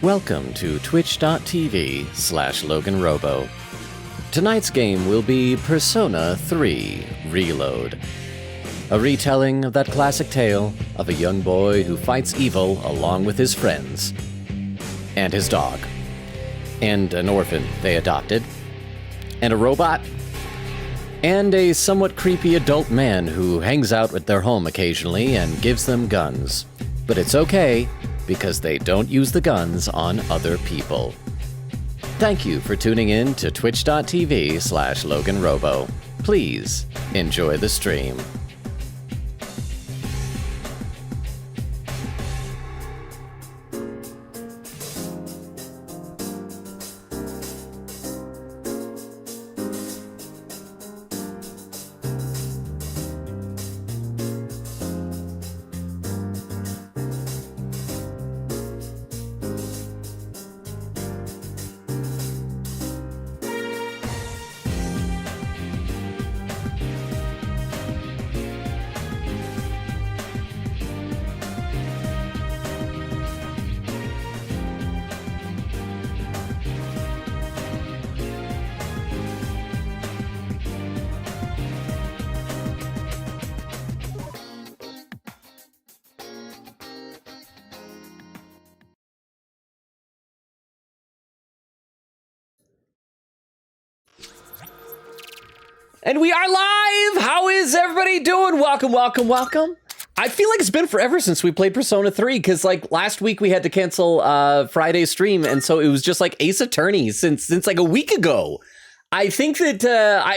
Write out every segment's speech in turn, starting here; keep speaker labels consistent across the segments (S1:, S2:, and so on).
S1: Welcome to twitch.tv/LoganRobo. Tonight's game will be Persona 3 Reload. A retelling of that classic tale of a young boy who fights evil along with his friends. And his dog. And an orphan they adopted. And a robot. And a somewhat creepy adult man who hangs out at their home occasionally and gives them guns. But it's okay, because they don't use the guns on other people. Thank you for tuning in to twitch.tv/LoganRobo. Please enjoy the stream. And we are live! How is everybody doing? Welcome, welcome, welcome. I feel like it's been forever since we played Persona 3, because like last week we had to cancel Friday's stream, and so it was just like Ace Attorney since like a week ago. I think that,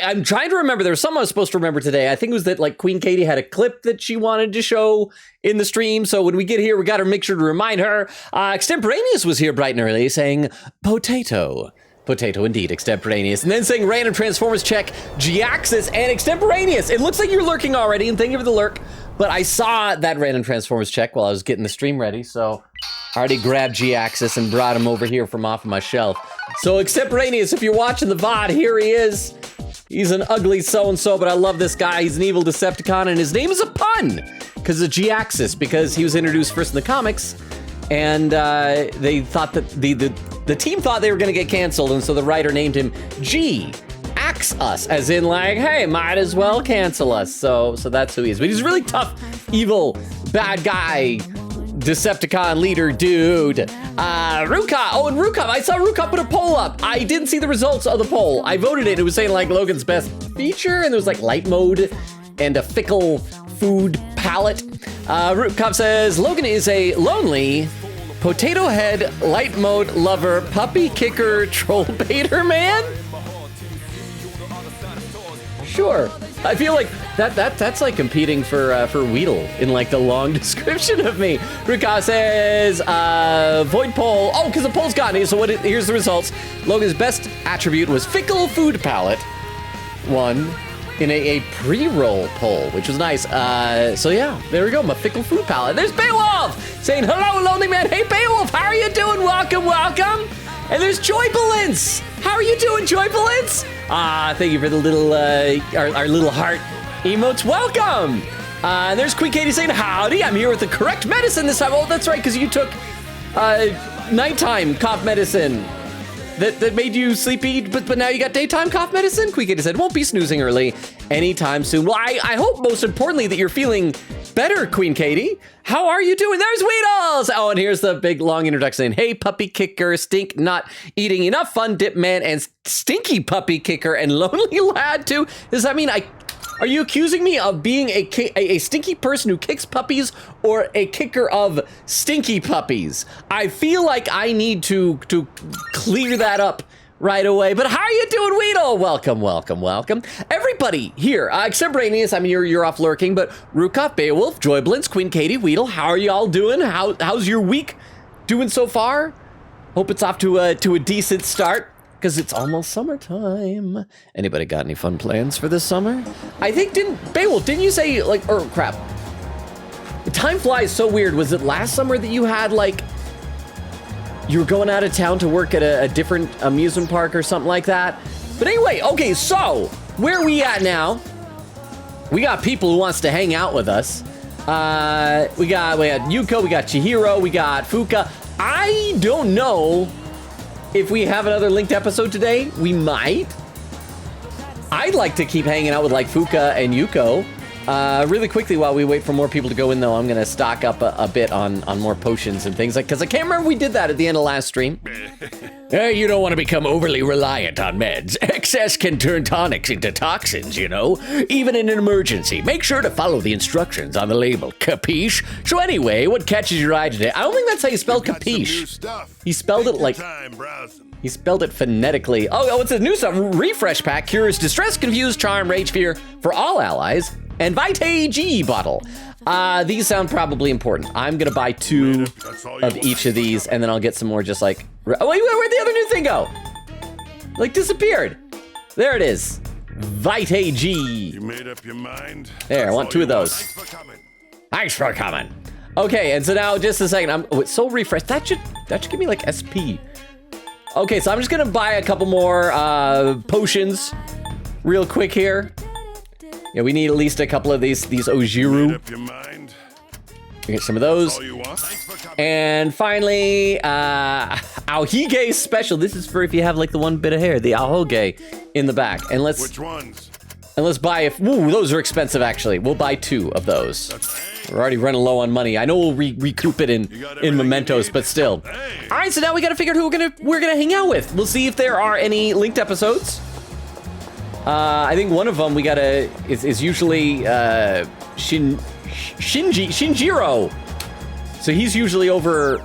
S1: I'm trying to remember, there was something I was supposed to remember today. I think it was that like Queen Katie had a clip that she wanted to show in the stream, so when we get here, we gotta make sure to remind her. Extemporaneous was here bright and early saying, potato. Potato indeed, extemporaneous. And then saying random Transformers check, G-Axis and extemporaneous. It looks like you're lurking already, and thank you for the lurk. But I saw that random Transformers check while I was getting the stream ready, so I already grabbed G-Axis and brought him over here from off of my shelf. So extemporaneous, if you're watching the VOD, here he is. He's an ugly so-and-so, but I love this guy. He's an evil Decepticon, and his name is a pun, because of G-Axis, because he was introduced first in the comics, and they thought that the team thought they were going to get canceled, and so the writer named him G-Ax us, as in like, hey, might as well cancel us. So that's who he is. But he's a really tough, evil, bad guy, Decepticon leader dude. Ruka. Oh, and Ruka. I saw Ruka put a poll up. I didn't see the results of the poll. I voted it. It was saying like Logan's best feature, and there was like light mode and a fickle food palette. Rootcop says, Logan is a lonely, potato head, light mode lover, puppy kicker, troll baiter man? Sure. I feel like that's like competing for Weedle in like the long description of me. Rootcop says, void poll. Oh, because the poll's gotten it. So here's the results. Logan's best attribute was fickle food palette. One. In a pre-roll poll, which was nice. So yeah, there we go, my fickle food palette. There's Beowulf saying, hello, lonely man. Hey, Beowulf, how are you doing? Welcome, welcome. And there's Joybalance. How are you doing, Joybalance? Thank you for the little, our little heart emotes. Welcome. And there's Queen Katie saying, howdy, I'm here with the correct medicine this time. Oh, that's right, because you took nighttime cough medicine. That made you sleepy, but now you got daytime cough medicine? Queen Katie said, won't be snoozing early anytime soon. Well, I hope most importantly that you're feeling better, Queen Katie. How are you doing? There's Weedles! Oh, and here's the big long introduction saying, hey, puppy kicker, stink not eating enough fun, dip man, and stinky puppy kicker, and lonely lad too. Does that mean are you accusing me of being a stinky person who kicks puppies, or a kicker of stinky puppies? I feel like I need to clear that up right away. But how are you doing, Weedle? Welcome, welcome, welcome. Everybody here, extemporaneous, I mean, you're off lurking, but Rukop, Beowulf, Joyblins, Queen Katie, Weedle, how are y'all doing? How's your week doing so far? Hope it's off to a decent start, because it's almost summertime. Anybody got any fun plans for this summer? I think, Beowulf, didn't you say, like, or crap. Time flies so weird. Was it last summer that you had, like, you were going out of town to work at a different amusement park or something like that? But anyway, okay, so, where are we at now? We got people who wants to hang out with us. We got Yuko, we got Chihiro, we got Fuka. I don't know if we have another linked episode today. We might. I'd like to keep hanging out with like Fuka and Yuko. Really quickly while we wait for more people to go in though, I'm gonna stock up a bit on more potions and things like, cause I can't remember we did that at the end of last stream. You don't want to become overly reliant on meds. Excess can turn tonics into toxins, you know, even in an emergency. Make sure to follow the instructions on the label, capiche? So anyway, what catches your eye today? I don't think that's how you spell capiche. He spelled it like... He spelled it phonetically. Oh, it's a new stuff. Refresh pack cures distress, confuse, charm, rage, fear for all allies. And Vitae G bottle. These sound probably important. I'm gonna buy 2 of each of these, and then I'll get some more just like... Oh, wait, where'd the other new thing go? Like disappeared. There it is. Vitae G. You made up your mind? There, I want 2 of those. Thanks for coming. Okay, and so now just a second. It's so refreshed. That should give me like SP. Okay, so I'm just gonna buy a couple more potions real quick here. Yeah, we need at least a couple of these Ojiru. Get some of those. And finally, Aohige special. This is for if you have like the 1 bit of hair, the Aohige in the back. And let's buy ooh, those are expensive actually. We'll buy 2 of those. We're already running low on money. I know we'll recoup it in mementos, but still. All right, so now we got to figure out who we're gonna hang out with. We'll see if there are any linked episodes. I think one of them is usually Shinjiro. So he's usually over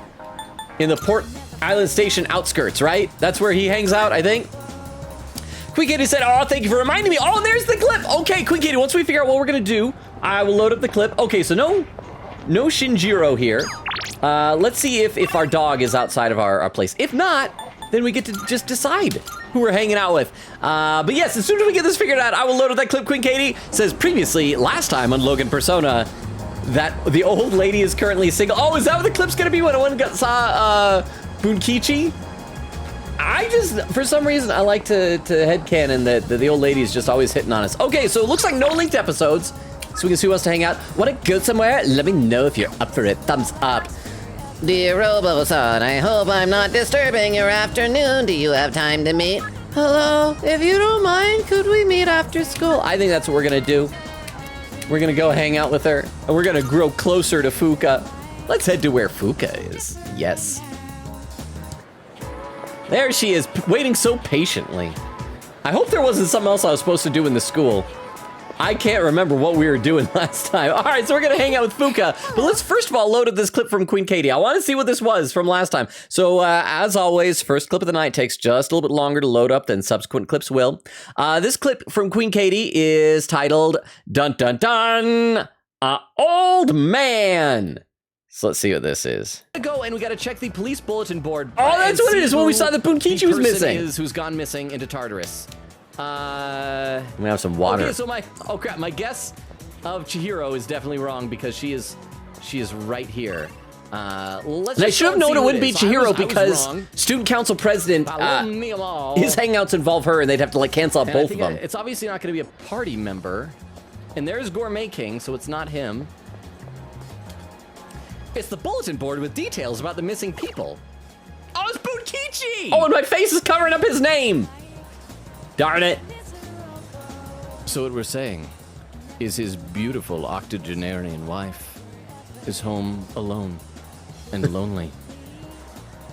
S1: in the Port Island Station outskirts, right? That's where he hangs out, I think. Queen Katie said, oh, thank you for reminding me. Oh, there's the clip. Okay, Queen Katie, once we figure out what we're gonna do, I will load up the clip. Okay, so no Shinjiro here. Let's see if our dog is outside of our place. If not, then we get to just decide who we're hanging out with. But yes, as soon as we get this figured out, I will load up that clip. Queen Katie says previously, last time on Logan Persona, that the old lady is currently single. Oh, is that what the clip's gonna be when I saw Bunkichi? I just, for some reason, I like to headcanon that the old lady is just always hitting on us. Okay, so it looks like no linked episodes, so we can see who wants to hang out. Want to go somewhere? Let me know if you're up for it. Thumbs up. Dear Robo-san, I hope I'm not disturbing your afternoon. Do you have time to meet? Hello, if you don't mind, could we meet after school? I think that's what we're gonna do. We're gonna go hang out with her, and we're gonna grow closer to Fuka. Let's head to where Fuka is. Yes. There she is, waiting so patiently. I hope there wasn't something else I was supposed to do in the school. I can't remember what we were doing last time. All right, so we're gonna hang out with Fuka, but let's first of all load up this clip from Queen Katie. I wanna see what this was from last time. So as always, first clip of the night takes just a little bit longer to load up than subsequent clips will. This clip from Queen Katie is titled, Dun Dun Dun, Old Man. So let's see what this is. Go and we gotta check the police bulletin board. Oh, that's what it is. When we saw that Bunkichi was missing. Who's gone missing into Tartarus. I'm gonna have some water. Okay, so oh crap, my guess of Chihiro is definitely wrong because she is right here. I should have known it wouldn't be Chihiro because student council president, his hangouts involve her and they'd have to like cancel out both of them. It's obviously not gonna be a party member. And there's Gourmet King, so it's not him. It's the bulletin board with details about the missing people. Oh, it's Bunkichi! Oh, and my face is covering up his name! Darn it. So what we're saying is his beautiful octogenarian wife is home alone and lonely,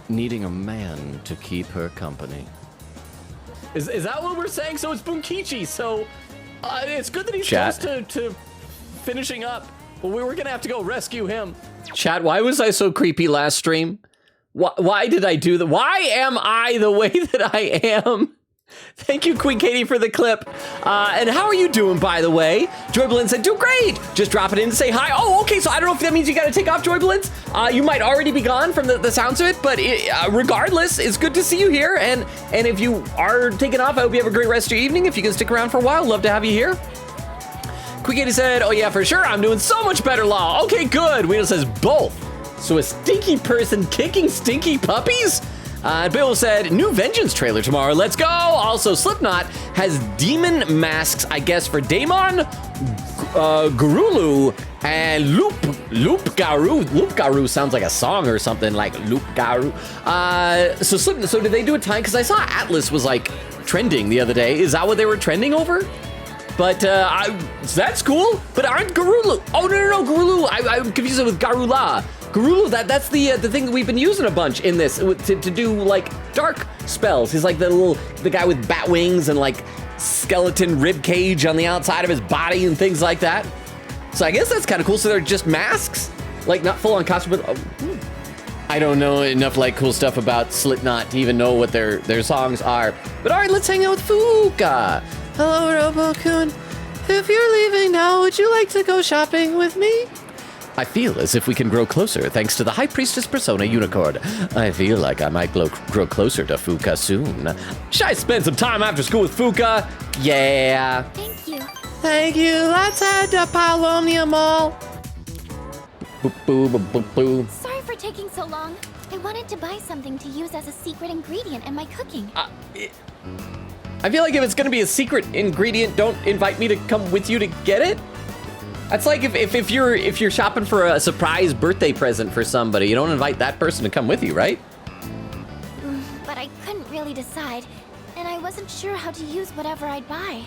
S1: needing a man to keep her company. Is that what we're saying? So it's Bunkichi, so it's good that he's close to finishing up, but we were gonna have to go rescue him. Chat, why was I so creepy last stream? Why did I do that? Why am I the way that I am? Thank you, Queen Katie, for the clip. And how are you doing, by the way? Joybalin said, do great. Just drop it in to say hi. Oh, okay, so I don't know if that means you gotta take off, Joybalins. You might already be gone from the sounds of it, but regardless, it's good to see you here. And if you are taking off, I hope you have a great rest of your evening. If you can stick around for a while, love to have you here. Queen Katie said, oh yeah, for sure, I'm doing so much better, Law. Okay, good. Weedle says both. So a stinky person kicking stinky puppies? Bill said, new Vengeance trailer tomorrow, let's go! Also, Slipknot has demon masks, I guess, for Daemon, Gurulu and Loop Garu. Loop Garu sounds like a song or something, like Loop Garu. So did they do a time? Because I saw Atlas was like trending the other day. Is that what they were trending over? But that's cool. But aren't Gurulu? Oh no, Gurulu. I'm confused with Garula. Gurulu, that's the thing that we've been using a bunch in this to do like dark spells. He's like the guy with bat wings and like skeleton rib cage on the outside of his body and things like that. So I guess that's kind of cool. So they're just masks, like not full on costume. But I don't know enough like cool stuff about Slipknot to even know what their songs are. But all right, let's hang out with Fuka. Hello, Robo-kun. If you're leaving now, would you like to go shopping with me? I feel as if we can grow closer thanks to the High Priestess Persona Unicorn. I feel like I might grow closer to Fuka soon. Should I spend some time after school with Fuka? Yeah.
S2: Thank you.
S1: Thank you. Let's head to Palomnia Mall. Boop, boop, boop, boop, boop.
S2: Sorry for taking so long. I wanted to buy something to use as a secret ingredient in my cooking.
S1: I feel like if it's gonna be a secret ingredient, don't invite me to come with you to get it. That's like if you're shopping for a surprise birthday present for somebody, you don't invite that person to come with you, right?
S2: But I couldn't really decide, and I wasn't sure how to use whatever I'd buy.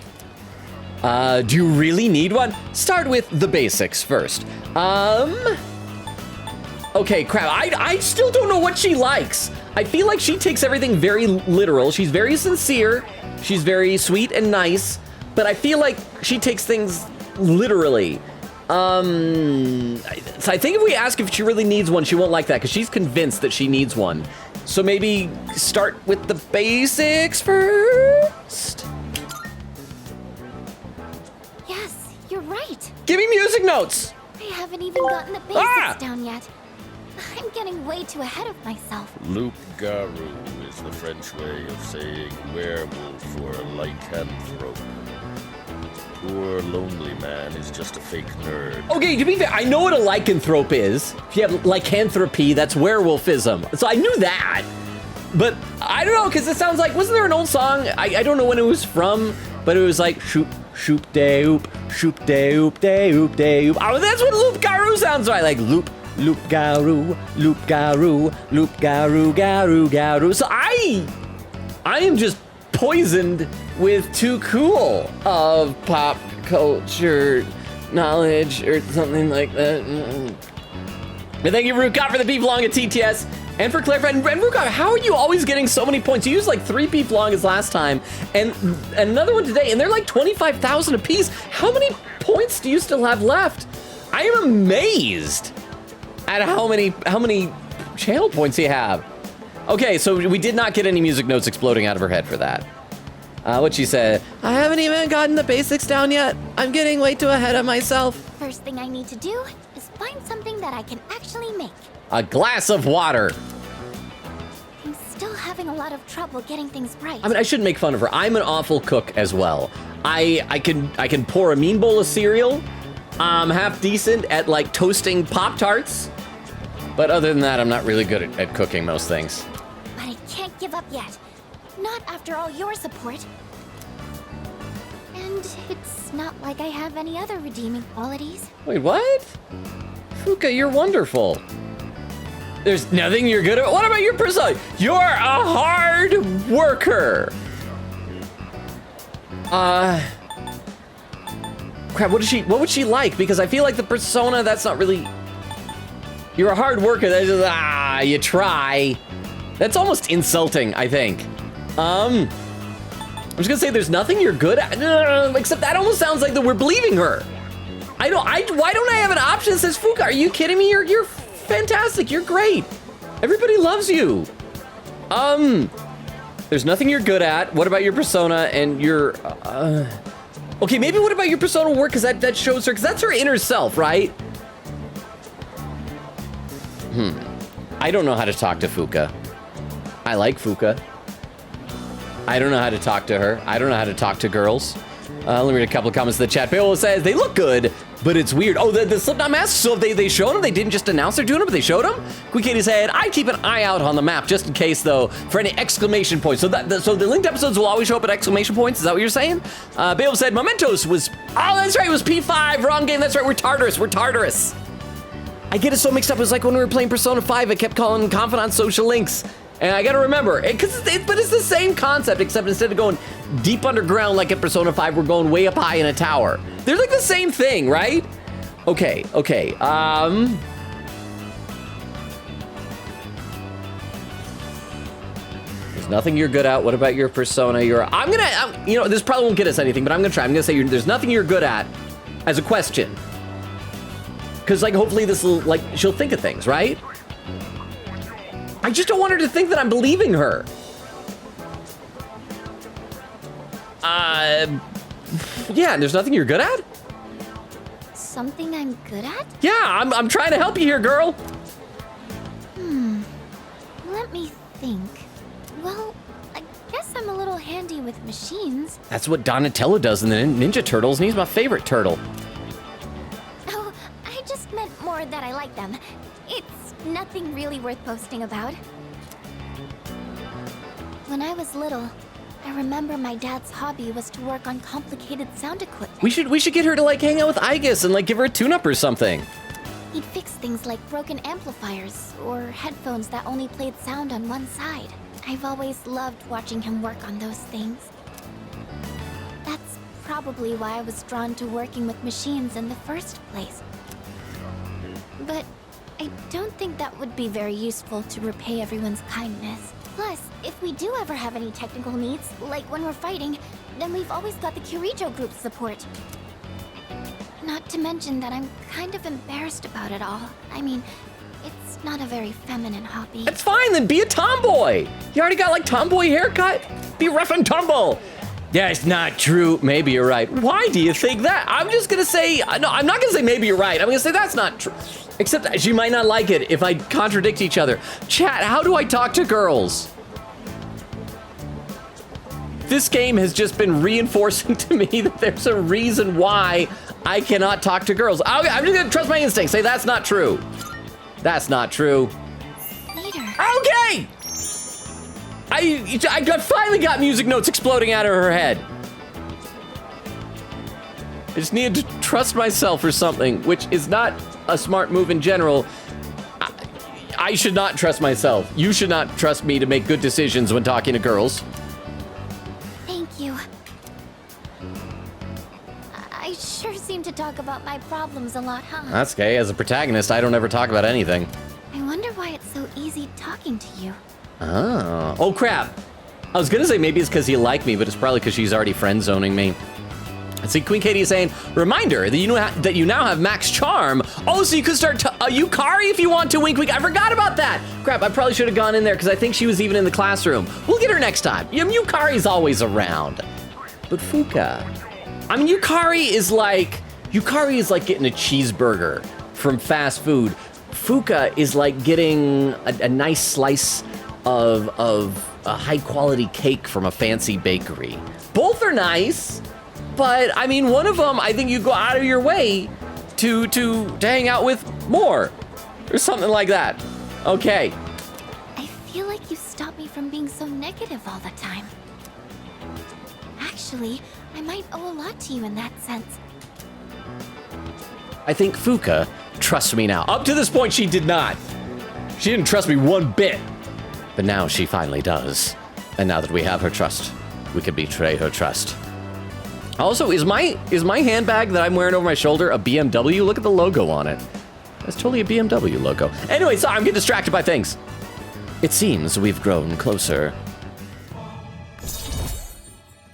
S1: Do you really need one? Start with the basics first. Okay, crap, I still don't know what she likes. I feel like she takes everything very literal. She's very sincere. She's very sweet and nice, but I feel like she takes things literally. So I think if we ask if she really needs one, she won't like that because she's convinced that she needs one. So maybe start with the basics first.
S2: Yes, you're right.
S1: Give me music notes.
S2: I haven't even gotten the basics down yet. I'm getting way too ahead of myself.
S3: Loup-garou is the French way of saying werewolf or lycanthrope. Poor lonely man is just a fake nerd.
S1: Okay, to be fair, I know what a lycanthrope is. If you have lycanthropy, that's werewolfism. So I knew that. But I don't know, because it sounds like, wasn't there an old song? I don't know when it was from, but it was like, shoop, shoop, de oop, shoop, de oop, de oop, de oop. Oh, that's what Loup-garou sounds like. Like, Loup-garou, Loup-garou, Loup-garou, garou, garou. So I am just poisoned with too cool of pop culture knowledge or something like that. But thank you, Rukot, for the beef long at TTS and for clarifying. And Rukot, how are you always getting so many points? You used like 3 beef longas last time and another one today, and they're like 25,000 apiece. How many points do you still have left? I am amazed at how many channel points you have. Okay, so we did not get any music notes exploding out of her head for that. What she said, I haven't even gotten the basics down yet. I'm getting way too ahead of myself.
S2: First thing I need to do is find something that I can actually make.
S1: A glass of water.
S2: I'm still having a lot of trouble getting things right.
S1: I mean, I shouldn't make fun of her. I'm an awful cook as well. I can pour a mean bowl of cereal. I'm half decent at like toasting Pop-Tarts. But other than that, I'm not really good at cooking most things.
S2: But I can't give up yet. Not after all your support. And it's not like I have any other redeeming qualities.
S1: Wait, what? Fuka, you're wonderful. There's nothing you're good at. What about your persona? You're a hard worker. Crap, what would she like? Because I feel like the persona, that's not really... You're a hard worker. That's just, you try. That's almost insulting, I think. I'm just gonna say there's nothing you're good at. Except that almost sounds like that we're believing her. Why don't I have an option that says, Fuka, are you kidding me? You're fantastic. You're great. Everybody loves you. There's nothing you're good at. What about your persona and your, okay, maybe what about your persona work? Because that shows her, because that's her inner self, right? I don't know how to talk to Fuka. I like Fuka. I don't know how to talk to her. I don't know how to talk to girls. Let me read a couple of comments in the chat. Paola says, they look good, but it's weird. Oh, the Slipknot mask. So they showed them. They didn't just announce they're doing it, but they showed them. Queen Katie said, "I keep an eye out on the map just in case, though, for any exclamation points." So so the linked episodes will always show up at exclamation points. Is that what you're saying? Bale said, "Mementos was that's right. It was P5. Wrong game. That's right. We're Tartarus. I get it so mixed up. It was like when we were playing Persona 5. I kept calling Confidant social links." And I gotta remember, but it's the same concept, except instead of going deep underground like in Persona 5, we're going way up high in a tower. They're like the same thing, right? Okay. There's nothing you're good at. What about your Persona? This probably won't get us anything, but I'm gonna try. I'm gonna say there's nothing you're good at as a question. Because, like, hopefully this will, like, she'll think of things, right? I just don't want her to think that I'm believing her. Yeah, there's nothing you're good at?
S2: Something I'm good at?
S1: Yeah, I'm trying to help you here, girl.
S2: Let me think. Well, I guess I'm a little handy with machines.
S1: That's what Donatello does in the Ninja Turtles, and he's my favorite turtle.
S2: Oh, I just meant more that I like them. It's nothing really worth boasting about. When I was little, I remember my dad's hobby was to work on complicated sound equipment.
S1: We should get her to, like, hang out with Aigis and, like, give her a tune-up or something.
S2: He'd fix things like broken amplifiers or headphones that only played sound on one side. I've always loved watching him work on those things. That's probably why I was drawn to working with machines in the first place. But I don't think that would be very useful to repay everyone's kindness. Plus, if we do ever have any technical needs, like when we're fighting, then we've always got the Kirijo group's support. Not to mention that I'm kind of embarrassed about it all. I mean, it's not a very feminine hobby.
S1: It's fine, then be a tomboy. You already got, like, tomboy haircut. Be rough and tumble. That's not true. Maybe you're right. Why do you think that? I'm just gonna say, no, I'm not gonna say maybe you're right. I'm gonna say that's not true. Except she might not like it if I contradict each other. Chat, how do I talk to girls? This game has just been reinforcing to me that there's a reason why I cannot talk to girls. I'm just gonna trust my instincts, say that's not true. That's not true.
S2: Later.
S1: Okay! I finally got music notes exploding out of her head. I just needed to trust myself or something, which is not a smart move in general. I should not trust myself. You should not trust me to make good decisions when talking to girls.
S2: Thank you. I sure seem to talk about my problems a lot, huh?
S1: That's okay. As a protagonist, I don't ever talk about anything.
S2: I wonder why it's so easy talking to you.
S1: Oh, crap. I was gonna say maybe it's because you like me, but it's probably because she's already friend zoning me. See, Queen Katie is saying, reminder that you now have max charm. Oh, so you could start a Yukari if you want to, wink, wink. I forgot about that. Crap, I probably should have gone in there because I think she was even in the classroom. We'll get her next time. Yukari's always around. But Fuka, I mean, Yukari is like getting a cheeseburger from fast food. Fuka is like getting a nice slice of a high quality cake from a fancy bakery. Both are nice. But, I mean, one of them, I think you go out of your way to hang out with more. Or something like that. Okay.
S2: I feel like you stopped me from being so negative all the time. Actually, I might owe a lot to you in that sense.
S1: I think Fuka trusts me now. Up to this point, she did not. She didn't trust me one bit. But now she finally does. And now that we have her trust, we can betray her trust. Also, is my handbag that I'm wearing over my shoulder a BMW? Look at the logo on it. That's totally a BMW logo. Anyway, sorry, I'm getting distracted by things. It seems we've grown closer.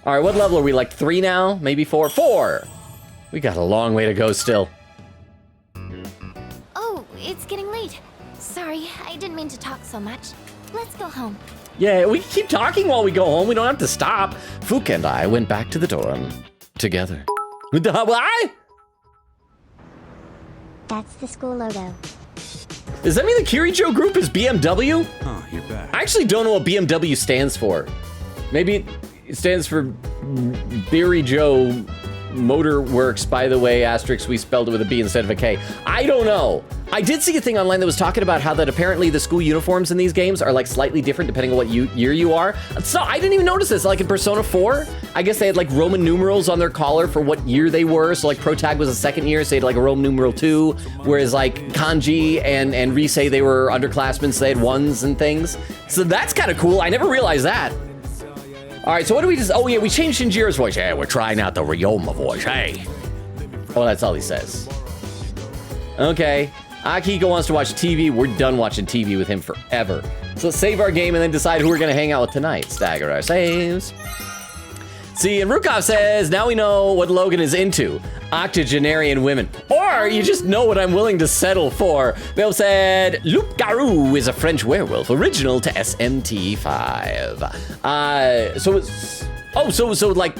S1: All right, what level are we? Like 3 now? Maybe 4? 4! We got a long way to go still.
S2: Oh, it's getting late. Sorry, I didn't mean to talk so much. Let's go home.
S1: Yeah, we can keep talking while we go home. We don't have to stop. Fuka and I went back to the dorm together. What?
S4: That's the school logo.
S1: Does that mean the Kirijo group is BMW?
S5: Oh, you're back.
S1: I actually don't know what BMW stands for. Maybe it stands for Birijo motor works, by the way, asterisk, we spelled it with a B instead of a K. I don't know. I did see a thing online that was talking about how that apparently the school uniforms in these games are like slightly different depending on what year you are. So I didn't even notice this. Like in Persona 4, I guess they had like Roman numerals on their collar for what year they were. So like Protag was the second year, so they had like a Roman numeral 2, whereas like Kanji and Rise, they were underclassmen, so they had 1s and things. So that's kind of cool. I never realized that. All right, so what do we just, oh yeah, we changed Shinjiro's voice. Hey, we're trying out the Ryoma voice, hey. Oh, that's all he says. Okay, Akihiko wants to watch TV. We're done watching TV with him forever. So let's save our game and then decide who we're gonna hang out with tonight. Stagger our saves. See, and Rukov says, now we know what Logan is into. Octogenarian women. Or you just know what I'm willing to settle for. Bill said, Loup Garou is a French werewolf, original to SMT5. So like,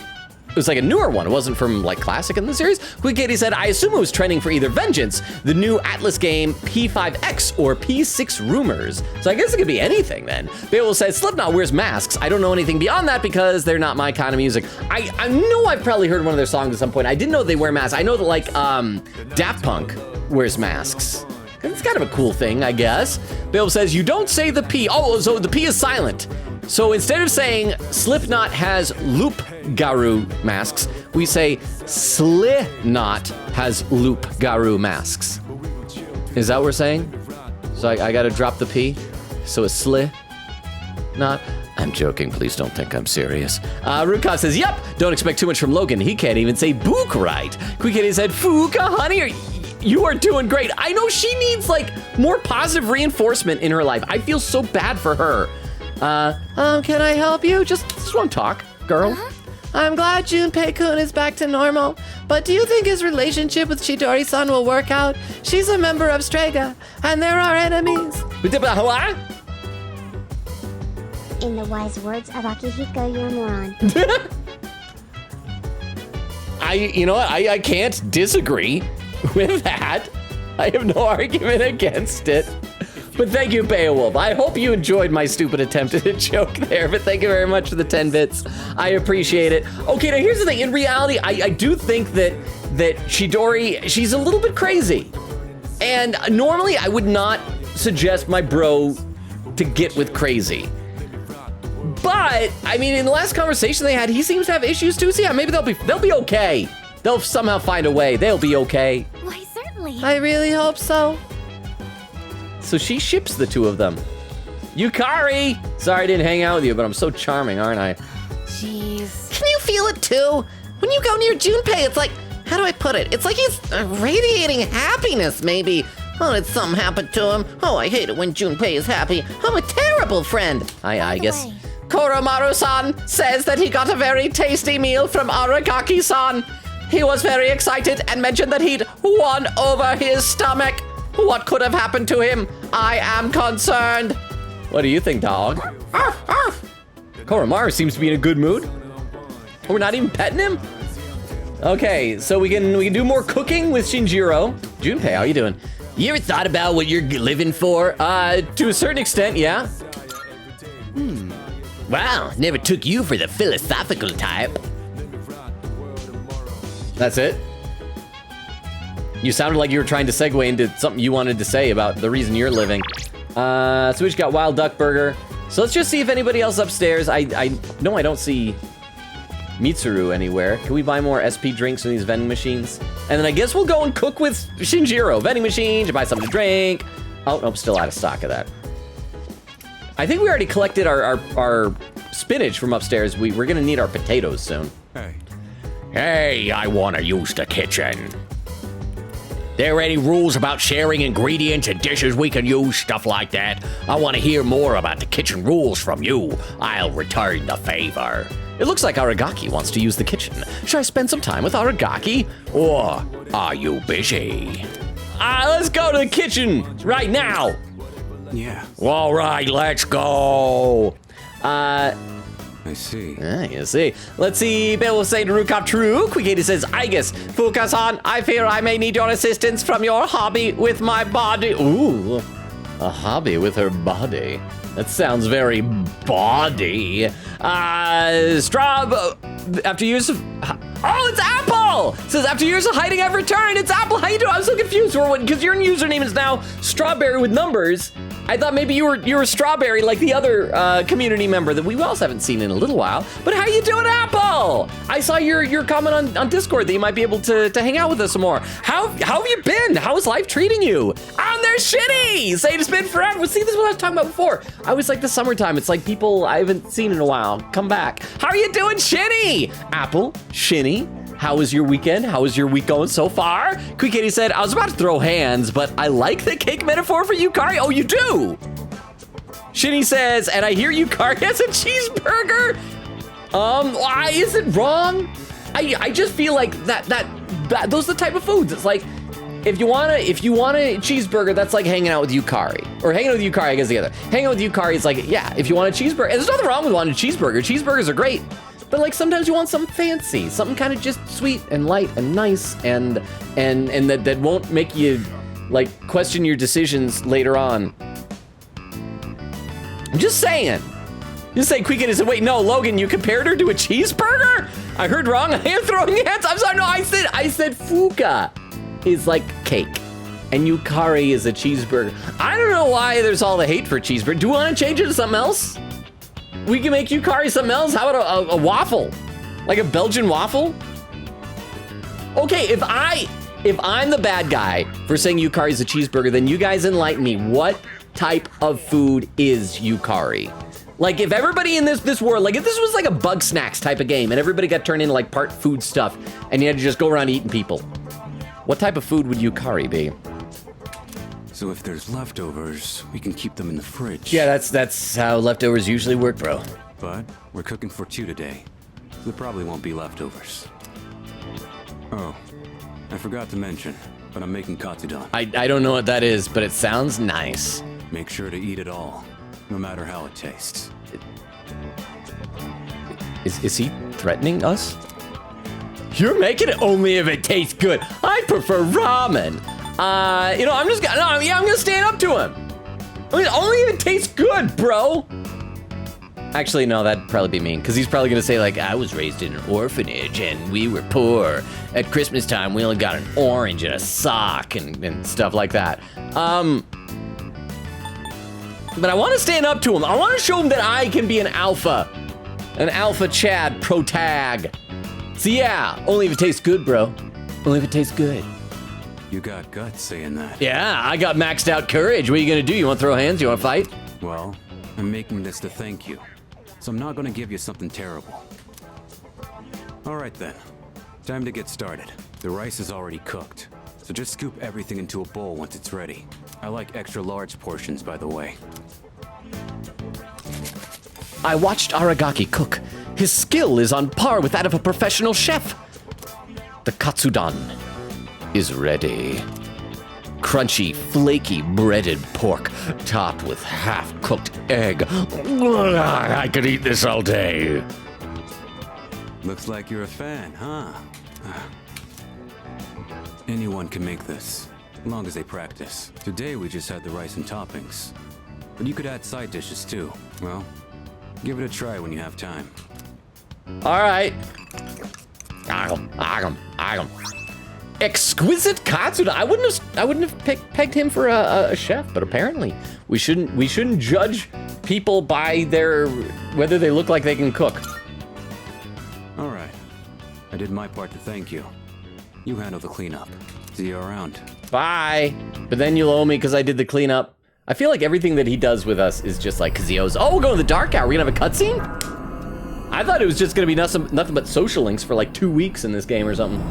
S1: it was like a newer one. It wasn't from like classic in the series. Quick Katie said, I assume it was trending for either Vengeance, the new Atlas game P5X, or P6 Rumors. So I guess it could be anything then. Beowulf said, Slipknot wears masks. I don't know anything beyond that because they're not my kind of music. I know I've probably heard one of their songs at some point. I didn't know they wear masks. I know that like Daft Punk wears masks. It's kind of a cool thing, I guess. Beowulf says, you don't say the P. Oh, so the P is silent. So instead of saying Slipknot has Loup Garou masks, we say Slipknot has Loup Garou masks. Is that what we're saying? So I gotta drop the P? So it's Slipknot? I'm joking, please don't think I'm serious. Rukov says, yep, don't expect too much from Logan. He can't even say book right. Quickity said, Fuka, honey, you are doing great. I know she needs like more positive reinforcement in her life. I feel so bad for her. Can I help you? Just want to talk, girl. I'm glad Junpei-kun is back to normal, but do you think his relationship with Chidori-san will work out? She's a member of Strega, and there are enemies.
S4: In the wise words of Akihiko, you're a moron.
S1: You know what? I can't disagree with that. I have no argument against it. But thank you, Beowulf. I hope you enjoyed my stupid attempt at a joke there, but thank you very much for the 10 bits. I appreciate it. Okay, now here's the thing. In reality, I do think that Chidori, she's a little bit crazy. And normally I would not suggest my bro to get with crazy. But, I mean, in the last conversation they had, he seems to have issues too. So yeah, maybe they'll be okay. They'll somehow find a way. They'll be okay.
S2: Why, certainly.
S1: I really hope so. So she ships the two of them. Yukari! Sorry I didn't hang out with you, but I'm so charming, aren't I?
S2: Jeez.
S5: Can you feel it too? When you go near Junpei, it's like, how do I put it? It's like he's radiating happiness, maybe. Oh, did something happen to him? Oh, I hate it when Junpei is happy. I'm a terrible friend. I guess. Koromaru-san says that he got a very tasty meal from Aragaki-san. He was very excited and mentioned that he'd won over his stomach. What could have happened to him? I am concerned. What do you think, dog? Arf, arf. Koromaru seems to be in a good mood. We're not even petting him? Okay, so we can do more cooking with Shinjiro. Junpei, how you doing? You ever thought about what you're living for? To a certain extent, yeah. Wow, never took you for the philosophical type. That's it? You sounded like you were trying to segue into something you wanted to say about the reason you're living. So we just got Wild Duck Burger. So let's just see if anybody else upstairs. I know I don't see Mitsuru anywhere. Can we buy more SP drinks from these vending machines? And then I guess we'll go and cook with Shinjiro. Vending machine to buy something to drink. Oh, nope, still out of stock of that. I think we already collected our spinach from upstairs. We're gonna need our potatoes soon. Hey, I wanna use the kitchen. There any rules about sharing ingredients and dishes we can use, stuff like that? I want to hear more about the kitchen rules from you. I'll return the favor. It looks like Aragaki wants to use the kitchen. Should I spend some time with Aragaki? Or are you busy? Let's go to the kitchen right now.
S6: Yeah.
S1: All right, let's go.
S6: I see.
S1: You see. Let's see. Bill will say to Rukop true. Quigate says, I guess. Fuka-san, I fear I may need your assistance from your hobby with my body. Ooh, a hobby with her body. That sounds very body. Straub, after use of... Oh, it's Apple! Apple says, after years of hiding, I've returned. It's Apple. How you doing? I was so confused because your username is now Strawberry with numbers. I thought maybe you were Strawberry like the other community member that we also haven't seen in a little while. But how you doing, Apple? I saw your comment on Discord that you might be able to hang out with us some more. How have you been? How is life treating you? And they're shitty. Say it's been forever. See, this is what I was talking about before. I was like the summertime. It's like people I haven't seen in a while. Come back. How are you doing, Shinny? Apple, Shinny. How was your weekend? How is your week going so far? Quick Kitty said, I was about to throw hands, but I like the cake metaphor for Yukari. Oh, you do? Shinny says, and I hear Yukari has a cheeseburger. Is it wrong? I just feel like that those are the type of foods. It's like, if you want a cheeseburger, that's like hanging out with Yukari. Or hanging out with Yukari, I guess the other. Hanging out with Yukari is like, yeah, if you want a cheeseburger, and there's nothing wrong with wanting a cheeseburger. Cheeseburgers are great. But like sometimes you want something fancy, something kind of just sweet and light and nice and that won't make you like question your decisions later on. I'm just saying. Just say Quick and said, wait, no, Logan, you compared her to a cheeseburger? I heard wrong. I am throwing hands. I'm sorry. No, I said Fuka is like cake and Yukari is a cheeseburger. I don't know why there's all the hate for cheeseburger. Do you want to change it to something else? We can make Yukari something else. How about a waffle? Like a Belgian waffle? Okay, if I'm the bad guy for saying Yukari's a cheeseburger, then you guys enlighten me. What type of food is Yukari? Like if everybody in this world, like if this was like a bug snacks type of game and everybody got turned into like part food stuff and you had to just go around eating people, what type of food would Yukari be?
S6: So if there's leftovers, we can keep them in the fridge.
S1: Yeah, that's how leftovers usually work, bro.
S6: But we're cooking for 2 today, so there probably won't be leftovers. Oh, I forgot to mention, but I'm making katsudon.
S1: I don't know what that is, but it sounds nice.
S6: Make sure to eat it all, no matter how it tastes.
S1: Is he threatening us? You're making it only if it tastes good. I prefer ramen. I'm gonna stand up to him. I mean, only if it tastes good, bro. Actually, no, that'd probably be mean, because he's probably gonna say, like, I was raised in an orphanage and we were poor. At Christmas time, we only got an orange and a sock and stuff like that. But I wanna stand up to him. I wanna show him that I can be an alpha Chad protag. So yeah, only if it tastes good, bro. Only if it tastes good.
S6: You got guts saying that.
S1: Yeah, I got maxed out courage. What are you gonna do? You wanna throw hands? You wanna fight?
S6: Well, I'm making this to thank you, so I'm not gonna give you something terrible. All right then, time to get started. The rice is already cooked, so just scoop everything into a bowl once it's ready. I like extra large portions, by the way.
S1: I watched Aragaki cook. His skill is on par with that of a professional chef. The katsudon is ready. Crunchy, flaky breaded pork topped with half-cooked egg. I could eat this all day.
S6: Looks like you're a fan, huh? Anyone can make this, as long as they practice. Today we just had the rice and toppings, but you could add side dishes too. Well, give it a try when you have time.
S1: All right. Exquisite katsudon. I wouldn't have pegged him for a chef, but apparently we shouldn't judge people by whether they look like they can cook.
S6: All right, I did my part to thank you. You handle the cleanup. See you around.
S1: Bye. But then you'll owe me because I did the cleanup. I feel like everything that he does with us is just like because he owes. Oh, we're going to the dark hour. We're gonna have a cutscene. I thought it was just gonna be nothing but social links for like 2 weeks in this game or something.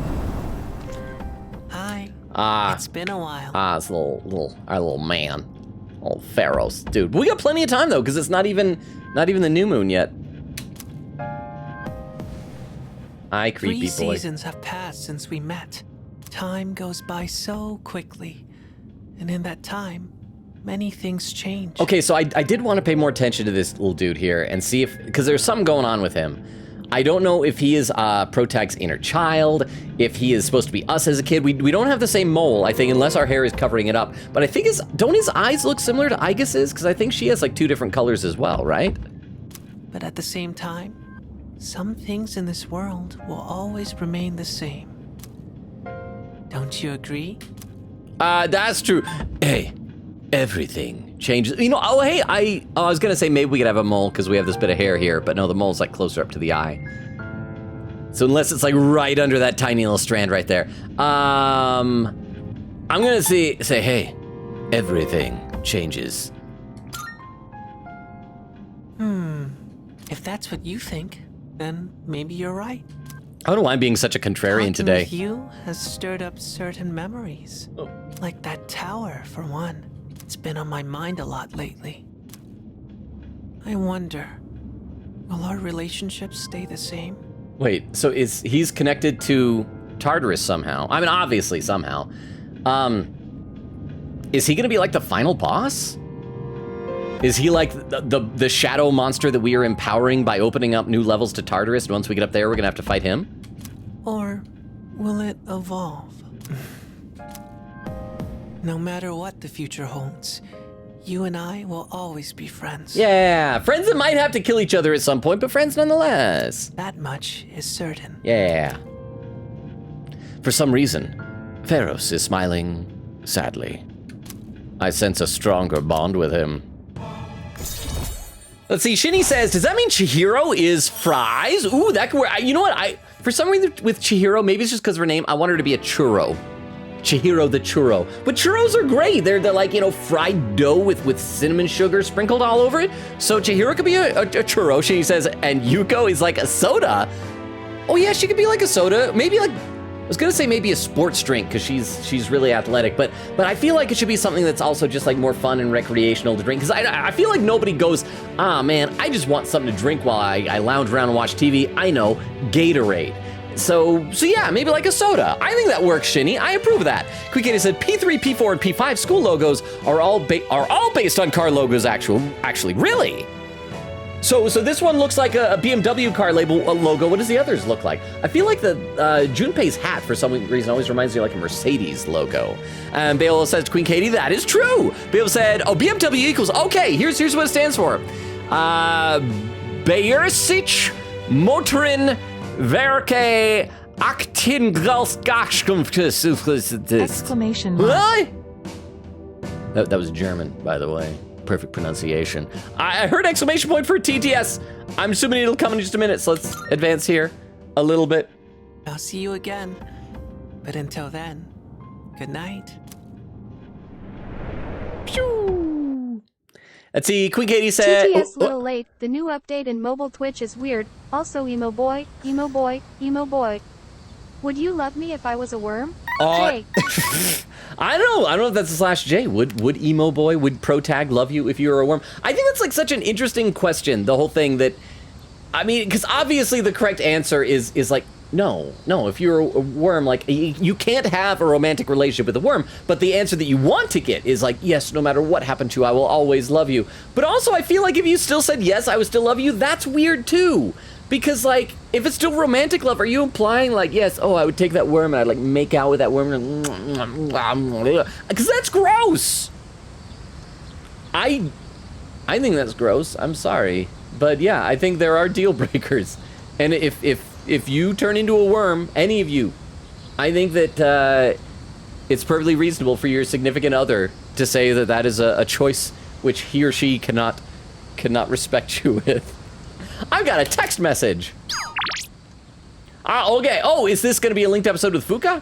S7: It's been a while.
S1: It's our little man, old Pharaohs, dude. We got plenty of time though, because it's not even the new moon yet. Hi, creepy boy.
S7: 3 seasons have passed since we met. Time goes by so quickly, and in that time, many things change.
S1: Okay, so I did want to pay more attention to this little dude here and see if, because there's something going on with him. I don't know if he is Protag's inner child, if he is supposed to be us as a kid. We don't have the same mole, I think, unless our hair is covering it up. But I think don't his eyes look similar to Aigus's? Because I think she has like 2 different colors as well, right?
S7: But at the same time, some things in this world will always remain the same. Don't you agree?
S5: That's true. Hey, everything changes. You know, oh, hey, I was gonna say maybe we could have a mole because we have this bit of hair here, but no, the mole's like closer up to the eye. So unless it's like right under that tiny little strand right there. I'm gonna say, hey, everything changes.
S7: If that's what you think, then maybe you're right.
S5: I don't know why I'm being such a contrarian
S7: Talking
S5: today.
S7: with you has stirred up certain memories.
S5: Oh.
S7: Like that tower, for one. It's been on my mind a lot lately. I wonder, will our relationship stay the same?
S5: Wait, so he's connected to Tartarus somehow? I mean, obviously somehow. Is he gonna be like the final boss? Is he like the shadow monster that we are empowering by opening up new levels to Tartarus, and once we get up there, we're gonna have to fight him?
S7: Or will it evolve? No matter what the future holds, you and I will always be friends.
S5: Yeah, friends that might have to kill each other at some point, but friends nonetheless.
S7: That much is certain.
S5: Yeah. For some reason, Pharos is smiling sadly. I sense a stronger bond with him. Let's see, Shinny says, does that mean Chihiro is fries? Ooh, that could work. You know what, for some reason with Chihiro, maybe it's just because of her name, I want her to be a churro. Chihiro the churro. But churros are great. They're like, you know, fried dough with cinnamon sugar sprinkled all over it. So Chihiro could be a churro, Shinny says, and Yuko is like a soda. Oh yeah, she could be like a soda. Maybe like, I was gonna say maybe a sports drink because she's really athletic, but I feel like it should be something that's also just like more fun and recreational to drink. Because I feel like nobody goes, ah man, I just want something to drink while I lounge around and watch TV. I know, Gatorade. So yeah, maybe like a soda. I think that works, Shinny. I approve of that. Quick Kitty said P3, P4, and P5 school logos are all based on car logos. Actually, really. So this one looks like a BMW car logo. What does the others look like? I feel like the Junpei's hat, for some reason, always reminds me of like a Mercedes logo. And Bale says, Queen Katie, that is true. Bale said, oh, BMW equals, okay, here's what it stands for. Bayersic Motorin Werke Aktiengesellschaft.
S8: Exclamation mark.
S5: That was German, by the way. Perfect pronunciation. I heard exclamation point for TTS. I'm assuming it'll come in just a minute, so let's advance here a little bit.
S7: I'll see you again. But until then, good night.
S5: Pew! Let's see, Queen Katie said...
S8: TTS little late, the new update in mobile Twitch is weird. Also emo boy, emo boy, emo boy. Would you love me if I was a worm? Jay.
S5: I don't know if that's a /J. Would emo boy, would Protag love you if you were a worm? I think that's like such an interesting question, the whole thing that, I mean, because obviously the correct answer is like, no, if you're a worm, like, you can't have a romantic relationship with a worm, but the answer that you want to get is like, yes, no matter what happened to you, I will always love you. But also, I feel like if you still said yes, I would still love you, that's weird too. Because, like, if it's still romantic love, are you implying, like, yes, oh, I would take that worm and I'd, like, make out with that worm and... Because that's gross! I think that's gross. I'm sorry. But, yeah, I think there are deal breakers. And if you turn into a worm, any of you, I think that it's perfectly reasonable for your significant other to say that that is a choice which he or she cannot respect you with. I've got a text message. Okay. Oh, is this going to be a linked episode with Fuka?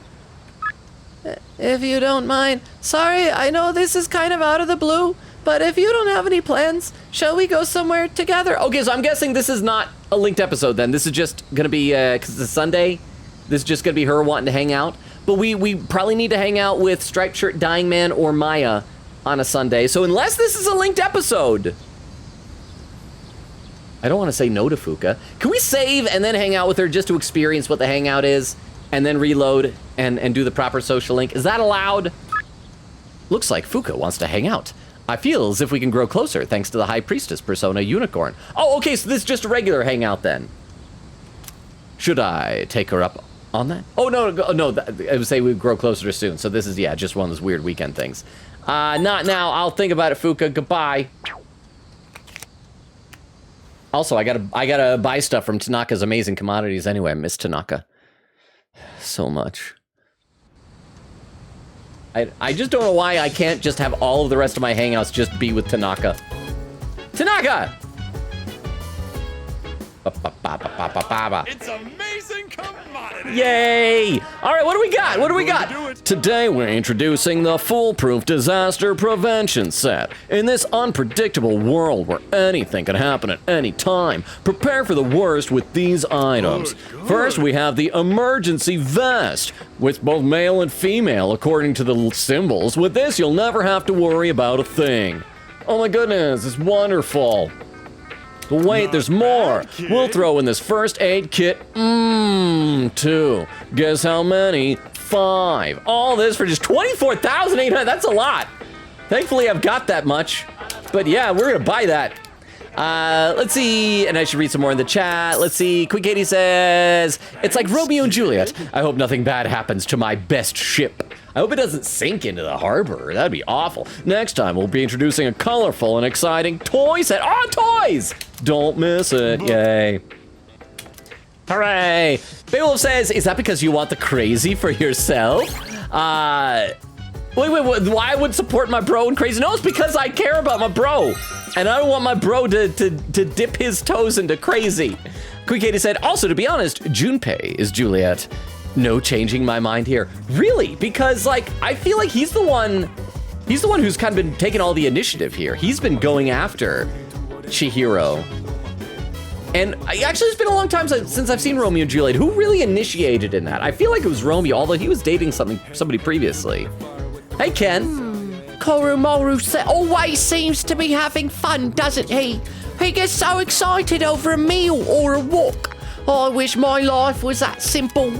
S5: If you don't mind. Sorry, I know this is kind of out of the blue, but if you don't have any plans, shall we go somewhere together? Okay, so I'm guessing this is not a linked episode then. This is just going to be, because it's Sunday, this is just going to be her wanting to hang out. But we probably need to hang out with Striped Shirt Dying Man or Maya on a Sunday. So unless this is a linked episode... I don't want to say no to Fuka. Can we save and then hang out with her just to experience what the hangout is and then reload and do the proper social link? Is that allowed? Looks like Fuka wants to hang out. I feel as if we can grow closer thanks to the High Priestess persona unicorn. Oh, okay, so this is just a regular hangout then. Should I take her up on that? Oh, no, I would say we'd grow closer soon. So this is, yeah, just one of those weird weekend things. Not now. I'll think about it, Fuka. Goodbye. Also, I gotta buy stuff from Tanaka's Amazing Commodities anyway. I miss Tanaka so much. I just don't know why I can't just have all of the rest of my hangouts just be with Tanaka. Tanaka!
S9: It's amazing commodity.
S5: Yay! All right, what do we got? What do we got? Today we're introducing the Foolproof Disaster Prevention Set. In this unpredictable world where anything can happen at any time, prepare for the worst with these items. First, we have the emergency vest, with both male and female according to the symbols. With this, you'll never have to worry about a thing. Oh my goodness, it's wonderful. But wait, there's more. We'll throw in this first aid kit. 2. Guess how many? 5. All this for just 24,800. That's a lot. Thankfully, I've got that much. But yeah, we're gonna buy that. Let's see, and I should read some more in the chat. Let's see, Quick Katie says, it's like Romeo and Juliet. I hope nothing bad happens to my best ship. I hope it doesn't sink into the harbor. That'd be awful. Next time, we'll be introducing a colorful and exciting toy set. Oh, toys! Don't miss it, yay. Hooray! Beowulf says, is that because you want the crazy for yourself? Wait, why I would support my bro in crazy? No, it's because I care about my bro. And I don't want my bro to dip his toes into crazy. Quick Katie said, also, to be honest, Junpei is Juliet. No changing my mind here. Really? Because, like, I feel like he's the one who's kind of been taking all the initiative here. He's been going after Chihiro. And actually, it's been a long time since I've seen Romeo and Juliet. Who really initiated in that? I feel like it was Romeo, although he was dating somebody previously. Hey, Ken.
S10: Korumoru always seems to be having fun, doesn't he? He gets so excited over a meal or a walk. I wish my life was that simple.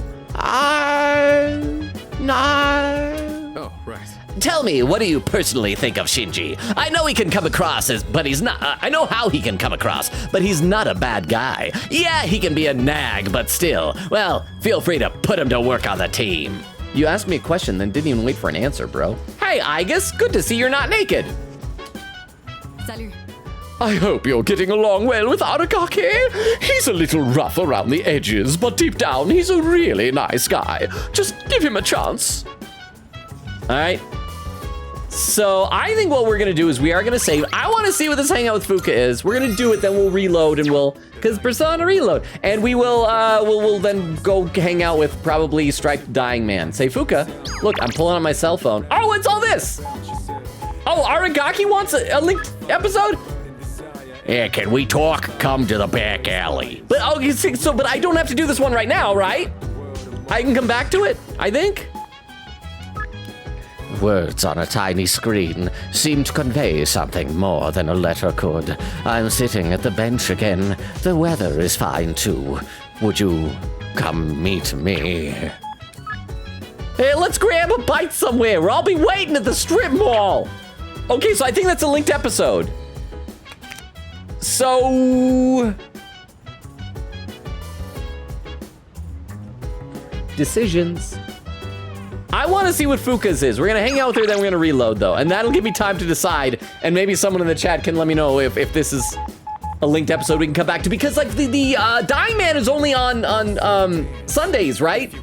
S10: No.
S6: Oh, right.
S5: Tell me, what do you personally think of Shinji? I know he can come across but he's not. I know how he can come across, but he's not a bad guy. Yeah, he can be a nag, but still. Well, feel free to put him to work on the team. You asked me a question, then didn't even wait for an answer, bro. Hey, Igus, good to see you're not naked.
S11: Salut.
S5: I hope you're getting along well with Aragaki. He's a little rough around the edges, but deep down, he's a really nice guy. Just give him a chance. All right. So I think what we're gonna do is we are gonna save. I want to see what this hangout with Fuka is. We're gonna do it, then we'll reload, and because Persona reload, and we'll then go hang out with probably Striped Dying Man. Say, Fuka, look, I'm pulling on my cell phone. Oh, what's all this? Oh, Aragaki wants a linked episode? Yeah, can we talk? Come to the back alley. But okay, but I don't have to do this one right now, right? I can come back to it, I think. Words on a tiny screen seem to convey something more than a letter could. I'm sitting at the bench again. The weather is fine too. Would you come meet me? Hey, let's grab a bite somewhere. I'll be waiting at the strip mall. Okay, so I think that's a linked episode. So... decisions. I want to see what Fuka's is. We're going to hang out with her, then we're going to reload, though. And that'll give me time to decide. And maybe someone in the chat can let me know if this is a linked episode we can come back to. Because, like, the Dying Man is only on Sundays, right?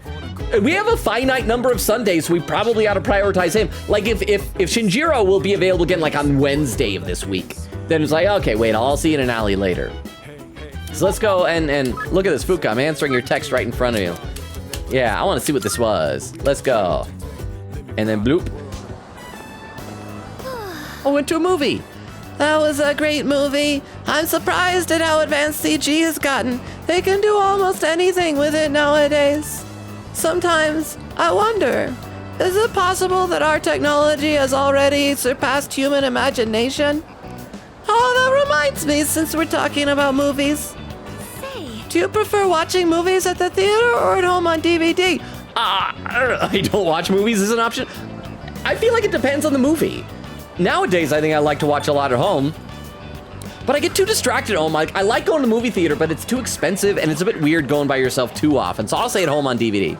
S5: We have a finite number of Sundays, so we probably ought to prioritize him. Like, if Shinjiro will be available again, like, on Wednesday of this week, then it's like, okay, wait, I'll see you in an alley later. So let's go and look at this, Fuka. I'm answering your text right in front of you. Yeah, I want to see what this was. Let's go. And then bloop. I went to a movie. That was a great movie. I'm surprised at how advanced CG has gotten. They can do almost anything with it nowadays. Sometimes I wonder, is it possible that our technology has already surpassed human imagination? Oh, that reminds me, since we're talking about movies. Do you prefer watching movies at the theater or at home on DVD? I don't watch movies as an option. I feel like it depends on the movie. Nowadays, I think I like to watch a lot at home. But I get too distracted at home. I like going to the movie theater, but it's too expensive and it's a bit weird going by yourself too often. So I'll stay at home on DVD.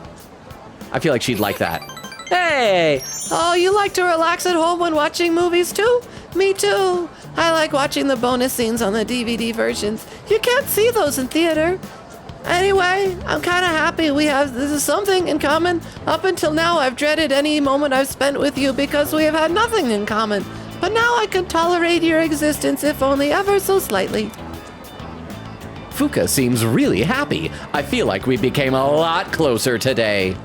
S5: I feel like she'd like that. Hey! Oh, you like to relax at home when watching movies too? Me too. I like watching the bonus scenes on the DVD versions. You can't see those in theater.
S10: Anyway, I'm kind of happy we have this is something in common. Up until now, I've dreaded any moment I've spent with you because we have had nothing in common. But now I can tolerate your existence, if only ever so slightly.
S5: Fuka seems really happy. I feel like we became a lot closer today.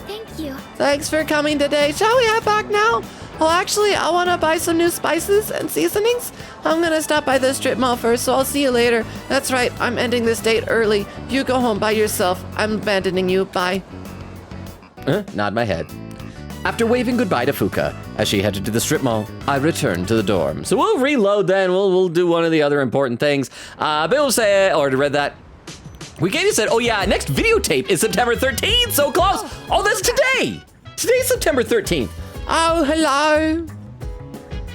S2: Thank you.
S10: Thanks for coming today. Shall we head back now? Oh, actually, I want to buy some new spices and seasonings. I'm going to stop by the strip mall first, so I'll see you later. That's right, I'm ending this date early. You go home by yourself. I'm abandoning you. Bye.
S5: Nod my head. After waving goodbye to Fuka, as she headed to the strip mall, I returned to the dorm. So we'll reload then. We'll do one of the other important things. Bill said, already read that. Katie said, oh yeah, next videotape is September 13th. So close. Oh, that's today. Today's September 13th.
S10: Oh, hello.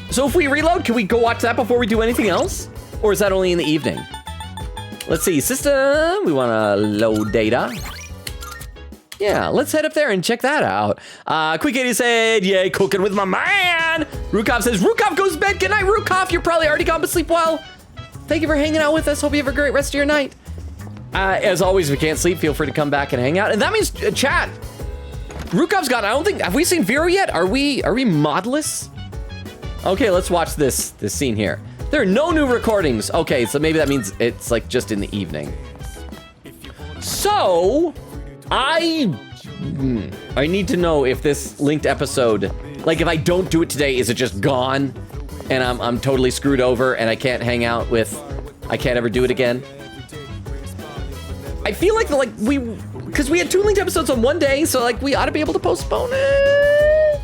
S5: So if we reload, can we go watch that before we do anything else? Or is that only in the evening? Let's see, system, we wanna load data. Yeah, let's head up there and check that out. Quick Katie said, yay, cooking with my man. Rukov says, Rukov goes to bed. Good night, Rukov. You're probably already gone, but sleep well. Thank you for hanging out with us. Hope you have a great rest of your night. As always, if you can't sleep, feel free to come back and hang out. And that means, chat, Rukov's gone. I don't think, have we seen Vero yet? Are we modless? Okay, let's watch this scene here. There are no new recordings. Okay, so maybe that means it's like just in the evening. So, I need to know if this linked episode, like if I don't do it today, is it just gone? And I'm totally screwed over and I can't hang out with, I can't ever do it again? I feel like because we had 2 linked episodes on one day, so like we ought to be able to postpone it.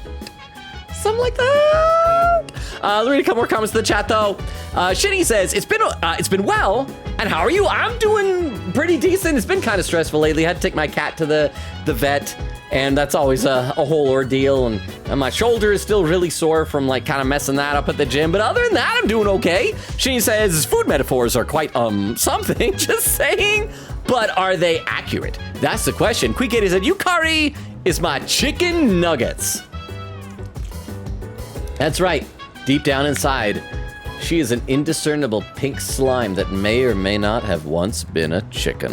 S5: Something like that. Let me read a couple more comments to the chat though. Shinny says, it's been well, and how are you? I'm doing pretty decent. It's been kind of stressful lately. I had to take my cat to the vet, and that's always a whole ordeal, and my shoulder is still really sore from like kind of messing that up at the gym, but other than that, I'm doing okay. Shinny says, food metaphors are quite something, just saying, but are they accurate? That's the question. Quick Katie said, Yukari is my chicken nuggets. That's right. Deep down inside, she is an indiscernible pink slime that may or may not have once been a chicken.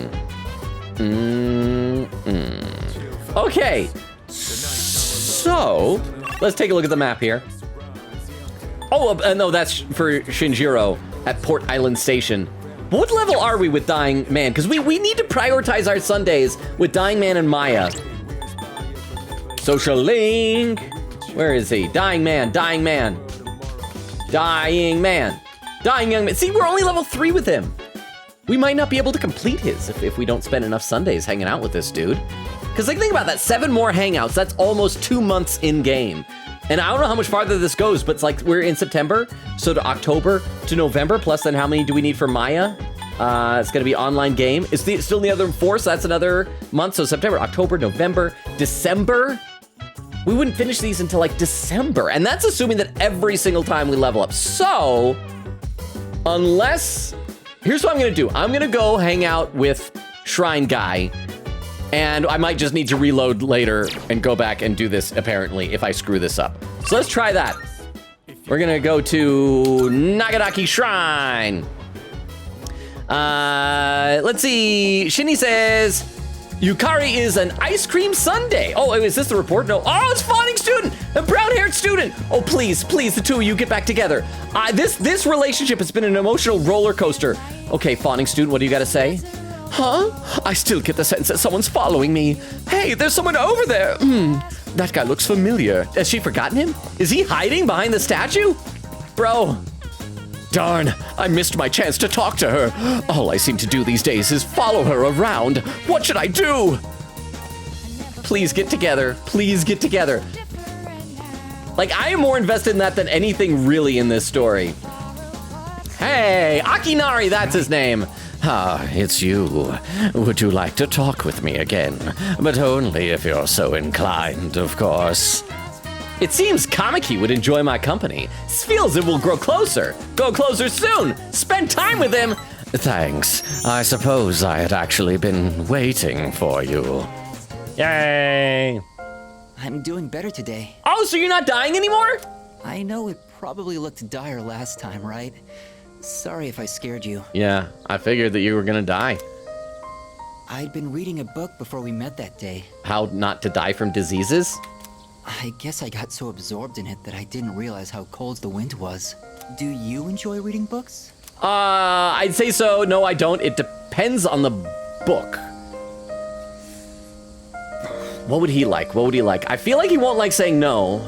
S5: Okay, so let's take a look at the map here. Oh, no, that's for Shinjiro at Port Island Station. But what level are we with Dying Man? Because we need to prioritize our Sundays with Dying Man and Maya. Social link. Where is he? Dying Man, Dying Man. Dying Man. Dying Young Man. See, we're only level 3 with him. We might not be able to complete his if we don't spend enough Sundays hanging out with this dude. Because like, think about that, 7 more hangouts. That's almost 2 months in game. And I don't know how much farther this goes, but it's like we're in September, so to October to November, plus then how many do we need for Maya? It's gonna be online game. It's still the other 4, so that's another month. So September, October, November, December. We wouldn't finish these until like December. And that's assuming that every single time we level up. So, unless, here's what I'm gonna do. I'm gonna go hang out with Shrine Guy, and I might just need to reload later and go back and do this apparently if I screw this up. So let's try that. We're gonna go to Nagadaki Shrine. Let's see, Shinny says, Yukari is an ice cream sundae. Oh, is this the report? No. Oh, it's Fawning Student, a brown-haired student. Oh, please, the two of you get back together. This relationship has been an emotional roller coaster. Okay, Fawning Student, what do you got to say? Huh? I still get the sense that someone's following me. Hey, there's someone over there. That guy looks familiar. Has she forgotten him? Is he hiding behind the statue? Bro. Darn, I missed my chance to talk to her. All I seem to do these days is follow her around. What should I do? Please get together. Please get together. Like, I am more invested in that than anything really in this story. Hey, Akinari, that's his name. Ah, it's you. Would you like to talk with me again? But only if you're so inclined, of course. It seems Kamiki would enjoy my company. Feels it will grow closer. Go closer soon. Spend time with him. Thanks. I suppose I had actually been waiting for you. Yay.
S12: I'm doing better today.
S5: Oh, so you're not dying anymore?
S12: I know it probably looked dire last time, right? Sorry if I scared you.
S5: Yeah, I figured that you were gonna die.
S12: I'd been reading a book before we met that day.
S5: How not to die from diseases?
S12: I guess I got so absorbed in it that I didn't realize how cold the wind was. Do you enjoy reading books?
S5: I'd say so. No, I don't. It depends on the book. What would he like? What would he like? I feel like he won't like saying no.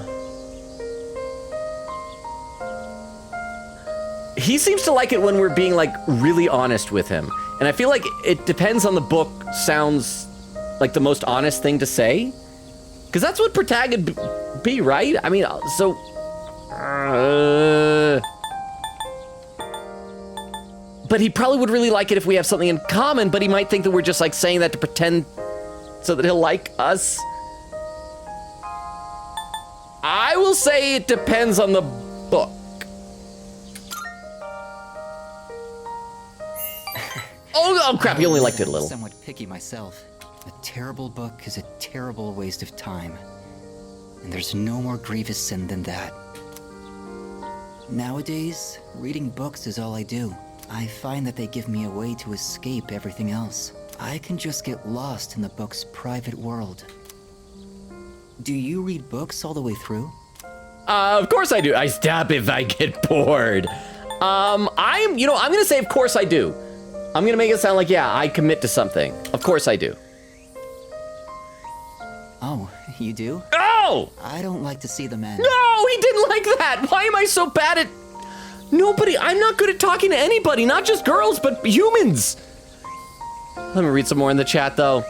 S5: He seems to like it when we're being, like, really honest with him. And I feel like it depends on the book sounds like the most honest thing to say. Because that's what Protagonis be, right? I mean, so... But he probably would really like it if we have something in common, but he might think that we're just, like, saying that to pretend so that he'll like us. I will say it depends on the book. Oh crap, he only liked it a little.
S12: I'm somewhat picky myself. A terrible book is a terrible waste of time. And there's no more grievous sin than that. Nowadays, reading books is all I do. I find that they give me a way to escape everything else. I can just get lost in the book's private world. Do you read books all the way through?
S5: Of course I do. I stop if I get bored. I'm gonna say of course I do. I'm gonna make it sound like, yeah, I commit to something. Of course I do.
S12: Oh, you do?
S5: Oh!
S12: I don't like to see the men.
S5: No, he didn't like that. Why am I so bad at... Nobody, I'm not good at talking to anybody, not just girls, but humans. Let me read some more in the chat, though.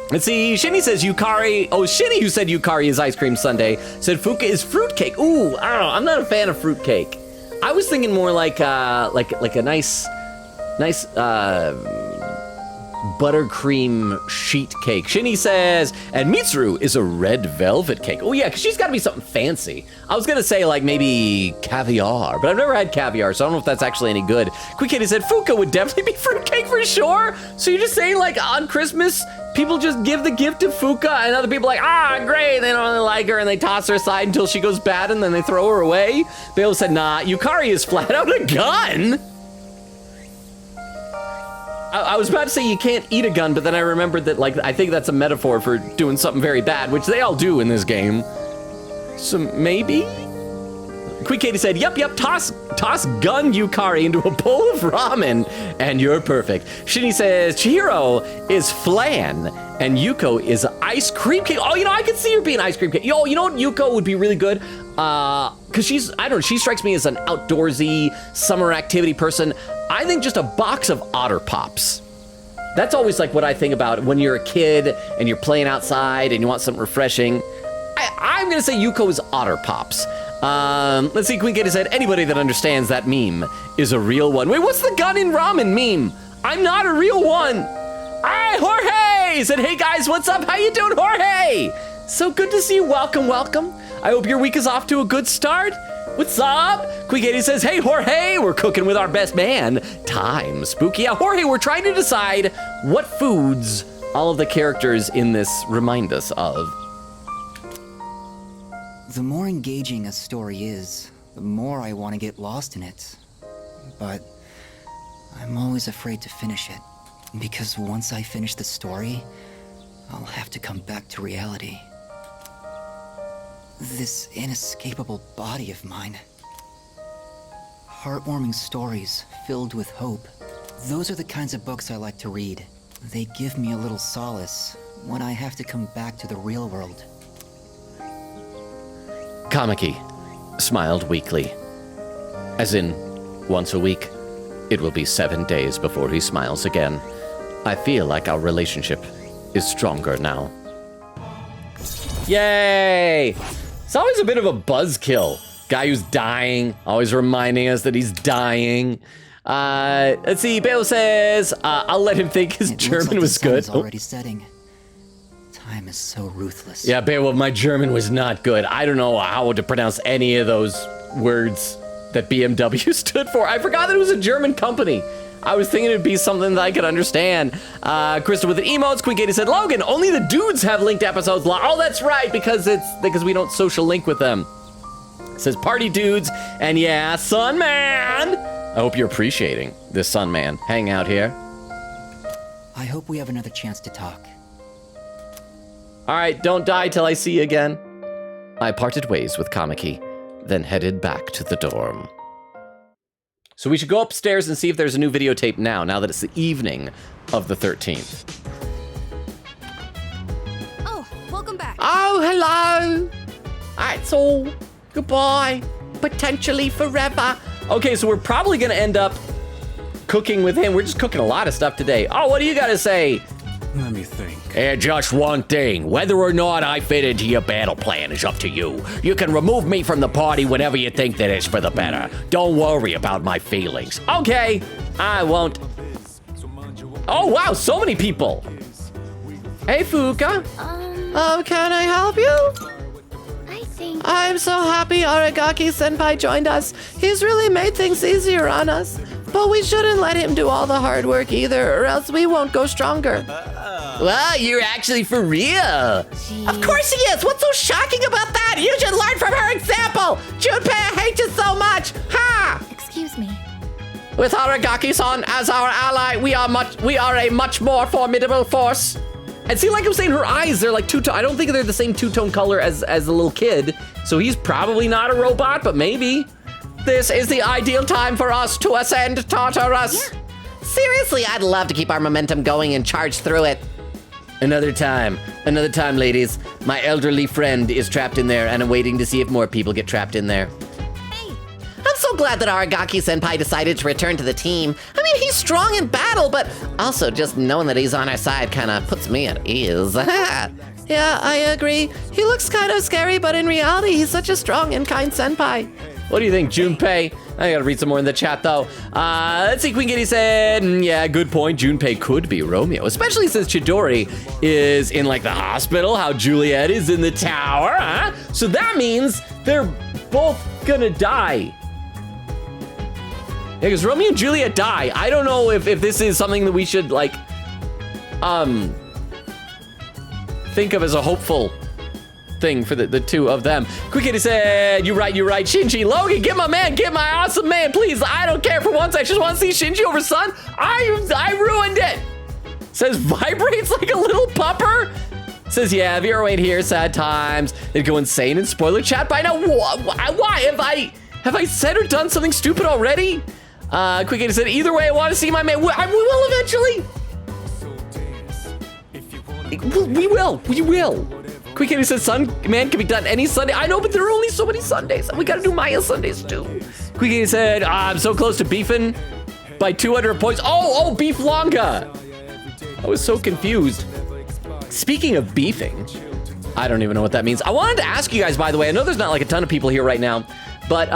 S5: Let's see, Shinny says Yukari, Shinny who said Yukari is ice cream sundae, said Fuka is fruitcake. Ooh, I don't know, I'm not a fan of fruitcake. I was thinking more like a nice buttercream sheet cake. Shinny says, and Mitsuru is a red velvet cake. Oh yeah, because she's got to be something fancy. I was gonna say like maybe caviar, but I've never had caviar, so I don't know if that's actually any good. Quick Kitty said Fuka would definitely be fruitcake for sure. So you're just saying like on Christmas, people just give the gift of Fuka and other people are like, great, they don't really like her and they toss her aside until she goes bad and then they throw her away. Bale said, nah, Yukari is flat out a gun. I was about to say you can't eat a gun, but then I remembered that, like, I think that's a metaphor for doing something very bad, which they all do in this game. So maybe? Quick Katie said, yep, toss gun Yukari into a bowl of ramen, and you're perfect. Shinny says, Chihiro is flan, and Yuko is ice cream cake. Oh, I could see her being ice cream cake. Yo, you know what Yuko would be really good? Because she strikes me as an outdoorsy summer activity person. I think just a box of Otter Pops. That's always like what I think about when you're a kid and you're playing outside and you want something refreshing. I'm gonna say Yuko's Otter Pops. Let's see, Queen Katie said, anybody that understands that meme is a real one. Wait, what's the gun in ramen meme? I'm not a real one. Hi, Jorge! Said, hey guys, what's up? How you doing, Jorge? So good to see you, welcome. I hope your week is off to a good start. What's up? Queen Katie says, hey, Jorge, we're cooking with our best man. Time spooky. Yeah, Jorge, we're trying to decide what foods all of the characters in this remind us of.
S12: The more engaging a story is, the more I want to get lost in it. But I'm always afraid to finish it, because once I finish the story, I'll have to come back to reality. This inescapable body of mine. Heartwarming stories filled with hope. Those are the kinds of books I like to read. They give me a little solace when I have to come back to the real world.
S5: Kamiki smiled weakly. As in, once a week. It will be 7 days before he smiles again. I feel like our relationship is stronger now. Yay! It's always a bit of a buzzkill. Guy who's dying, always reminding us that he's dying. Let's see, Bale says, I'll let him think his German was good.
S12: It's already setting. Time is so ruthless.
S5: Yeah, Beowulf, my German was not good. I don't know how to pronounce any of those words that BMW stood for. I forgot that it was a German company. I was thinking it'd be something that I could understand. Krista with an emotes. Queen Katie said, Logan, only the dudes have linked episodes. Oh, that's right, because we don't social link with them. It says party dudes, and yeah, Sun Man. I hope you're appreciating this Sun Man hang out here.
S12: I hope we have another chance to talk.
S5: All right, don't die till I see you again. I parted ways with Kamiki, then headed back to the dorm. So we should go upstairs and see if there's a new videotape now that it's the evening of the 13th.
S11: Oh, welcome back.
S10: Oh, hello. That's all. Goodbye. Potentially forever.
S5: Okay, so we're probably gonna end up cooking with him. We're just cooking a lot of stuff today. Oh, what do you gotta say?
S6: Let me think.
S3: And just one thing, whether or not I fit into your battle plan is up to you. You can remove me from the party whenever you think that it's for the better. Don't worry about my feelings.
S5: Okay, I won't. Oh, wow, so many people. Hey, Fuka.
S10: Oh, can I help you?
S2: I think...
S10: I'm so happy Aragaki-senpai joined us. He's really made things easier on us. But we shouldn't let him do all the hard work either, or else we won't go stronger.
S5: Wow, you're actually for real.
S10: Of course he is! What's so shocking about that? You should learn from her example! Junpei, I hate you so much! Ha!
S2: Excuse me.
S10: With Aragaki-san as our ally, we are a much more formidable force.
S5: And see, like I'm saying, her eyes, they're like two-tone. I don't think they're the same two-tone color as the little kid. So he's probably not a robot, but maybe.
S10: This is the ideal time for us to ascend Tartarus.
S2: Yeah.
S10: Seriously, I'd love to keep our momentum going and charge through it.
S5: Another time, ladies. My elderly friend is trapped in there, and I'm waiting to see if more people get trapped in there.
S11: Hey,
S10: I'm so glad that Aragaki-senpai decided to return to the team. I mean, he's strong in battle, but also just knowing that he's on our side kind of puts me at ease. Yeah, I agree. He looks kind of scary, but in reality, he's such a strong and kind senpai.
S5: What do you think, Junpei? I gotta read some more in the chat, though. Let's see, Queen Kitty said, yeah, good point. Junpei could be Romeo, especially since Chidori is in, like, the hospital, how Juliet is in the tower, huh? So that means they're both gonna die. Yeah, because Romeo and Juliet die. I don't know if this is something that we should, like, think of as a hopeful thing for the two of them. Quick Kitty said, you're right, Shinji. Logan, get my awesome man, please. I don't care for once. I just want to see Shinji over Sun. I ruined it. Says vibrates like a little pupper. Says, yeah, Vero ain't here, sad times. They'd go insane in spoiler chat by now. Why? Have I said or done something stupid already? Quick Kitty said, either way, I want to see my man. We will eventually. We will. Quick Kitty says, Sun Man can be done any Sunday. I know, but there are only so many Sundays. We gotta do Maya Sundays too. Quick Kitty said, I'm so close to beefing by 200 points. Oh, Beef Longa. I was so confused. Speaking of beefing, I don't even know what that means. I wanted to ask you guys, by the way, I know there's not like a ton of people here right now, but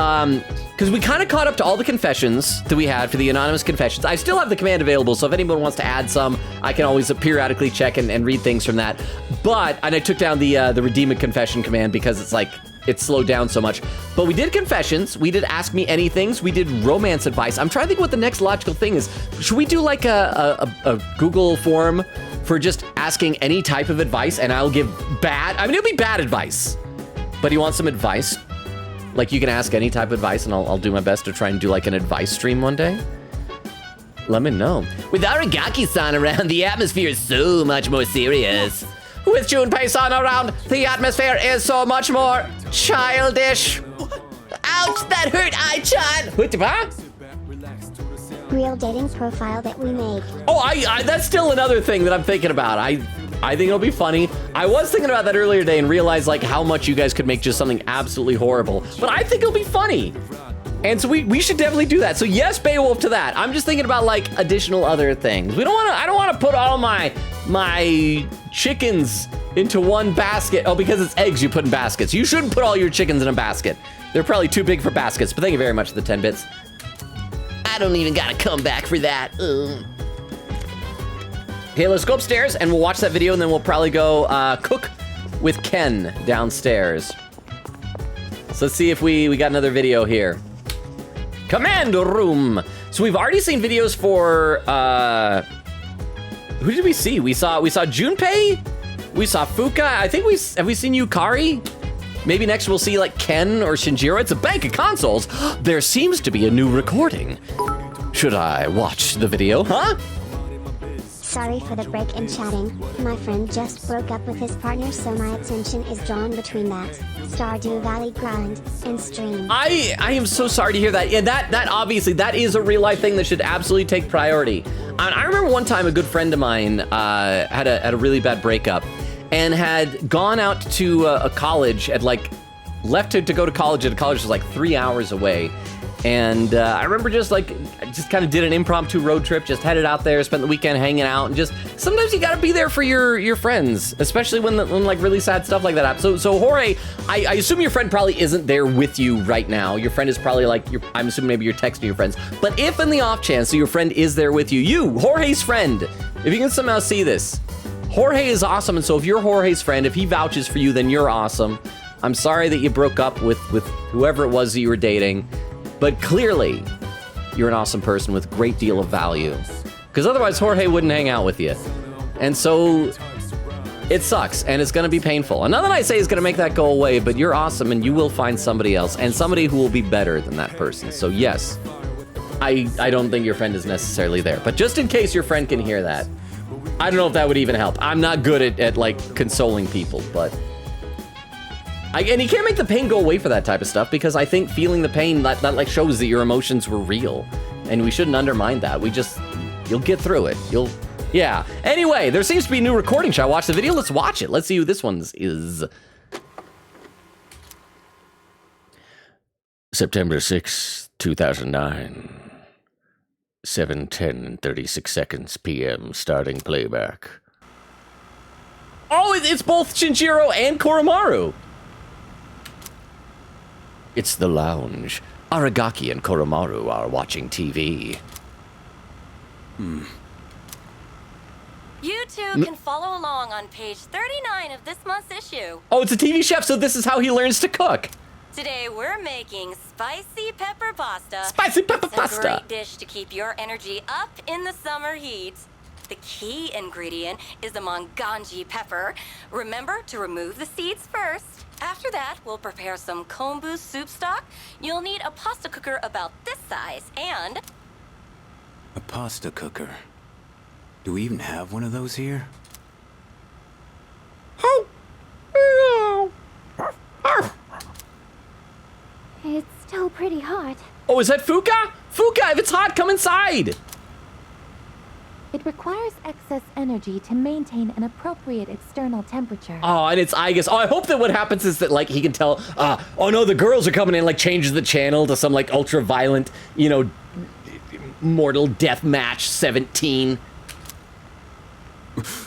S5: because we kind of caught up to all the confessions that we had for the anonymous confessions. I still have the command available, so if anyone wants to add some, I can always periodically check and read things from that. And I took down the redeem a confession command because it's like, it's slowed down so much. But we did confessions, we did ask me anythings, we did romance advice. I'm trying to think what the next logical thing is. Should we do like a Google form for just asking any type of advice and I'll give it'll be bad advice. But you want some advice? Like, you can ask any type of advice, and I'll do my best to try and do, like, an advice stream one day. Let me know. With Aragaki-san around, the atmosphere is so much more serious. With Junpei-san around, the atmosphere is so much more childish. Ouch, that hurt, Ai-chan.
S4: Real dating profile that we made.
S5: Oh, that's still another thing that I'm thinking about. I think it'll be funny. I was thinking about that earlier today and realized like how much you guys could make just something absolutely horrible. But I think it'll be funny. And so we should definitely do that. So yes, Beowulf to that. I'm just thinking about like additional other things. I don't want to put all my chickens into one basket. Oh, because it's eggs you put in baskets. You shouldn't put all your chickens in a basket. They're probably too big for baskets. But thank you very much for the 10 bits. I don't even gotta come back for that. Okay, let's go upstairs and we'll watch that video and then we'll probably go cook with Ken downstairs. So let's see if we got another video here. Command room. So we've already seen videos for, who did we see? We saw Junpei, we saw Fuka. I think have we seen Yukari? Maybe next we'll see like Ken or Shinjiro. It's a bank of consoles. There seems to be a new recording. Should I watch the video, huh?
S4: Sorry for the break in chatting. My friend just broke up with his partner, so my attention is drawn between that Stardew Valley grind and stream.
S5: I am so sorry to hear that. Yeah, that obviously that is a real life thing that should absolutely take priority. I remember one time a good friend of mine had a really bad breakup and had gone out to a college at like left to go to college at a college that was like 3 hours away. And I remember just kind of did an impromptu road trip, just headed out there, spent the weekend hanging out, and just sometimes you gotta be there for your friends, especially when like really sad stuff like that happens. So Jorge, I assume your friend probably isn't there with you right now. Your friend is probably like, I'm assuming maybe you're texting your friends. But if in the off chance that your friend is there with you, Jorge's friend, if you can somehow see this, Jorge is awesome. And so if you're Jorge's friend, if he vouches for you, then you're awesome. I'm sorry that you broke up with whoever it was that you were dating. But clearly, you're an awesome person with a great deal of value. Because otherwise, Jorge wouldn't hang out with you. And so, it sucks, and it's gonna be painful. And nothing I say is gonna make that go away, but you're awesome, and you will find somebody else, and somebody who will be better than that person. So yes, I don't think your friend is necessarily there. But just in case your friend can hear that, I don't know if that would even help. I'm not good at like, consoling people, but... and you can't make the pain go away for that type of stuff, because I think feeling the pain, that like shows that your emotions were real. And we shouldn't undermine that. You'll get through it. Yeah. Anyway, there seems to be a new recording. Should I watch the video? Let's watch it. Let's see who this one is. September 6th, 2009. 7:10 and 36 seconds p.m. starting playback. Oh, it's both Shinjiro and Koromaru. It's the lounge. Aragaki and Koromaru are watching TV.
S13: You two can follow along on page 39 of this month's issue.
S5: Oh, it's a TV chef, so this is how he learns to cook.
S13: Today we're making spicy pepper pasta.
S5: Spicy pepper
S13: It's
S5: pasta.
S13: a great dish to keep your energy up in the summer heat. The key ingredient is the manganji pepper. Remember to remove the seeds first. After that, we'll prepare some kombu soup stock. You'll need a pasta cooker about this size and...
S6: A pasta cooker? Do we even have one of those here?
S2: It's still pretty hot.
S5: Oh, is that Fuka? Fuka, if it's hot, come inside.
S14: It requires excess energy to maintain an appropriate external temperature.
S5: Oh, and it's, I guess, I hope that what happens is that, like, he can tell, oh no, the girls are coming in, like, changes the channel to some, like, ultra-violent, you know, Mortal Death Match 17.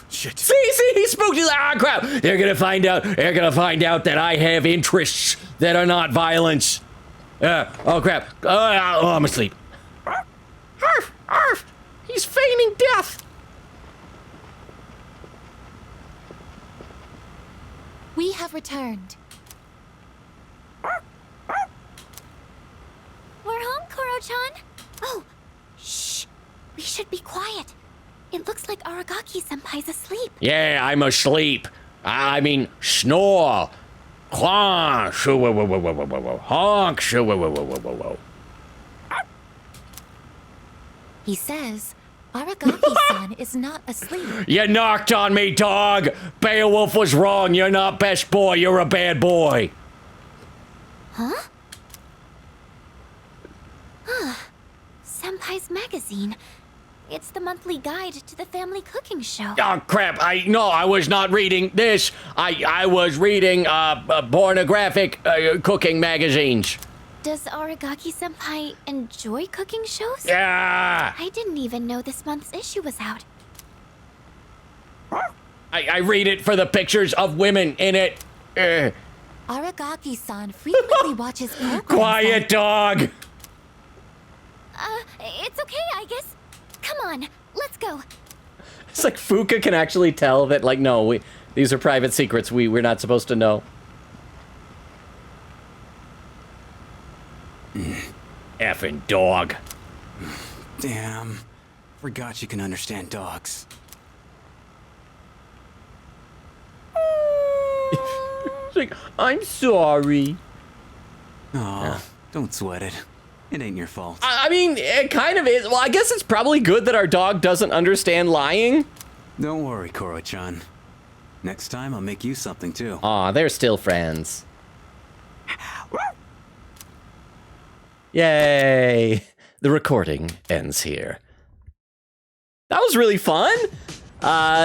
S6: Shit.
S5: See, he spooked you. Ah, crap. They're gonna find out that I have interests that are not violence. Oh, crap. Oh, I'm asleep. Arf, arf. He's feigning death.
S14: We have returned.
S2: We're home, Koro-chan. Oh, shh. We should be quiet. It looks like Aragaki-senpai's asleep.
S5: Yeah, I'm asleep. I mean, snore. Quah, shoo, whoa, whoa, whoa, whoa, whoa, whoa, honk, shoo, whoa, whoa, whoa, whoa, whoa.
S14: He says Aragaki-san is not asleep.
S5: You knocked on me, dog. Beowulf was wrong. You're not best boy. You're a bad boy.
S2: Huh? Senpai's magazine. It's the monthly guide to the family cooking show.
S5: Oh, crap. I was not reading this. I was reading pornographic cooking magazines.
S2: Does Aragaki-senpai enjoy cooking shows?
S5: Yeah.
S2: I didn't even know this month's issue was out.
S5: I read it for the pictures of women in it.
S14: Aragaki-san frequently watches programs.
S5: Quiet, dog.
S2: It's okay, I guess. Come on, let's go.
S5: It's like Fuka can actually tell that, like, no, these are private secrets we're not supposed to know. Effing dog.
S6: Damn. Forgot you can understand dogs.
S5: It's like, I'm sorry.
S6: Oh, don't sweat it. It ain't your fault.
S5: I mean, it kind of is. Well, I guess it's probably good that our dog doesn't understand lying.
S6: Don't worry, Koro-chan. Next time, I'll make you something, too.
S5: Aw, they're still friends. Yay! The recording ends here. That was really fun.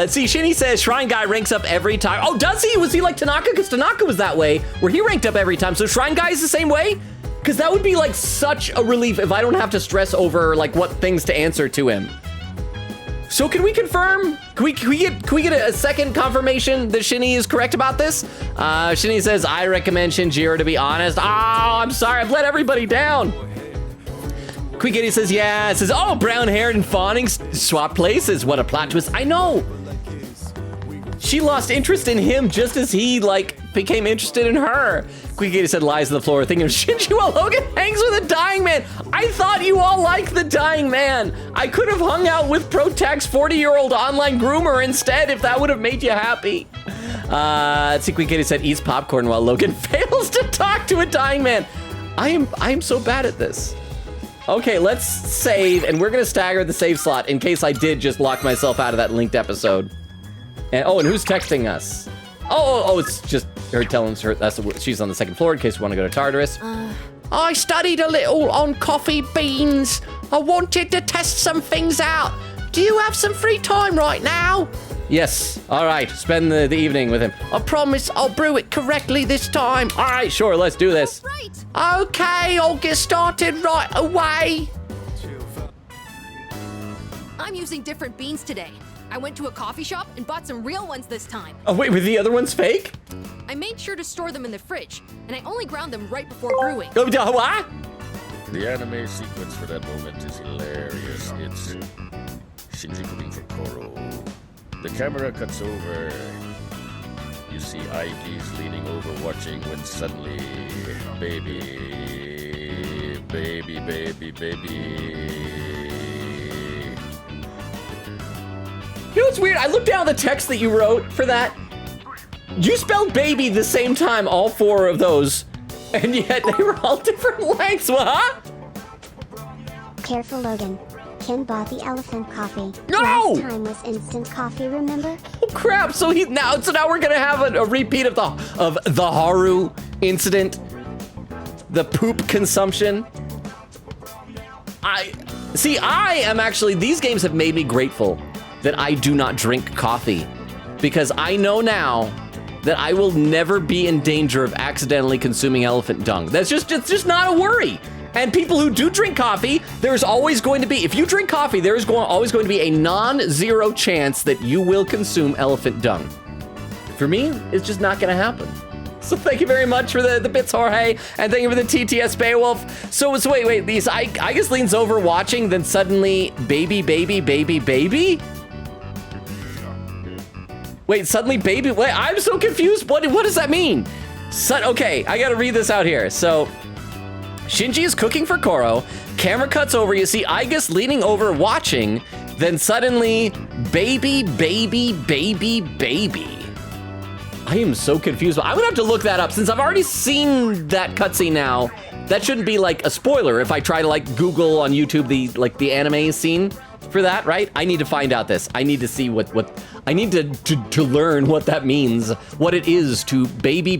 S5: See, Shinny says Shrine Guy ranks up every time. Oh, does he? Was he like Tanaka? Because Tanaka was that way, where he ranked up every time. So Shrine Guy is the same way? Because that would be like such a relief if I don't have to stress over like what things to answer to him. So can we confirm? Can we get a second confirmation that Shinny is correct about this? Shinny says, I recommend Shinjiro to be honest. Oh, I'm sorry, I've let everybody down. Quiggy says, yeah. It says, oh, brown-haired and fawning swap places. What a plot twist. I know. She lost interest in him just as he, like, became interested in her. Quiggy said, lies on the floor, thinking of Shinji while Logan hangs with a dying man. I thought you all liked the dying man. I could have hung out with Protag's 40-year-old online groomer instead if that would have made you happy. Quiggy said, eats popcorn while Logan fails to talk to a dying man. I am so bad at this. Okay, let's save, and we're gonna stagger the save slot in case I did just lock myself out of that linked episode. And who's texting us? Oh, it's just her telling us she's on the second floor in case we want to go to Tartarus. I studied a little on coffee beans. I wanted to test some things out. Do you have some free time right now? Yes. All right. Spend the evening with him. I promise I'll brew it correctly this time. All right. Sure. Let's do this.
S11: Right.
S10: Okay. I'll get started right away.
S11: I'm using different beans today. I went to a coffee shop and bought some real ones this time.
S5: Oh, wait. Were the other ones fake?
S11: I made sure to store them in the fridge, and I only ground them right before brewing.
S5: Oh, what?
S3: The anime sequence for that moment is hilarious. It's Shinji cooking for Koro. The camera cuts over. You see Aiki's leaning over watching when suddenly, baby.
S5: You know what's weird? I looked down the text that you wrote for that. You spelled baby the same time, all four of those, and yet they were all different lengths, huh?
S4: Careful, Logan. Ken bought the elephant coffee.
S5: No!
S4: Last time was instant coffee, remember?
S5: Oh crap! So now we're gonna have a repeat of the Haru incident, the poop consumption. I am actually, these games have made me grateful that I do not drink coffee, because I know now that I will never be in danger of accidentally consuming elephant dung. It's just not a worry. And people who do drink coffee, there's always going to be, if you drink coffee, there is always going to be a non-zero chance that you will consume elephant dung. For me, it's just not gonna happen. So thank you very much for the bits, Jorge, and thank you for the TTS Beowulf. So wait, these I guess leans over watching, then suddenly baby. Wait, suddenly baby, wait, I'm so confused. What does that mean? Okay, I gotta read this out here. So, Shinji is cooking for Koro, camera cuts over, you see Aigus leaning over watching, then suddenly, baby. I am so confused. I'm gonna have to look that up since I've already seen that cutscene now. That shouldn't be like a spoiler if I try to like Google on YouTube the anime scene for that, right? I need to find out this. I need to see what I need to learn what that means, what it is to baby.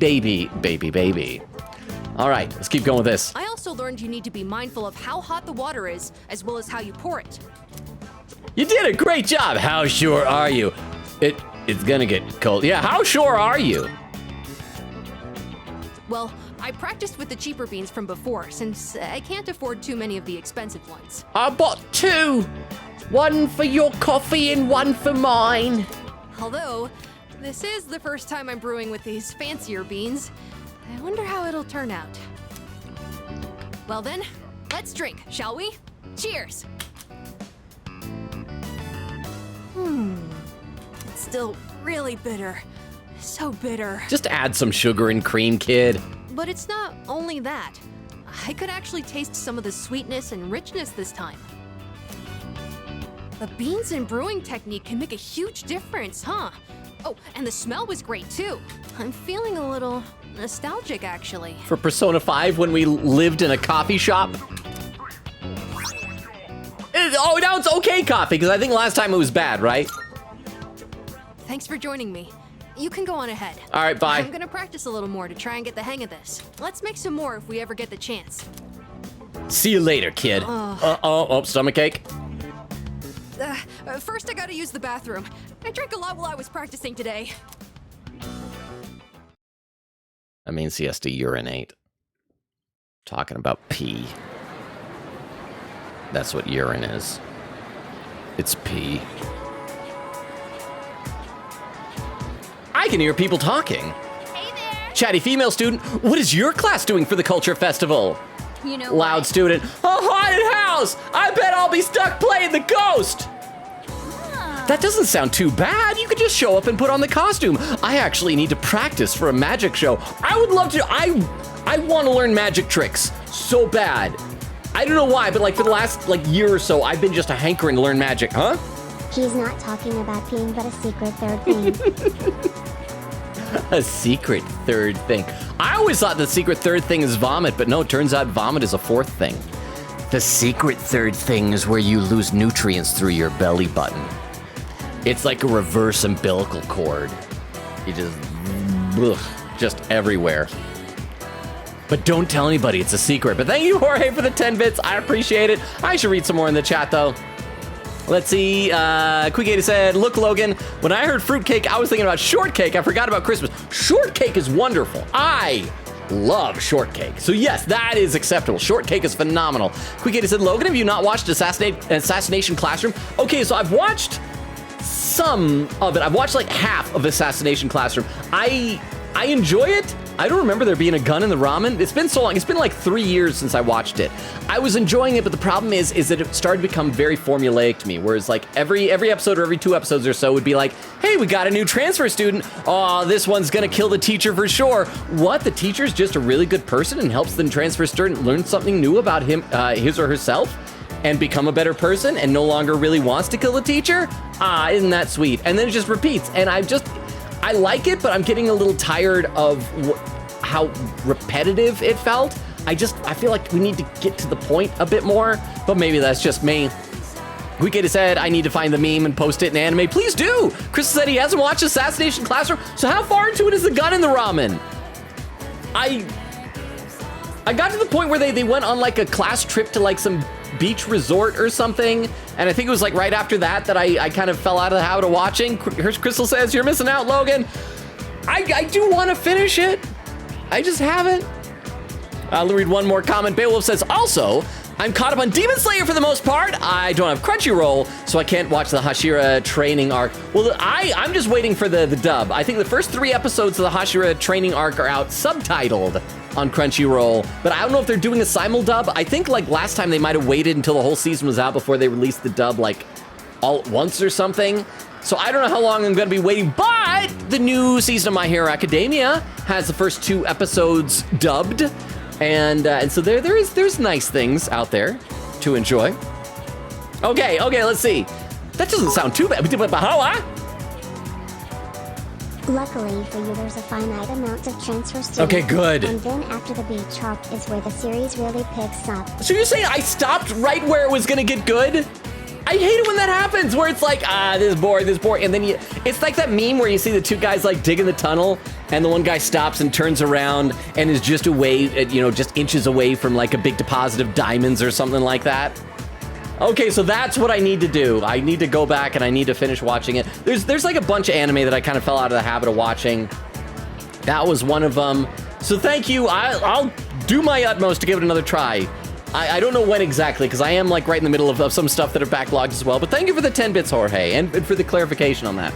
S5: All right, let's keep going with this.
S11: I also learned you need to be mindful of how hot the water is, as well as how you pour it.
S5: You did a great job. How sure are you? It's gonna get cold. Yeah, how sure are you?
S11: Well, I practiced with the cheaper beans from before, since I can't afford too many of the expensive ones.
S10: I bought two. One for your coffee and one for mine.
S11: Although, this is the first time I'm brewing with these fancier beans. I wonder how it'll turn out. Well then, let's drink, shall we? Cheers! It's still really bitter. So bitter.
S5: Just add some sugar and cream, kid.
S11: But it's not only that. I could actually taste some of the sweetness and richness this time. The beans and brewing technique can make a huge difference, huh? Oh, and the smell was great too. I'm feeling a little nostalgic, actually.
S5: For Persona 5 when we lived in a coffee shop? now it's okay coffee, because I think last time it was bad, right?
S11: Thanks for joining me. You can go on ahead.
S5: All right, bye.
S11: I'm gonna practice a little more to try and get the hang of this. Let's make some more if we ever get the chance.
S5: See you later, kid. Oh, stomach ache.
S11: First I gotta use the bathroom. I drank a lot while I was practicing today.
S5: I mean, he has to urinate. Talking about pee. That's what urine is. It's pee. I can hear people talking.
S2: Hey there.
S5: Chatty female student, what is your class doing for the culture festival?
S2: You know
S5: Loud
S2: what?
S5: student, a haunted house! I bet I'll be stuck playing the ghost! That doesn't sound too bad. You could just show up and put on the costume. I actually need to practice for a magic show. I would love to. I want to learn magic tricks so bad. I don't know why, but like for the last year or so, I've been just a hankering to learn magic, huh?
S4: He's not talking about peeing, but a secret third thing.
S5: A secret third thing. I always thought the secret third thing is vomit, but no, it turns out vomit is a fourth thing. The secret third thing is where you lose nutrients through your belly button. It's like a reverse umbilical cord. You just everywhere. But don't tell anybody, it's a secret. But thank you, Jorge, for the 10 bits. I appreciate it. I should read some more in the chat, though. Let's see. Quick80 said, look, Logan, when I heard fruitcake, I was thinking about shortcake. I forgot about Christmas. Shortcake is wonderful. I love shortcake. So yes, that is acceptable. Shortcake is phenomenal. Quick80 said, Logan, have you not watched Assassination Classroom? Okay, so I've watched some of it. I've watched like half of Assassination Classroom. I enjoy it. I don't remember there being a gun in the ramen. It's been so long. It's been like 3 years since I watched it. I was enjoying it, but the problem is that it started to become very formulaic to me. Whereas like every episode or every 2 episodes or so would be like, hey, we got a new transfer student. Oh, this one's gonna kill the teacher for sure. What? The teacher's just a really good person and helps the transfer student learn something new about him, his or herself, and become a better person and no longer really wants to kill the teacher? Ah, isn't that sweet? And then it just repeats. And I like it, but I'm getting a little tired of how repetitive it felt. I feel like we need to get to the point a bit more, but maybe that's just me. Quick80 said, I need to find the meme and post it in anime. Please do! Chris said he hasn't watched Assassination Classroom, so how far into it is the gun in the ramen? I got to the point where they went on like a class trip to like some beach resort or something, and I think it was like right after that I kind of fell out of the habit of watching. Crystal says, you're missing out, Logan. I do want to finish it. I just haven't. I'll read one more comment. Beowulf says, also, I'm caught up on Demon Slayer for the most part. I don't have Crunchyroll, so I can't watch the Hashira training arc. Well, I'm just waiting for the dub. I think the first 3 episodes of the Hashira training arc are out subtitled on Crunchyroll, but I don't know if they're doing a simul dub. I think like last time they might have waited until the whole season was out before they released the dub like all at once or something. So I don't know how long I'm gonna be waiting, but the new season of My Hero Academia has the first 2 episodes dubbed, and so there's nice things out there to enjoy. Okay, let's see. That doesn't sound too bad.
S4: Luckily for you, there's a finite amount of transfer students.
S5: Okay, good.
S4: And then after the beach arc is where the series really picks up.
S5: So you're saying I stopped right where it was gonna get good? I hate it when that happens, where it's like, this is boring, and then it's like that meme where you see the 2 guys like digging the tunnel, and the one guy stops and turns around and is just away, just inches away from like a big deposit of diamonds or something like that. Okay, so that's what I need to do. I need to go back and I need to finish watching it. There's like a bunch of anime that I kind of fell out of the habit of watching. That was one of them. So thank you. I'll do my utmost to give it another try. I don't know when exactly, because I am like right in the middle of some stuff that are backlogged as well. But thank you for the 10 bits, Jorge, and for the clarification on that.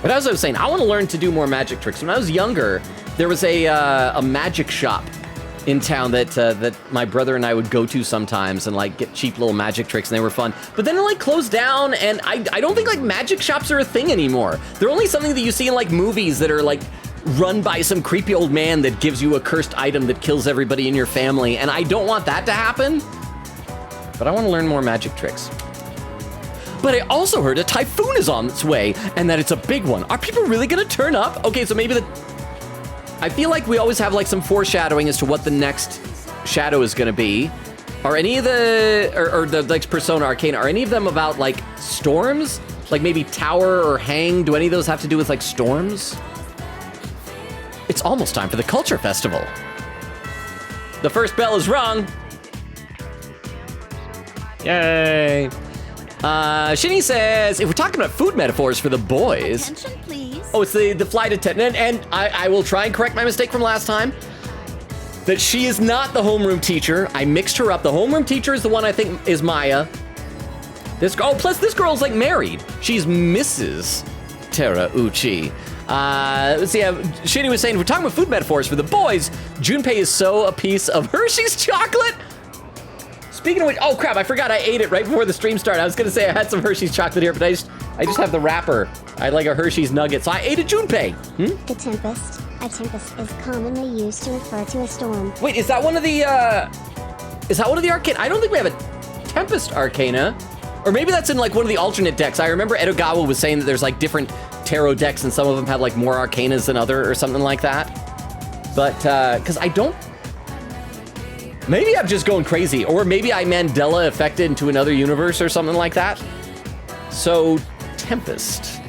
S5: But as I was saying, I want to learn to do more magic tricks. When I was younger, there was a magic shop in town that my brother and I would go to sometimes and like get cheap little magic tricks, and they were fun. But then it like closed down, and I don't think like magic shops are a thing anymore. They're only something that you see in like movies that are like run by some creepy old man that gives you a cursed item that kills everybody in your family, and I don't want that to happen. But I want to learn more magic tricks. But I also heard a typhoon is on its way, and that it's a big one. Are people really gonna turn up? Okay, so maybe I feel like we always have like some foreshadowing as to what the next shadow is gonna be. Are any of the, or the like Persona Arcana, are any of them about like storms? Like maybe Tower or Hang? Do any of those have to do with like storms? It's almost time for the Culture Festival. The first bell is rung. Yay. Shinny says, if we're talking about food metaphors for the boys.
S2: Attention, please.
S5: Oh, it's the flight attendant. And I will try and correct my mistake from last time. That she is not the homeroom teacher. I mixed her up. The homeroom teacher is the one I think is Maya. Plus this girl's like married. She's Mrs. Terauchi. Let's see, Shinny was saying, if we're talking about food metaphors for the boys, Junpei is so a piece of Hershey's chocolate. Speaking of which, oh crap, I forgot I ate it right before the stream started. I was gonna say I had some Hershey's chocolate here, but I just have the wrapper. I like a Hershey's nugget, so I ate a Junpei.
S4: The Tempest. A tempest is commonly used to refer to a storm.
S5: Wait, is that one of the Arcana? I don't think we have a Tempest Arcana. Or maybe that's in like one of the alternate decks. I remember Edogawa was saying that there's like different tarot decks and some of them have like more Arcanas than other or something like that. But, cause I don't, maybe I'm just going crazy, or maybe I Mandela affected into another universe or something like that. So, Tempest.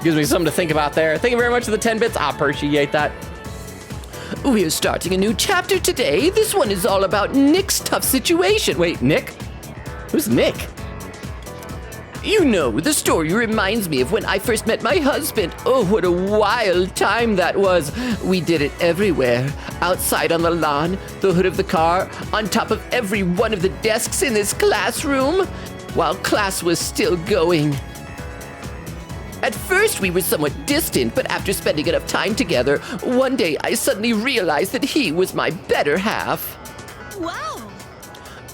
S5: Gives me something to think about there. Thank you very much for the 10 bits. I appreciate that.
S10: We're starting a new chapter today. This one is all about Nick's tough situation.
S5: Wait, Nick? Who's Nick?
S10: You know, the story reminds me of when I first met my husband. Oh, what a wild time that was. We did it everywhere. Outside on the lawn, the hood of the car, on top of every one of the desks in this classroom, while class was still going. At first, we were somewhat distant, but after spending enough time together, one day I suddenly realized that he was my better half.
S2: Wow.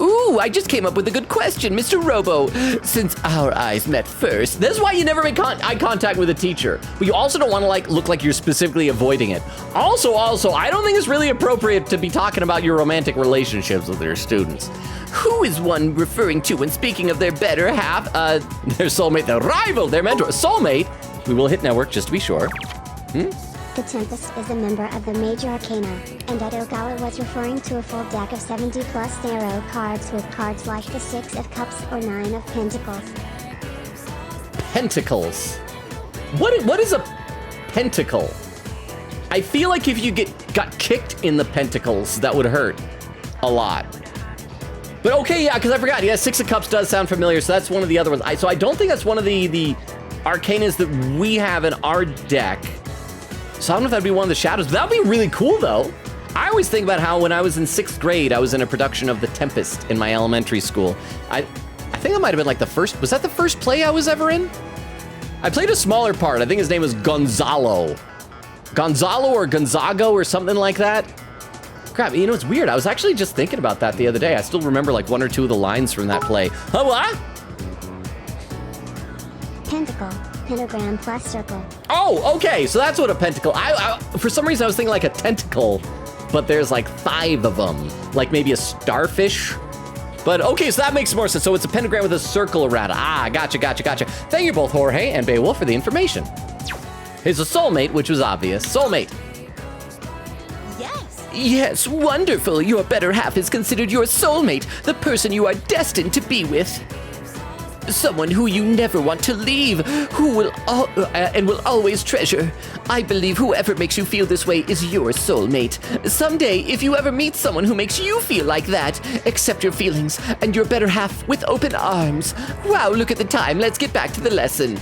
S10: Ooh, I just came up with a good question, Mr. Robo. Since our eyes met first,
S5: That's why you never make eye contact with a teacher. But you also don't want to like look like you're specifically avoiding it. Also, I don't think it's really appropriate to be talking about your romantic relationships with your students.
S10: Who is one referring to when speaking of their better half?
S5: Their soulmate, their rival, their mentor, soulmate. We will hit network just to be sure.
S4: The Tempest is a member of the Major Arcana, and Edogawa was referring to a full deck of 70 plus tarot cards with cards like the 6 of Cups or 9 of Pentacles.
S5: Pentacles. What is a pentacle? I feel like if you got kicked in the pentacles, that would hurt a lot. But okay, yeah, because I forgot. Yeah, 6 of Cups does sound familiar, so that's one of the other ones. So I don't think that's one of the Arcanas that we have in our deck. So I don't know if that'd be one of the shadows, but that'd be really cool though. I always think about how when I was in 6th grade, I was in a production of The Tempest in my elementary school. I think it might have been like was that the first play I was ever in? I played a smaller part. I think his name was Gonzalo. Gonzalo or Gonzago or something like that. Crap, you know, it's weird. I was actually just thinking about that the other day. I still remember like 1 or 2 of the lines from that play. Oh, what?
S4: Pentacle. Pentagram plus circle.
S5: Oh, okay, so that's what a pentacle. I for some reason I was thinking like a tentacle, but there's like 5 of them, like maybe a starfish. But okay, so that makes more sense. So it's a pentagram with a circle around it. Ah, gotcha. Thank you both, Jorge and Beowulf, for the information. Here's a soulmate, which was obvious. Soulmate.
S10: Yes, wonderful. Your better half is considered your soulmate, the person you are destined to be with. Someone who you never want to leave, who will always treasure. I believe whoever makes you feel this way is your soulmate. Someday, if you ever meet someone who makes you feel like that, accept your feelings and your better half with open arms. Wow, look at the time. Let's get back to the lesson.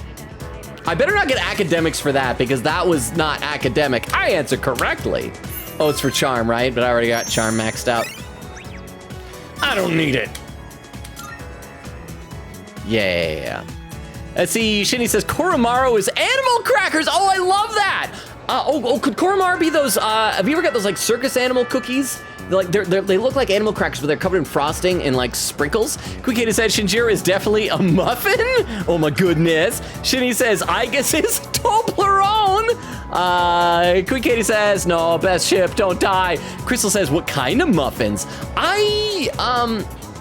S5: I better not get academics for that because that was not academic. I answered correctly. Oh, it's for charm, right? But I already got charm maxed out. I don't need it. Yeah. Let's see, Shinny says Koromaru is animal crackers. Oh, I love that. Could Koromaru be those, have you ever got those like circus animal cookies? They look like animal crackers, but they're covered in frosting and like sprinkles. Quickita said Shinjiro is definitely a muffin. Oh my goodness. Shinny says I guess it's Toblerone. Quickita says no, best ship, don't die. Crystal says what kind of muffins?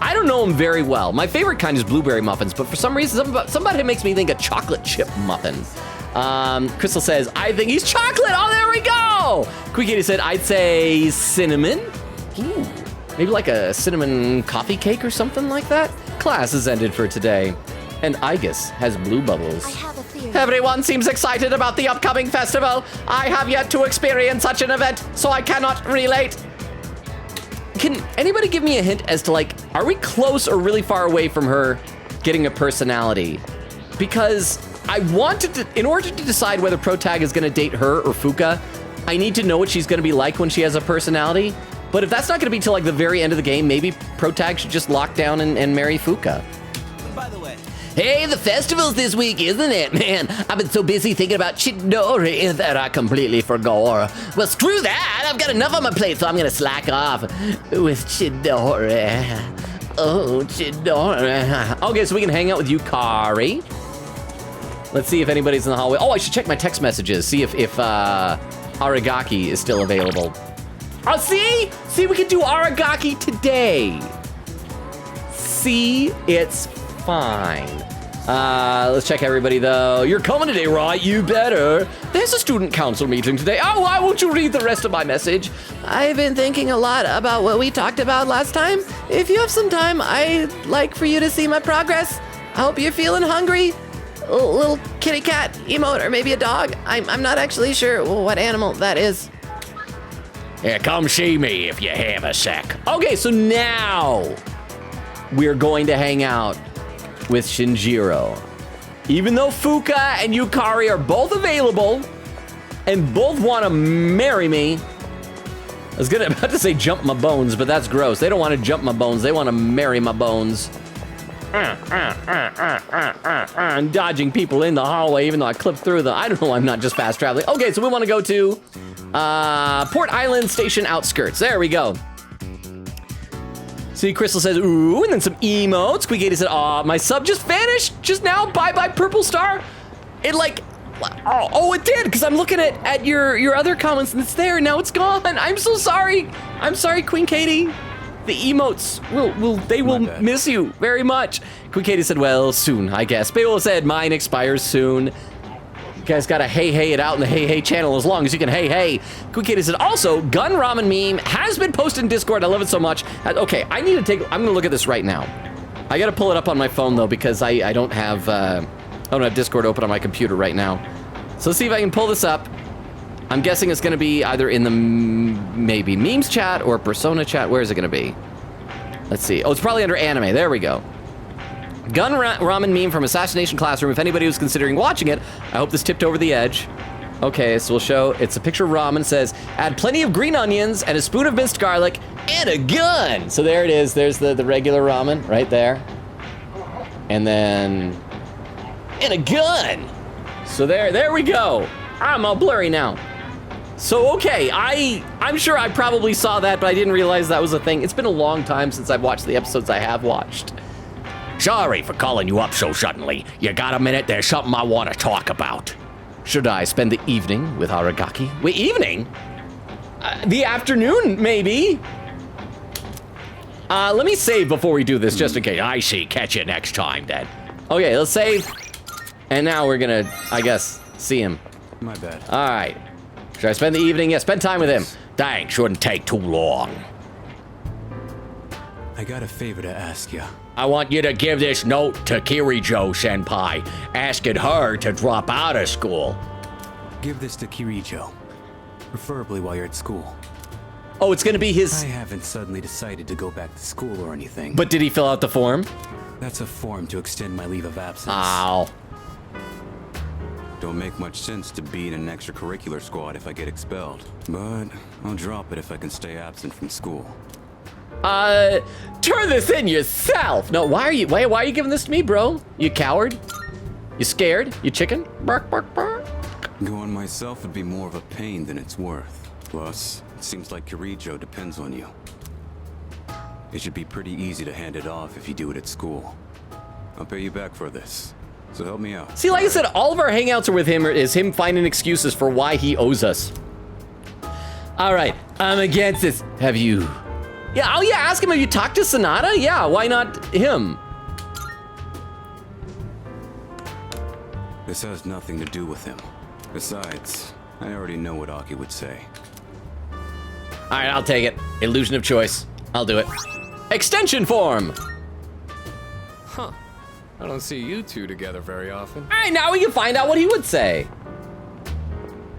S5: I don't know them very well. My favorite kind is blueberry muffins, but for some reason, somebody makes me think a chocolate chip muffin. Crystal says, I think he's chocolate. Oh, there we go. Quickity said, I'd say cinnamon. Ooh, Maybe like a cinnamon coffee cake or something like that? Class is ended for today. And Igus has blue bubbles.
S2: I have a theory.
S5: Everyone seems excited about the upcoming festival. I have yet to experience such an event, so I cannot relate. Can anybody give me a hint as to, like, are we close or really far away from her getting a personality? Because I wanted to, in order to decide whether Protag is going to date her or Fuka, I need to know what she's going to be like when she has a personality. But if that's not going to be till like the very end of the game, maybe Protag should just lock down and marry Fuka.
S15: By the way,
S5: hey, the festival's this week, isn't it? Man, I've been so busy thinking about Chidori that I completely forgot. Well, screw that. I've got enough on my plate, so I'm going to slack off with Chidori. Oh, Chidori. Okay, so we can hang out with Yukari. Let's see if anybody's in the hallway. Oh, I should check my text messages, see if Aragaki is still available. Oh, see? See, we can do Aragaki today. See, it's fine. Let's check everybody, though. You're coming today, right? You better. There's a student council meeting today. Oh, why won't you read the rest of my message?
S10: I've been thinking a lot about what we talked about last time. If you have some time, I'd like for you to see my progress. I hope you're feeling hungry. A little kitty cat emote, or maybe a dog. I'm not actually sure what animal that is.
S5: Yeah, come see me if you have a sec. Okay, so now we're going to hang out with Shinjiro. Even though Fuka and Yukari are both available and both want to marry me, I was about to say jump my bones, but that's gross. They don't want to jump my bones. They want to marry my bones. I'm dodging people in the hallway, even though I clipped through them. I don't know, I'm not just fast traveling. Okay, so we want to go to Port Island Station outskirts. There we go. See, Crystal says, ooh, and then some emotes. Squeakaty said, aw, my sub just vanished just now. Bye-bye, Purple Star. It like, oh, it did, because I'm looking at your other comments, and it's there, and now it's gone. I'm so sorry. I'm sorry, Queen Katie. The emotes will miss you very much. Queen Katie said, well, soon, I guess. Bayo said, mine expires soon. You guys gotta hey it out in the hey channel as long as you can hey. Queen Katie said, also, Gun Ramen meme has been posted in Discord. I love it so much. Okay, I'm gonna look at this right now. I gotta pull it up on my phone though, because I don't have Discord open on my computer right now. So let's see if I can pull this up. I'm guessing it's going to be either in the maybe memes chat or Persona chat. Where is it going to be? Let's see. Oh, it's probably under anime. There we go. Gun Ramen meme from Assassination Classroom. If anybody was considering watching it, I hope this tipped over the edge. Okay, so we'll show. It's a picture of ramen. Says, add plenty of green onions and a spoon of minced garlic and a gun. So there it is. There's the regular ramen right there. And then, and a gun. So there we go. I'm all blurry now. So, okay, I'm sure I probably saw that, but I didn't realize that was a thing. It's been a long time since I've watched the episodes I have watched. Sorry for calling you up so suddenly. You got a minute? There's something I want to talk about. Should I spend the evening with Aragaki? Wait, evening? The afternoon, maybe? Let me save before we do this, just in case. I see. Catch you next time, then. Okay, let's save. And now we're gonna, I guess, see him.
S6: My bad.
S5: All right. Should I spend the evening? Yeah, spend time with him. Thanks, shouldn't take too long.
S6: I got a favor to ask you.
S3: I want you to give this note to Kirijo-senpai, asking her to drop out of school.
S6: Give this to Kirijo, preferably while you're at school.
S5: Oh, it's gonna be his...
S6: I haven't suddenly decided to go back to school or anything.
S5: But did he fill out the form?
S6: That's a form to extend my leave of absence.
S5: Ow.
S6: Don't make much sense to be in an extracurricular squad if I get expelled. But I'll drop it if I can stay absent from school.
S5: Turn this in yourself. No, why are you giving this to me, bro? You coward? You scared? You chicken? Bark, bark, bark.
S6: Going myself would be more of a pain than it's worth. Plus, it seems like Kirijo depends on you. It should be pretty easy to hand it off if you do it at school. I'll pay you back for this. So help me out.
S5: See, like I said, all of our hangouts are with him, is him finding excuses for why he owes us. All right, I'm against this. Have you? Yeah, oh yeah, ask him, have you talked to Sonata? Yeah, why not him?
S6: This has nothing to do with him. Besides, I already know what Aki would say.
S5: All right, I'll take it. Illusion of choice. I'll do it. Extension form!
S15: Huh. I don't see you two together very often.
S5: All right, now we can find out what he would say.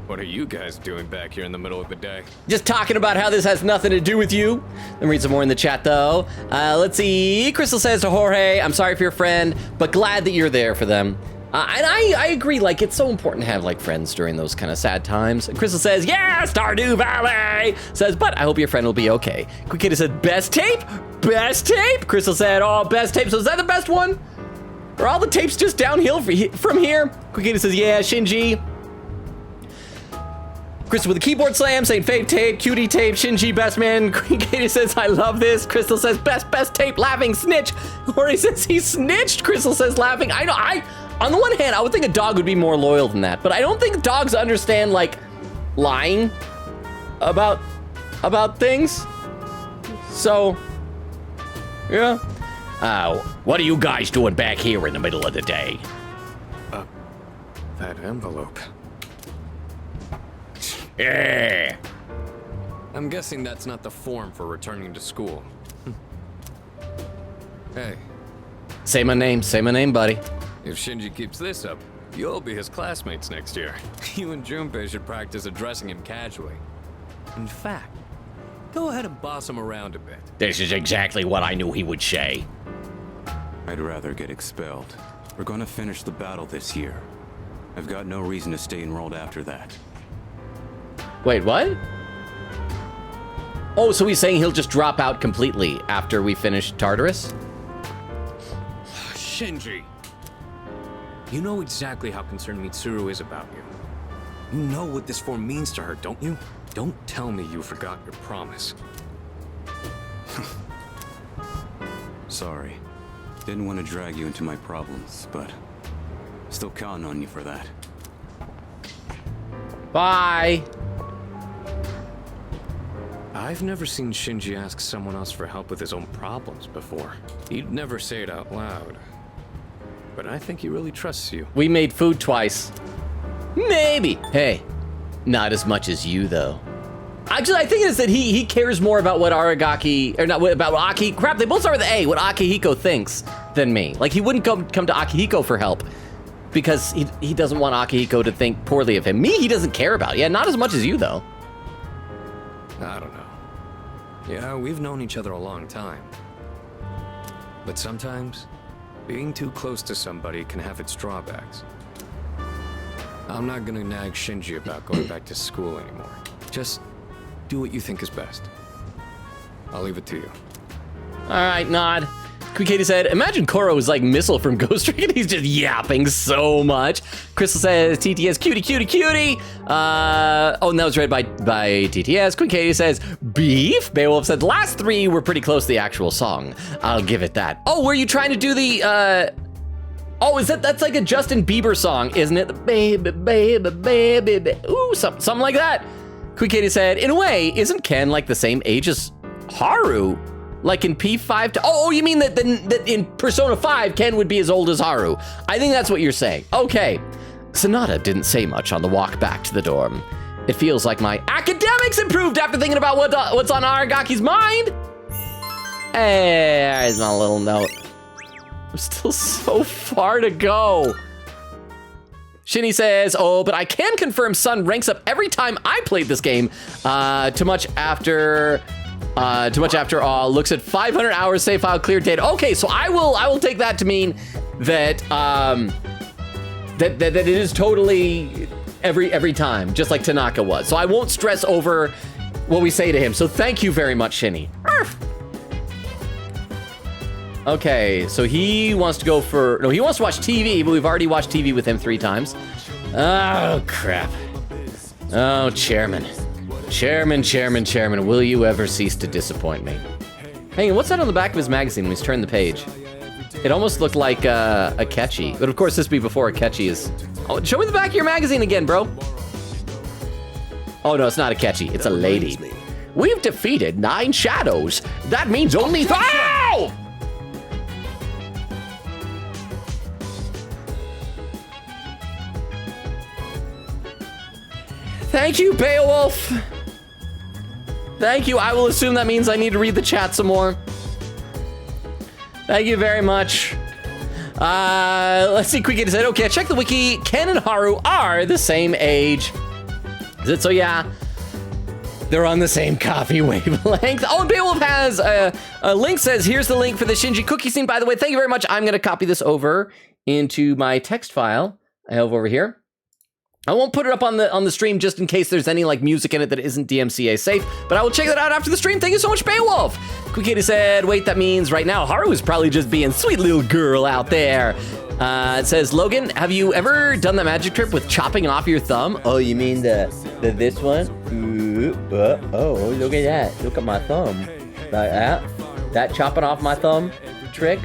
S15: What are you guys doing back here in the middle of the day?
S5: Just talking about how this has nothing to do with you. Let me read some more in the chat, though. Let's see. Crystal says to Jorge, I'm sorry for your friend, but glad that you're there for them. And I agree, like, it's so important to have, like, friends during those kind of sad times. And Crystal says, yeah, Stardew Valley! Says, but I hope your friend will be okay. Quick Kitty said, best tape? Best tape? Crystal said, oh, best tape. So is that the best one? Are all the tapes just downhill from here? Quick Kitty says, yeah, Shinji. Crystal with a keyboard slam saying fave tape, cutie tape, Shinji best man. Queen Katie says I love this. Crystal says best tape, laughing snitch. Ori says he snitched. Crystal says laughing. I know on the one hand I would think a dog would be more loyal than that, but I don't think dogs understand like lying about things. So yeah. What are you guys doing back here in the middle of the day?
S15: That envelope.
S5: Yeah.
S15: I'm guessing that's not the form for returning to school. Hey.
S5: Say my name, buddy.
S15: If Shinji keeps this up, you'll be his classmates next year. You and Junpei should practice addressing him casually. In fact, go ahead and boss him around a bit.
S5: This is exactly what I knew he would say.
S6: I'd rather get expelled. We're gonna finish the battle this year. I've got no reason to stay enrolled after that.
S5: Wait, what? Oh, so he's saying he'll just drop out completely after we finish Tartarus?
S15: Shinji! You know exactly how concerned Mitsuru is about you. You know what this form means to her, don't you? Don't tell me you forgot your promise.
S6: Sorry. Didn't want to drag you into my problems, but still counting on you for that.
S5: Bye!
S15: I've never seen Shinji ask someone else for help with his own problems before. He'd never say it out loud. But I think he really trusts you.
S5: We made food twice. Maybe. Hey, not as much as you, though. Actually, I think it's that he cares more about what Aragaki, or not about what Aki, crap, they both start with A, what Akihiko thinks than me. Like, he wouldn't come to Akihiko for help because he doesn't want Akihiko to think poorly of him. Me, he doesn't care about. Yeah, not as much as you, though.
S15: I don't know. Yeah, we've known each other a long time. But sometimes, being too close to somebody can have its drawbacks. I'm not gonna nag Shinji about going back to school anymore. Just do what you think is best. I'll leave it to you.
S5: All right, Nod. Quick Katie said, imagine Koro is like Missile from Ghost Trick and he's just yapping so much. Crystal says, TTS, cutie. Oh, and that was read by TTS. Quick Katie says, beef. Beowulf said, the last three were pretty close to the actual song. I'll give it that. Oh, were you trying to do the, oh, that's like a Justin Bieber song, isn't it? Baby. Ooh, something like that. Quick Katie said, in a way, isn't Ken like the same age as Haru? Like in P5 oh, you mean that in Persona 5, Ken would be as old as Haru. I think that's what you're saying. Okay. Sonata didn't say much on the walk back to the dorm. It feels like my academics improved after thinking about what's on Aragaki's mind. Hey, there's my little note. There's still so far to go. Shinny says, oh, but I can confirm Sun ranks up every time I played this game. Too much after all. Looks at 500 hours, save file, clear data. Okay, so I will take that to mean that that it is totally every time, just like Tanaka was. So I won't stress over what we say to him. So thank you very much, Shinny. Okay, so he wants to he wants to watch TV, but we've already watched TV with him 3 times. Oh, crap. Oh, Chairman, will you ever cease to disappoint me? Hey, what's that on the back of his magazine when he's turned the page? It almost looked like a Akechi, but of course this would be before Akechi is... Oh, show me the back of your magazine again, bro. Oh no, it's not Akechi, it's a lady. We've defeated 9 shadows. That means only... Oh! Thank you, Beowulf. Thank you. I will assume that means I need to read the chat some more. Thank you very much. Let's see. Quick said, okay, check the wiki. Ken and Haru are the same age. Is it so? Yeah. They're on the same coffee wavelength. Oh, and Beowulf has a link, says, here's the link for the Shinji cookie scene. By the way, thank you very much. I'm going to copy this over into my text file I have over here. I won't put it up on the stream just in case there's any like music in it that isn't DMCA safe, but I will check that out after the stream. Thank you so much, Beowulf. Quick said, wait, that means right now Haru is probably just being sweet little girl out there. It says, Logan, have you ever done that magic trick with chopping off your thumb? Oh, you mean the this one? Ooh, oh, look at that. Look at my thumb. Like that. That chopping off my thumb trick.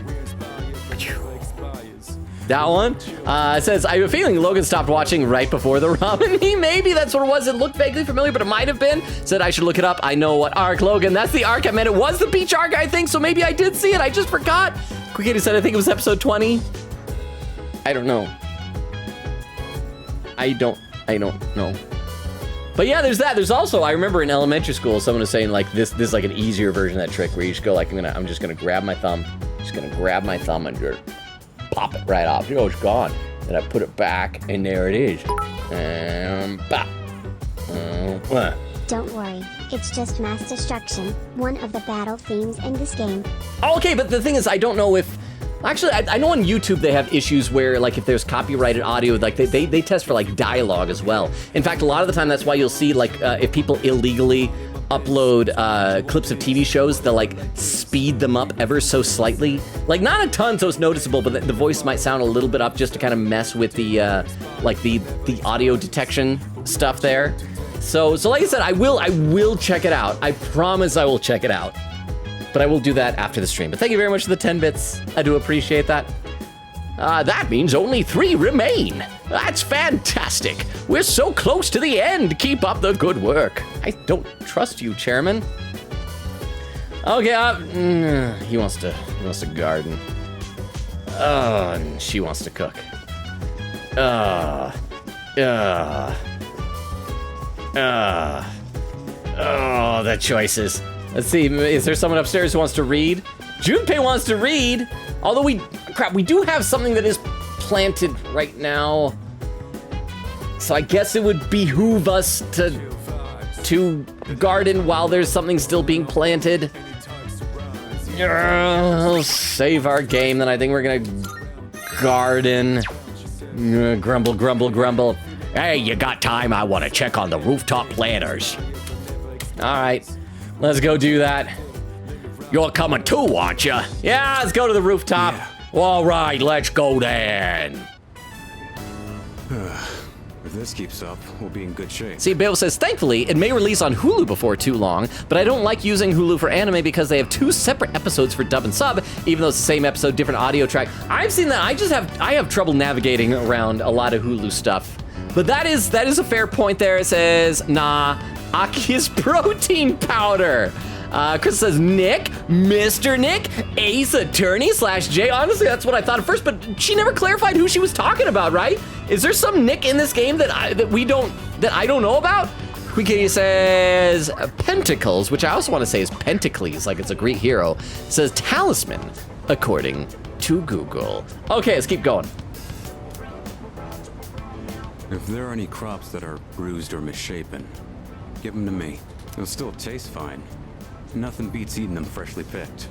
S5: That one. It says, I have a feeling Logan stopped watching right before the ramen. Maybe that's what it was. It looked vaguely familiar, but it might have been. Said I should look it up. I know what arc, Logan. That's the arc I meant. It was the beach arc, I think, so maybe I did see it. I just forgot. Quick said, I think it was episode 20. I don't know. I don't know. But yeah, there's that. There's also, I remember in elementary school, someone was saying like this is like an easier version of that trick where you just go like, I'm just gonna grab my thumb, and just pop it right off. You know, it's gone. Then I put it back, and there it is. Bop.
S4: Don't worry, it's just mass destruction, one of the battle themes in this game.
S5: Okay, but the thing is, I don't know if... Actually, I know on YouTube they have issues where, like, if there's copyrighted audio, like, they test for, like, dialogue as well. In fact, a lot of the time, that's why you'll see, like, if people illegally upload clips of TV shows, they'll, like, speed them up ever so slightly. Like, not a ton, so it's noticeable, but the voice might sound a little bit up just to kind of mess with the, like, the audio detection stuff there. So like I said, I will check it out. I promise I will check it out. But I will do that after the stream. But thank you very much for the 10 bits. I do appreciate that. That means only 3 remain. That's fantastic. We're so close to the end. Keep up the good work. I don't trust you, Chairman. Okay, he wants to garden. And she wants to cook. Oh, the choices. Let's see, is there someone upstairs who wants to read? Junpei wants to read. Although we do have something that is planted right now. So I guess it would behoove us to garden while there's something still being planted. We'll save our game, then I think we're gonna garden. Grumble, grumble, grumble. Hey, you got time? I want to check on the rooftop planters. All right, let's go do that. You're coming too, aren't you? Yeah, let's go to the rooftop. Yeah. All right, let's go then.
S6: If this keeps up, we'll be in good shape.
S5: See, Bill says, thankfully, it may release on Hulu before too long, but I don't like using Hulu for anime because they have 2 separate episodes for dub and sub, even though it's the same episode, different audio track. I've seen that. I have trouble navigating around a lot of Hulu stuff. But that is a fair point there. It says, nah, Aki's protein powder. Chris says, Nick, Mr. Nick, Ace Attorney /J. Honestly, that's what I thought at first, but she never clarified who she was talking about, right? Is there some Nick in this game that I don't know about? Quikity says Pentacles, which I also want to say is Pentacles, like it's a Greek hero. It says talisman, according to Google. Okay, let's keep going.
S6: If there are any crops that are bruised or misshapen, give them to me. They'll still taste fine. Nothing beats eating them freshly picked.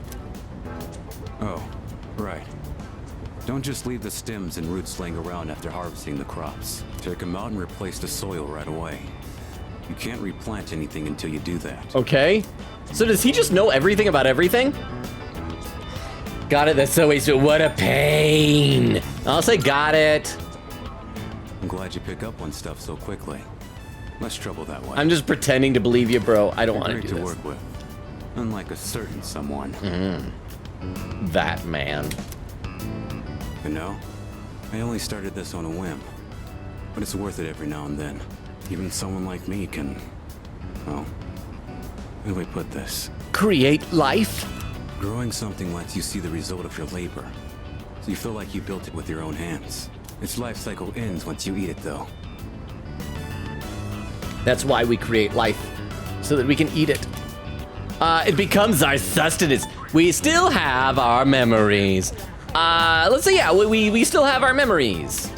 S6: Oh, right. Don't just leave the stems and roots laying around after harvesting the crops. Take them out and replace the soil right away. You can't replant anything until you do that.
S5: Okay. So does he just know everything about everything? Got it, that's so easy. What a pain. I'll say got it.
S6: I'm glad you pick up on stuff so quickly. Less trouble that way.
S5: I'm just pretending to believe you, bro. I don't want to do this.
S6: Work with. Unlike a certain someone.
S5: That man.
S6: You know, I only started this on a whim. But it's worth it every now and then. Even someone like me can... well... how do we put this?
S5: Create life?
S6: Growing something lets you see the result of your labor. So you feel like you built it with your own hands. Its life cycle ends once you eat it, though.
S5: That's why we create life. So that we can eat it. It becomes our sustenance. We still have our memories. Let's say, yeah, we still have our memories.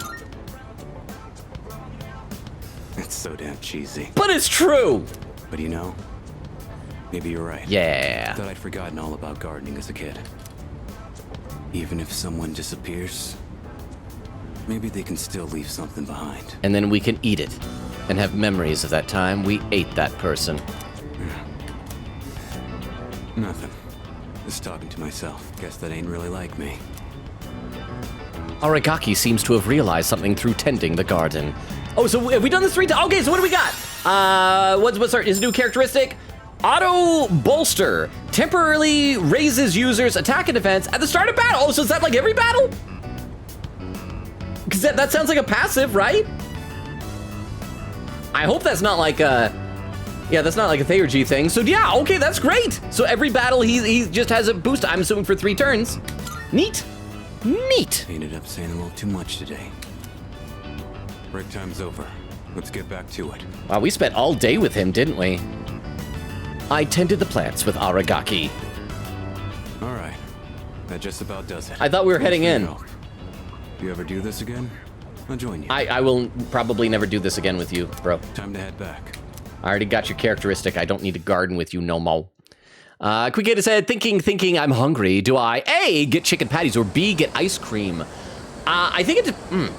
S6: It's so damn cheesy.
S5: But it's true.
S6: But you know, maybe you're right.
S5: Yeah.
S6: I thought I'd forgotten all about gardening as a kid. Even if someone disappears, maybe they can still leave something behind.
S5: And then we can eat it and have memories of that time we ate that person.
S6: Nothing. Just talking to myself. Guess that ain't really like me.
S5: Aragaki seems to have realized something through tending the garden. Oh, so have we done this 3 times? Okay, so what do we got? What's his new characteristic? Auto bolster. Temporarily raises users' attack and defense at the start of battle. Oh, so is that like every battle? Because that sounds like a passive, right? I hope that's not like a... Yeah, that's not like a Theurgy thing. So yeah, okay, that's great. So every battle he just has a boost, I'm assuming for 3 turns. Neat. Neat.
S6: Ended up saying a little too much today. Break time's over. Let's get back to it.
S5: Wow, we spent all day with him, didn't we? I tended the plants with Aragaki.
S6: All right. That just about does it.
S5: I thought we were heading in.
S6: If you ever do this again, I'll join you.
S5: I will probably never do this again with you, bro.
S6: Time to head back.
S5: I already got your characteristic. I don't need to garden with you no more. Quick said, thinking I'm hungry. Do I A, get chicken patties or B, get ice cream? I think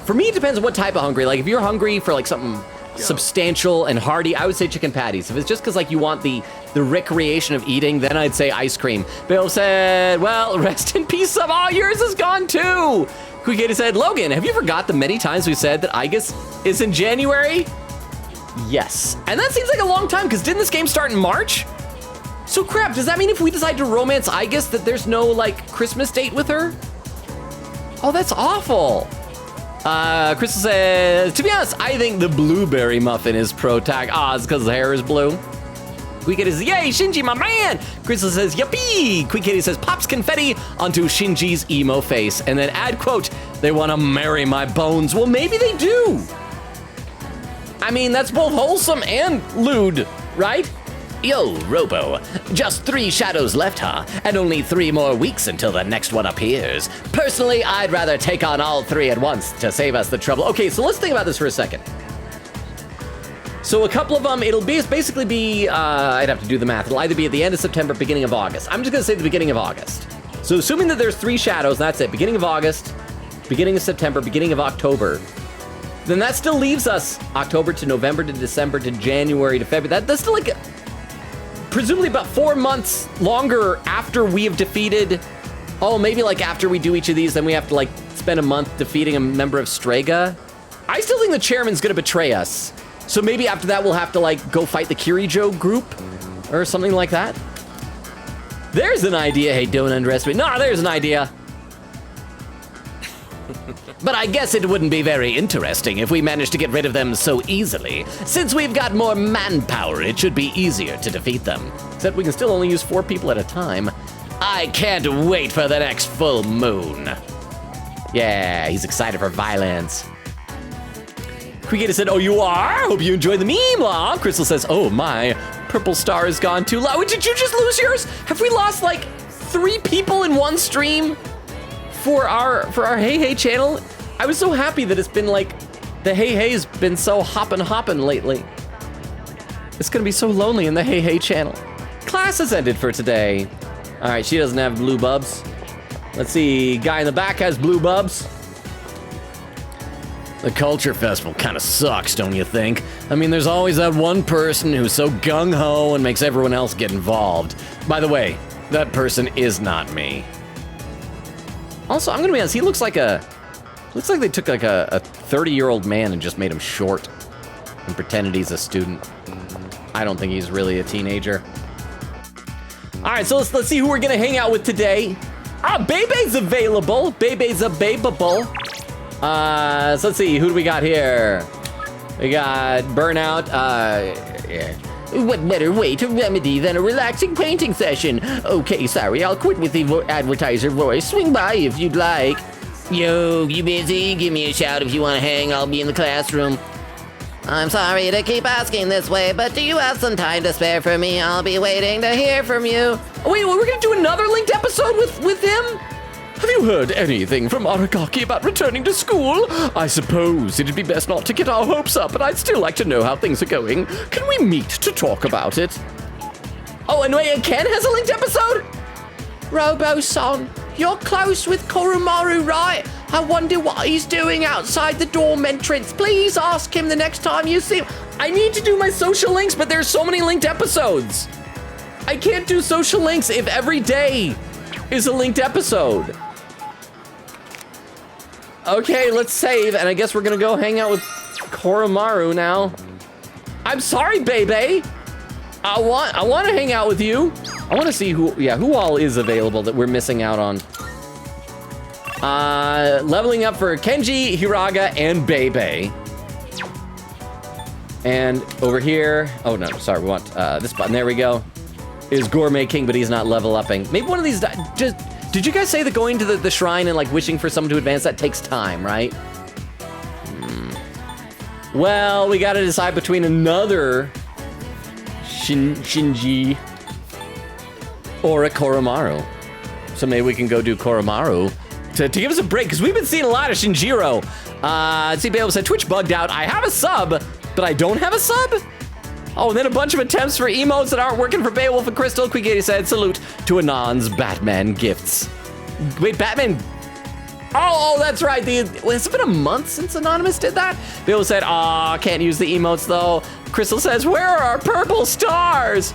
S5: for me, it depends on what type of hungry. Like if you're hungry for like something substantial and hearty, I would say chicken patties. If it's just because like you want the recreation of eating, then I'd say ice cream. Bill said, well, rest in peace, some all yours is gone too. Quick said, Logan, have you forgot the many times we said that Aigis is in January? Yes. And that seems like a long time, because didn't this game start in March? So crap, does that mean if we decide to romance Aigis that there's no, like, Christmas date with her? Oh, that's awful. Crystal says, to be honest, I think the blueberry muffin is pro-tag. It's because the hair is blue. Quick Kitty says, yay, Shinji, my man. Crystal says, yippee. Quick Kitty says, pops confetti onto Shinji's emo face. And then add quote, they want to marry my bones. Well, maybe they do. I mean, that's both wholesome and lewd, right? Yo, Robo, just 3 shadows left, huh? And only 3 more weeks until the next one appears. Personally, I'd rather take on all 3 at once to save us the trouble. Okay, so let's think about this for a second. So a couple of them, it'll basically be, I'd have to do the math. It'll either be at the end of September, beginning of August. I'm just gonna say the beginning of August. So assuming that there's 3 shadows, that's it. Beginning of August, beginning of September, beginning of October. Then that still leaves us October to November to December to January to February. That's still like presumably about 4 months longer after we have defeated. Oh, maybe like after we do each of these, then we have to like spend a month defeating a member of Strega. I still think the chairman's gonna betray us. So maybe after that we'll have to like go fight the Kirijo group or something like that. There's an idea. Hey, don't underestimate. No, there's an idea. But I guess it wouldn't be very interesting if we managed to get rid of them so easily. Since we've got more manpower, it should be easier to defeat them. Except we can still only use 4 people at a time. I can't wait for the next full moon. Yeah, he's excited for violence. Quickita said, oh, you are? Hope you enjoyed the meme, Law. Crystal says, oh my, purple star has gone too low. Did you just lose yours? Have we lost like 3 people in one stream? For our Hey Hey channel? I was so happy that it's been like, the Hey Hey's been so hoppin' lately. It's gonna be so lonely in the Hey Hey channel. Class has ended for today. All right, she doesn't have blue bubs. Let's see, guy in the back has blue bubs. The Culture Festival kind of sucks, don't you think? I mean, there's always that one person who's so gung-ho and makes everyone else get involved. By the way, that person is not me. Also, I'm gonna be honest, he looks like they took like a 30-year-old man and just made him short and pretended he's a student. I don't think he's really a teenager. All right, so let's see who we're gonna hang out with today. Bebe's available. Bebe's available. So let's see, who do we got here? We got Burnout. Yeah. What better way to remedy than a relaxing painting session? Okay, sorry, I'll quit with the advertiser voice. Swing by if you'd like. Yo, you busy? Give me a shout if you want to hang. I'll be in the classroom.
S10: I'm sorry to keep asking this way, but do you have some time to spare for me? I'll be waiting to hear from you.
S1: Oh, wait, we're gonna do another linked episode with him? Have you heard anything from Aragaki about returning to school? I suppose it'd be best not to get our hopes up, but I'd still like to know how things are going. Can we meet to talk about it? Oh, and wait, Ken has a linked episode?
S10: Robo-san, you're close with Koromaru, right? I wonder what he's doing outside the dorm entrance. Please ask him the next time you see him.
S1: I need to do my social links, but there's so many linked episodes. I can't do social links if every day is a linked episode. Okay, let's save, and I guess we're gonna go hang out with Koromaru now. I'm sorry, baby. I want to hang out with you. I want to see who all is available that we're missing out on. Leveling up for Kenji, Hiraga, and Bebe. And over here, oh no, sorry, we want this button, there we go, is Gourmet King, but he's not level upping. Maybe one of these, did you guys say that going to the shrine and like wishing for someone to advance, that takes time, right? Well, we gotta decide between another Shinji or a Koromaru. So maybe we can go do Koromaru to give us a break, because we've been seeing a lot of Shinjiro. Let's see, Bale said, Twitch bugged out. I have a sub, but I don't have a sub? Oh, and then a bunch of attempts for emotes that aren't working for Beowulf and Crystal. Quick80 said, salute to Anon's Batman gifts. Wait, Batman? Oh, that's right. Has it been a month since Anonymous did that? Beowulf said, aw, can't use the emotes though. Crystal says, where are our purple stars?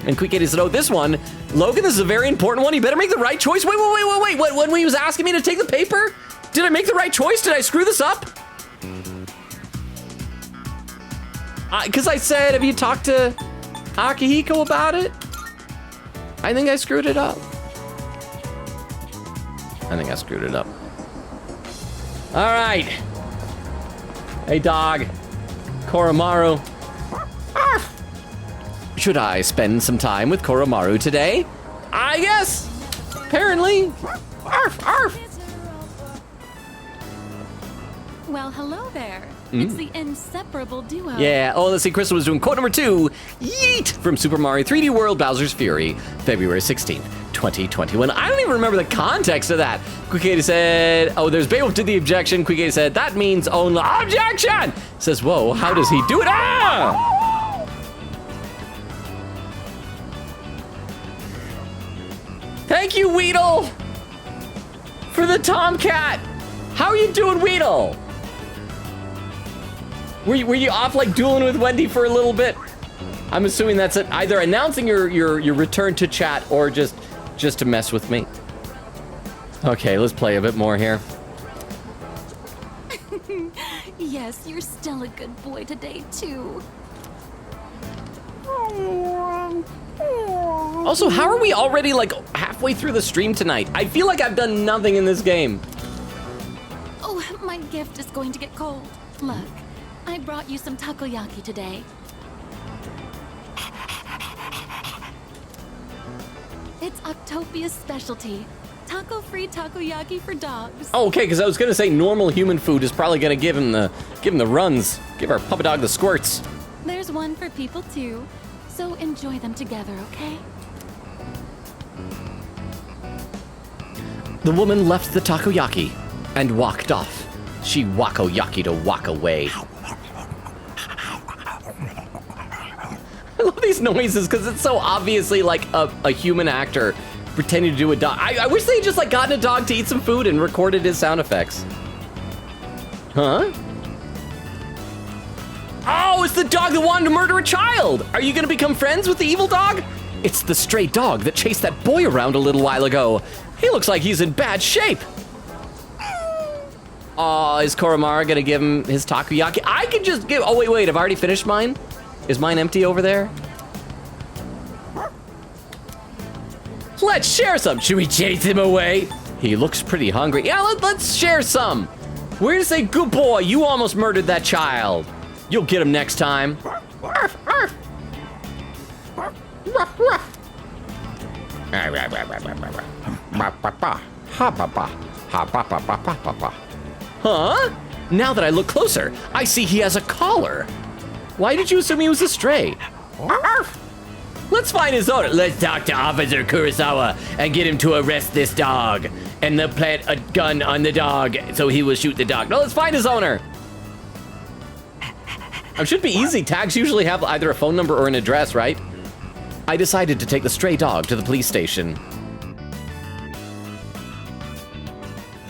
S1: And Quick80 said, oh, this one. Logan, this is a very important one. You better make the right choice. Wait. When he was asking me to take the paper, did I make the right choice? Did I screw this up? Because I said, have you talked to Akihiko about it? I think I screwed it up. All right. Hey, dog. Koromaru. Arf. Should I spend some time with Koromaru today? I guess. Apparently. Arf, arf.
S16: Well, hello there. It's the inseparable duo.
S1: Yeah. Oh, let's see. Crystal was doing quote number 2. Yeet from Super Mario 3D World Bowser's Fury, February 16th, 2021. I don't even remember the context of that. Quick80 said, oh, there's Beowulf did the objection. Quick80 said, that means only objection. Says, whoa, how does he do it? Ah! Thank you, Weedle, for the Tomcat. How are you doing, Weedle? Were you off like dueling with Wendy for a little bit? I'm assuming that's it. Either announcing your return to chat or just to mess with me. Okay, let's play a bit more here.
S16: Yes, you're still a good boy today, too.
S1: Also, how are we already like halfway through the stream tonight? I feel like I've done nothing in this game.
S16: Oh, my gift is going to get cold. Look, I brought you some takoyaki today. It's Octopia's specialty. Taco-free takoyaki for dogs.
S1: Oh, okay, because I was gonna say normal human food is probably gonna give him the runs, give our puppy dog the squirts.
S16: There's one for people too, so enjoy them together, okay?
S1: The woman left the takoyaki and walked off. She wako-yaki to walk away. I love these noises because it's so obviously like a human actor pretending to do a dog. I wish they had just like gotten a dog to eat some food and recorded his sound effects. Huh? Oh, it's the dog that wanted to murder a child. Are you gonna become friends with the evil dog? It's the stray dog that chased that boy around a little while ago. He looks like he's in bad shape. Oh, is Koromaru gonna give him his takoyaki? I could just give, oh wait, I've already finished mine. Is mine empty over there? Let's share some. Should we chase him away? He looks pretty hungry. Yeah, let's share some. We're gonna say, good boy, you almost murdered that child. You'll get him next time. Arf, arf. Ruff, ruff. Huh?
S5: Now that I look closer, I see he has a collar. Why did you assume he was a stray? Let's find his owner. Let's talk to Officer Kurosawa and get him to arrest this dog. And then plant a gun on the dog so he will shoot the dog. No, let's find his owner. It should be easy. Tags usually have either a phone number or an address, right? I decided to take the stray dog to the police station.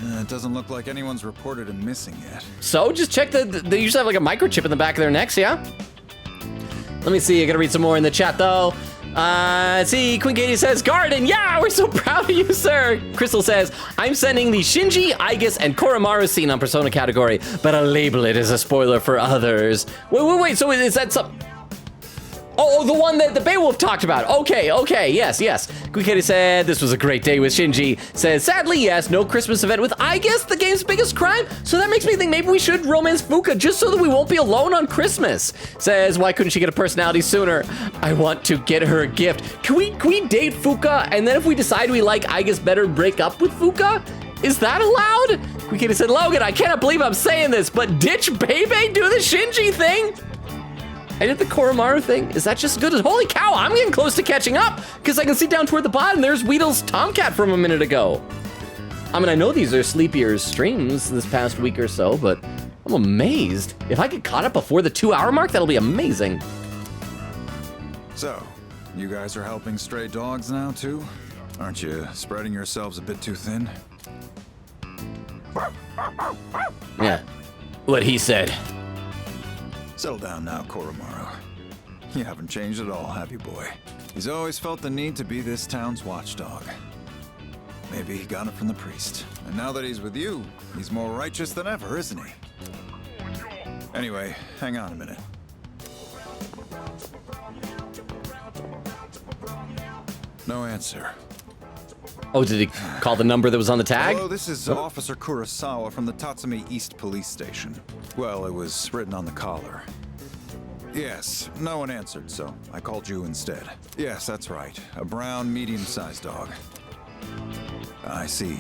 S17: It doesn't look like anyone's reported him missing yet.
S5: So just check they usually have like a microchip in the back of their necks, yeah? Let me see, I gotta read some more in the chat though. See, Queen Katie says, Garden, yeah, we're so proud of you, sir. Crystal says, I'm sending the Shinji, Aigis, and Koromaru scene on Persona category, but I'll label it as a spoiler for others. Wait, so is that some... Oh, the one that the Beowulf talked about. Okay, yes. Queen Katie said, this was a great day with Shinji. Says, sadly, yes, no Christmas event with Aigis, the game's biggest crime. So that makes me think maybe we should romance Fuka just so that we won't be alone on Christmas. Says, why couldn't she get a personality sooner? I want to get her a gift. Can we date Fuka, and then if we decide we like Aigis better, break up with Fuka? Is that allowed? Queen Katie said, Logan, I cannot believe I'm saying this, but ditch Bebe, do the Shinji thing? I did the Koromaru thing. Is that just as good as... Holy cow, I'm getting close to catching up because I can see down toward the bottom. There's Weedle's Tomcat from a minute ago. I mean, I know these are sleepier streams this past week or so, but I'm amazed. If I get caught up before the 2-hour mark, that'll be amazing.
S17: So, you guys are helping stray dogs now, too? Aren't you spreading yourselves a bit too thin?
S5: Yeah, what he said.
S17: Settle down now, Koromaru. You haven't changed at all, have you, boy? He's always felt the need to be this town's watchdog. Maybe he got it from the priest. And now that he's with you, he's more righteous than ever, isn't he? Anyway, hang on a minute. No answer.
S5: Oh, did he call the number that was on the tag?
S17: Hello, this is Officer Kurosawa from the Tatsumi East Police Station. Well, it was written on the collar. Yes, no one answered, so I called you instead. Yes, that's right. A brown, medium-sized dog. I see.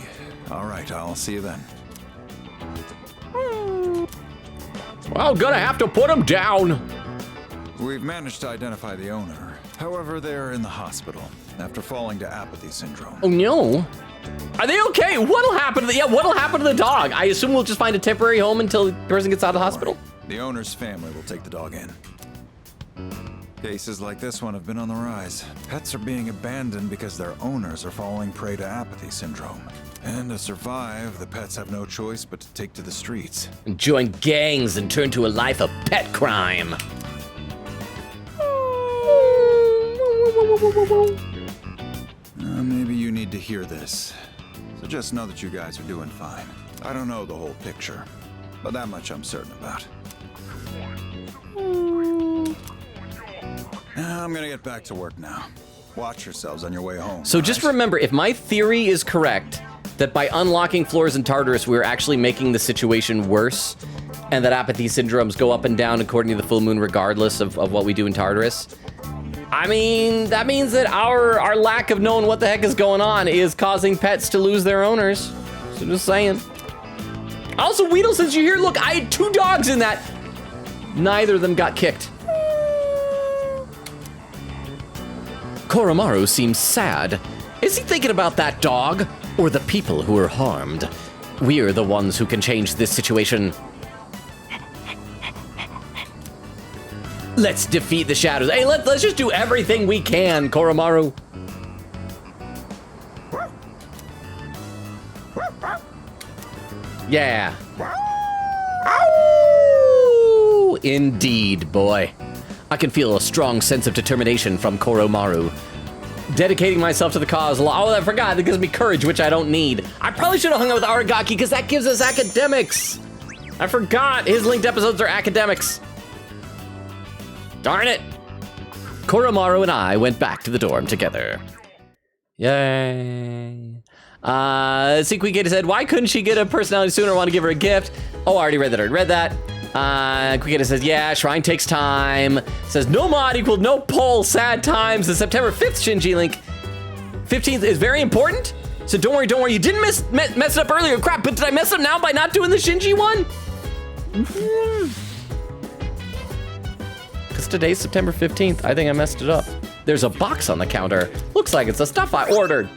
S17: All right, I'll see you then.
S5: Well, gonna have to put him down.
S17: We've managed to identify the owner. However, they're in the hospital after falling to apathy syndrome.
S5: Oh no. Are they okay? What'll happen to the dog? I assume we'll just find a temporary home until the person gets out of the hospital?
S17: The owner's family will take the dog in. Cases like this one have been on the rise. Pets are being abandoned because their owners are falling prey to apathy syndrome. And to survive, the pets have no choice but to take to the streets.
S5: And join gangs and turn to a life of pet crime.
S17: Maybe you need to hear this. So just know that you guys are doing fine. I don't know the whole picture, but that much I'm certain about. I'm gonna get back to work now. Watch yourselves on your way home.
S5: So just remember, if my theory is correct, that by unlocking floors in Tartarus, we're actually making the situation worse, and that apathy syndromes go up and down according to the full moon regardless of what we do in Tartarus. I mean, that means that our lack of knowing what the heck is going on is causing pets to lose their owners. So just saying. Also, Weedle, since you're here, look, I had 2 dogs in that. Neither of them got kicked. Koromaru seems sad. Is he thinking about that dog or the people who were harmed? We're the ones who can change this situation. Let's defeat the shadows. Hey, let's just do everything we can, Koromaru. Yeah. Ow! Indeed, boy. I can feel a strong sense of determination from Koromaru. Dedicating myself to the cause. Oh, I forgot. That gives me courage, which I don't need. I probably should have hung out with Aragaki because that gives us academics. I forgot. His linked episodes are academics. Darn it! Koromaru and I went back to the dorm together. Yay. Sequikata said, why couldn't she get a personality sooner? I want to give her a gift. Oh, I already read that. Quiketa says, yeah, shrine takes time. Says, no mod equal no poll, sad times. The September 5th Shinji link. 15th is very important. So don't worry. You didn't mess it up earlier. Crap, but did I mess up now by not doing the Shinji one? Because today's September 15th. I think I messed it up. There's a box on the counter. Looks like it's the stuff I ordered.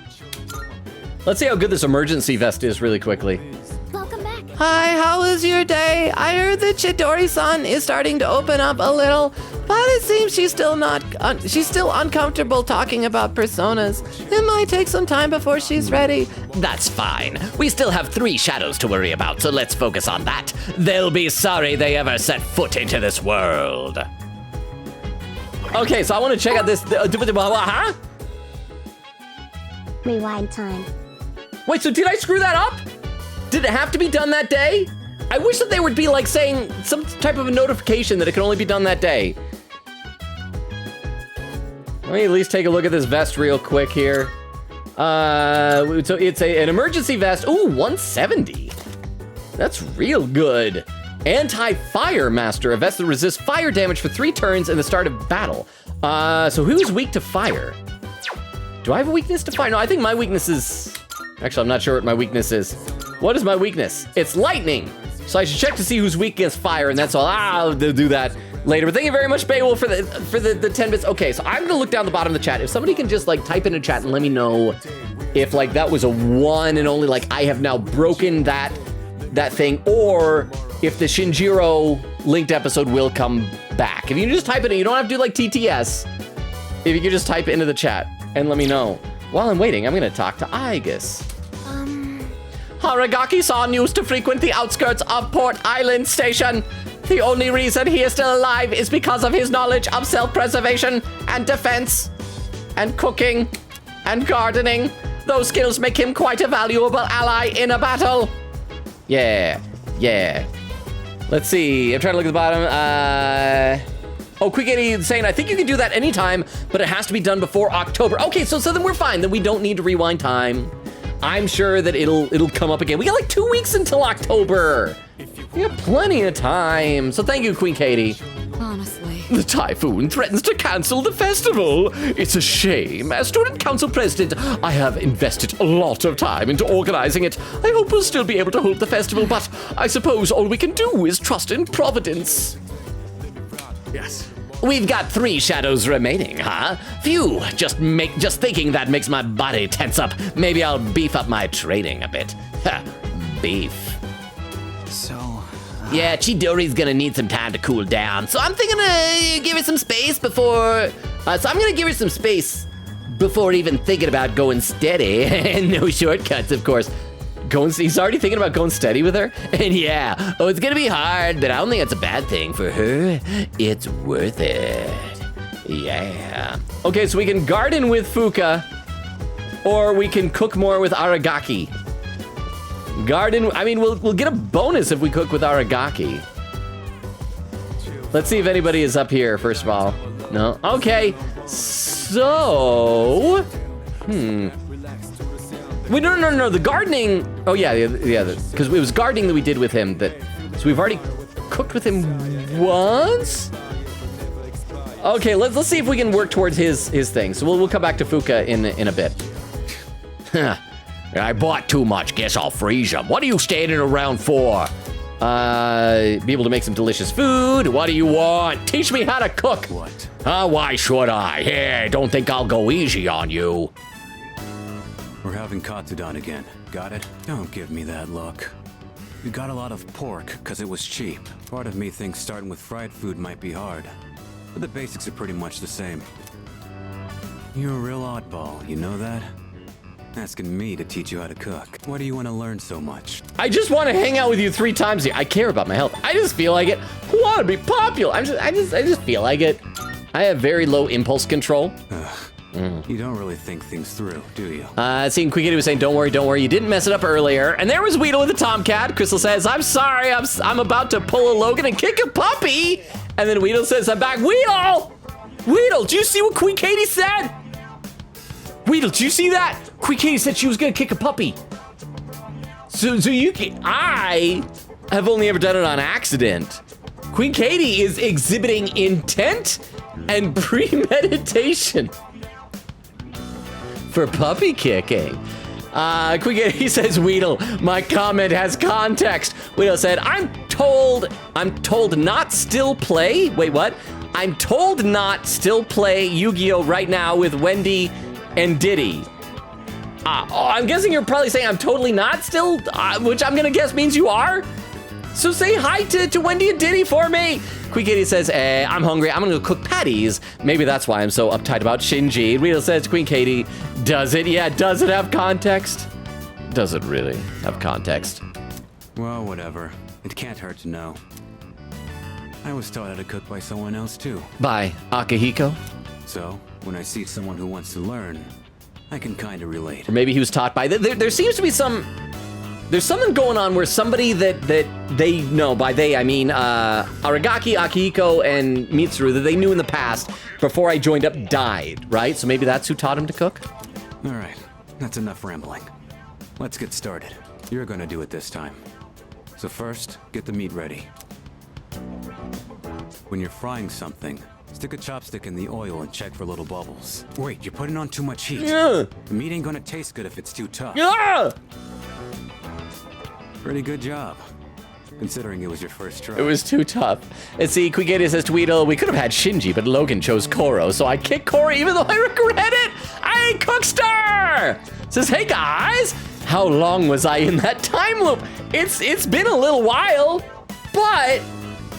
S5: Let's see how good this emergency vest is really quickly.
S2: Welcome back.
S10: Hi, how was your day? I heard that Chidori-san is starting to open up a little, but it seems she's still uncomfortable talking about personas. It might take some time before she's ready.
S1: That's fine. We still have 3 shadows to worry about, so let's focus on that. They'll be sorry they ever set foot into this world.
S5: Okay, so I want to check out this. Huh?
S4: Rewind time.
S5: Wait, so did I screw that up? Did it have to be done that day? I wish that they would be like saying some type of a notification that it can only be done that day. Let me at least take a look at this vest real quick here. So it's an emergency vest. Ooh, 170. That's real good. Anti-Fire Master, a vest that resists fire damage for 3 turns in the start of battle. So who's weak to fire? Do I have a weakness to fire? No, I think my weakness is... Actually, I'm not sure what my weakness is. What is my weakness? It's lightning. So I should check to see who's weak against fire, and that's all. I'll do that later. But thank you very much, Baywolf, for the 10 bits. Okay, so I'm gonna look down the bottom of the chat. If somebody can just like type in a chat and let me know if like that was a 1 and only like I have now broken that thing, or if the Shinjiro linked episode will come back. If you can just type it in, you don't have to do like TTS. If you can just type it into the chat and let me know. While I'm waiting, I'm gonna talk to Igus. Haragaki-san used to frequent the outskirts of Port Island Station. The only reason he is still alive is because of his knowledge of self-preservation and defense and cooking and gardening. Those skills make him quite a valuable ally in a battle. Yeah. Let's see. I'm trying to look at the bottom. Oh, Quick 80 saying, I think you can do that anytime, but it has to be done before October. Okay, so then we're fine. Then we don't need to rewind time. I'm sure that it'll come up again. We got like 2 weeks until October. We got plenty of time. So thank you, Queen Katie.
S11: Honestly.
S1: The typhoon threatens to cancel the festival. It's a shame. As student council president, I have invested a lot of time into organizing it. I hope we'll still be able to hold the festival, but I suppose all we can do is trust in Providence.
S15: Yes.
S1: We've got 3 shadows remaining, huh? Phew, just thinking that makes my body tense up. Maybe I'll beef up my training a bit. Ha, beef.
S12: So...
S1: Yeah, Chidori's gonna need some time to cool down, so I'm thinking to give her some space before... even thinking about going steady. No shortcuts, of course. He's already thinking about going steady with her? And yeah, it's gonna be hard, but I don't think it's a bad thing for her. It's worth it. Yeah. Okay, so we can garden with Fuka, or we can cook more with Aragaki. Garden, I mean, we'll get a bonus if we cook with Aragaki. Let's see if anybody is up here, first of all. No? Okay, so... Wait, no, the gardening... Oh, yeah, because it was gardening that we did with him. So we've already cooked with him once? Okay, let's see if we can work towards his thing. So we'll come back to Fuka in a bit. I bought too much. Guess I'll freeze them. What are you standing around for? Be able to make some delicious food. What do you want? Teach me how to cook.
S6: What?
S1: Why should I? Hey, don't think I'll go easy on you.
S6: We're having Katsudan again. Got it? Don't give me that look. We got a lot of pork because it was cheap. Part of me thinks starting with fried food might be hard, but the basics are pretty much the same. You're a real oddball, you know that? Asking me to teach you how to cook. Why do you want to learn so much?
S5: I just want to hang out with you 3 times a year. I care about my health. I just feel like it. I want to be popular. I just feel like it. I have very low impulse control.
S6: You don't really think things through, do you?
S5: Seeing Quick Kitty was saying, don't worry, you didn't mess it up earlier. And there was Weedle with the Tomcat. Crystal says, I'm sorry, I'm about to pull a Logan and kick a puppy. And then Weedle says, I'm back. Weedle, do you see what Queen Katie said? Weedle, do you see that? Queen Katie said she was gonna kick a puppy. So you can, I have only ever done it on accident. Queen Katie is exhibiting intent and premeditation for puppy kicking. He says, Weedle, my comment has context. Weedle said, I'm told not still play. Wait, what? I'm told not still play Yu-Gi-Oh! Right now with Wendy and Diddy. I'm guessing you're probably saying I'm totally not still, which I'm gonna guess means you are. So say hi to Wendy and Diddy for me. Queen Katie says, I'm hungry. I'm gonna go cook patties. Maybe that's why I'm so uptight about Shinji. Rita says, Queen Katie, does it? Yeah, does it have context? Does it really have context?
S6: Well, whatever. It can't hurt to know. I was taught how to cook by someone else too.
S5: By Akihiko?
S6: So, when I see someone who wants to learn, I can kind of relate.
S5: Or maybe he was taught by... There seems to be some... There's something going on where somebody that they know, by they I mean Aragaki, Akihiko, and Mitsuru, that they knew in the past before I joined up, died, right? So maybe that's who taught him to cook?
S6: All right, that's enough rambling. Let's get started. You're gonna do it this time. So first, get the meat ready. When you're frying something, stick a chopstick in the oil and check for little bubbles. Wait, you're putting on too much heat.
S5: Yeah.
S6: The meat ain't gonna taste good if it's too tough.
S5: Yeah.
S6: Pretty good job, considering it was your first try.
S5: It was too tough. And see, Quigeta says, Tweedle, we could have had Shinji, but Logan chose Koro, so I kicked Koro even though I regret it. I ain't Cookster! Says, hey guys, how long was I in that time loop? It's been a little while, but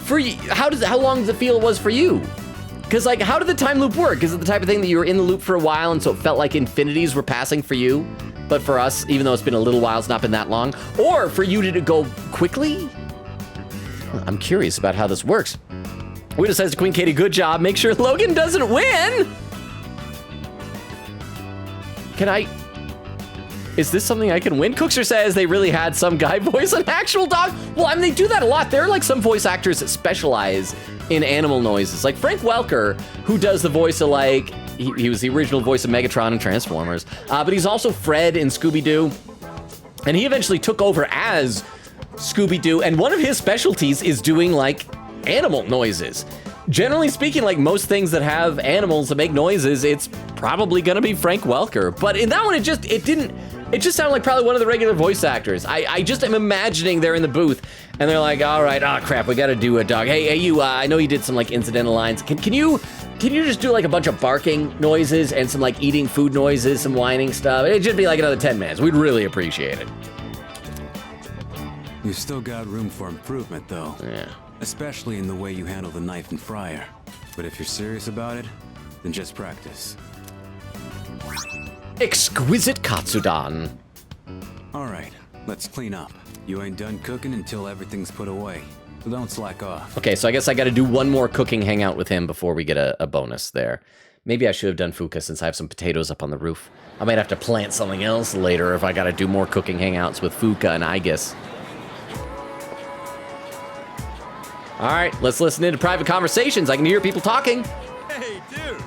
S5: for you, how long does it feel it was for you? Because like, how did the time loop work? Is it the type of thing that you were in the loop for a while and so it felt like infinities were passing for you? But for us, even though it's been a little while, it's not been that long. Or for you to go quickly? I'm curious about how this works. Wita says to Queen Katie, good job. Make sure Logan doesn't win. Is this something I can win? Cookster says they really had some guy voice an actual dog. Well, I mean, they do that a lot. There are like some voice actors that specialize in animal noises. Like Frank Welker, who does the voice of like, he was the original voice of Megatron and Transformers, but he's also Fred in Scooby-Doo. And he eventually took over as Scooby-Doo, and one of his specialties is doing like animal noises. Generally speaking, like most things that have animals that make noises, it's probably gonna be Frank Welker. But in that one, it just sounded like probably one of the regular voice actors. I just am imagining they're in the booth and they're like, all right, crap, we gotta do a dog. Hey, you, I know you did some like incidental lines. Can you just do like a bunch of barking noises and some like eating food noises, some whining stuff? It'd just be like another 10 minutes. We'd really appreciate it.
S6: You still got room for improvement though.
S5: Yeah.
S6: Especially in the way you handle the knife and fryer. But if you're serious about it, then just practice.
S5: Exquisite Katsudan.
S6: All right, let's clean up. You ain't done cooking until everything's put away, so don't slack off.
S5: Okay, so I guess I gotta do one more cooking hangout with him before we get a bonus there. Maybe I should have done Fuka since I have some potatoes up on the roof. I might have to plant something else later if I gotta do more cooking hangouts with Fuka and Aegis. All right, let's listen into private conversations. I can hear people talking.
S9: Hey, dude.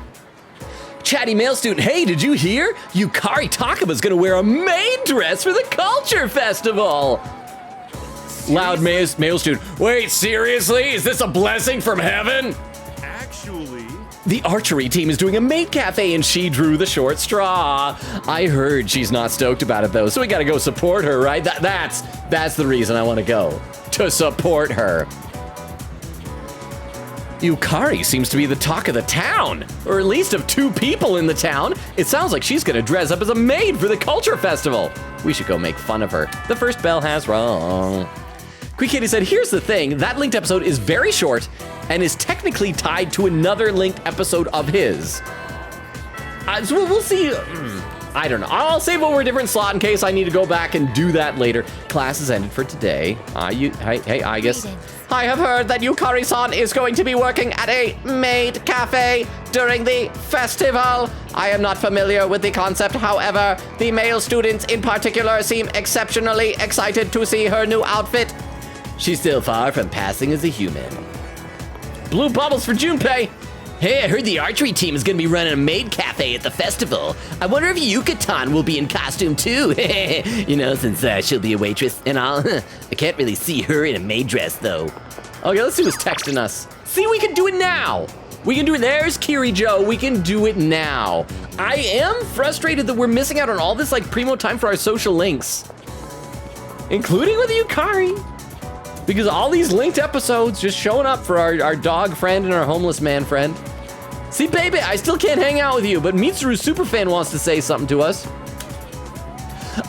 S5: Chatty male student, hey, did you hear? Yukari Takama's gonna wear a maid dress for the Culture Festival. Seriously? Loud male student, wait, seriously? Is this a blessing from heaven?
S9: Actually...
S5: The archery team is doing a maid cafe and she drew the short straw. I heard she's not stoked about it though, so we gotta go support her, right? That's the reason I wanna go, to support her. Yukari seems to be the talk of the town, or at least of two people in the town. It sounds like she's gonna dress up as a maid for the Culture Festival. We should go make fun of her. The first bell has rung. Queen Katie said, here's the thing, that linked episode is very short and is technically tied to another linked episode of his. So we'll see. I don't know. I'll save over a different slot in case I need to go back and do that later. Class is ended for today. Hey, I guess. I have heard that Yukari-san is going to be working at a maid cafe during the festival. I am not familiar with the concept, however, the male students in particular seem exceptionally excited to see her new outfit. She's still far from passing as a human. Blue bubbles for Junpei. Hey, I heard the archery team is gonna be running a maid cafe at the festival. I wonder if Yuka-tan will be in costume too. You know, since she'll be a waitress and all. I can't really see her in a maid dress though. Okay, let's see who's texting us. See, we can do it now. We can do it. There's Kirijo. We can do it now. I am frustrated that we're missing out on all this like primo time for our social links, including with Yukari, because all these linked episodes just showing up for our dog friend and our homeless man friend. See, baby, I still can't hang out with you, but Mitsuru Superfan wants to say something to us.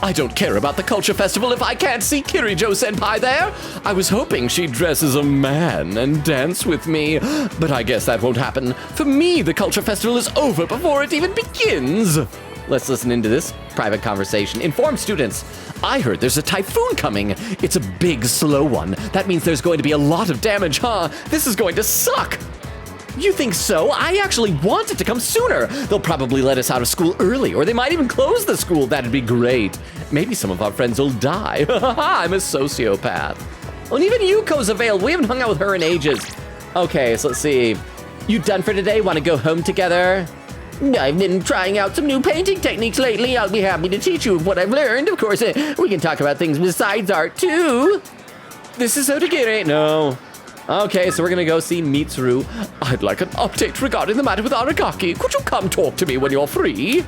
S5: I don't care about the culture festival if I can't see Kirijo-senpai there. I was hoping she'd dress as a man and dance with me, but I guess that won't happen. For me, the culture festival is over before it even begins. Let's listen into this private conversation. Inform students. I heard there's a typhoon coming. It's a big, slow one. That means there's going to be a lot of damage, huh? This is going to suck. You think so? I actually want it to come sooner. They'll probably let us out of school early, or they might even close the school. That'd be great. Maybe some of our friends will die. I'm a sociopath. Well, and even Yuko's available. We haven't hung out with her in ages. Okay, so let's see. You done for today? Want to go home together? I've been trying out some new painting techniques lately. I'll be happy to teach you what I've learned. Of course, we can talk about things besides art, too. This is Otagiri. No. Okay, so we're gonna go see Mitsuru. I'd like an update regarding the matter with Aragaki. Could you come talk to me when you're free?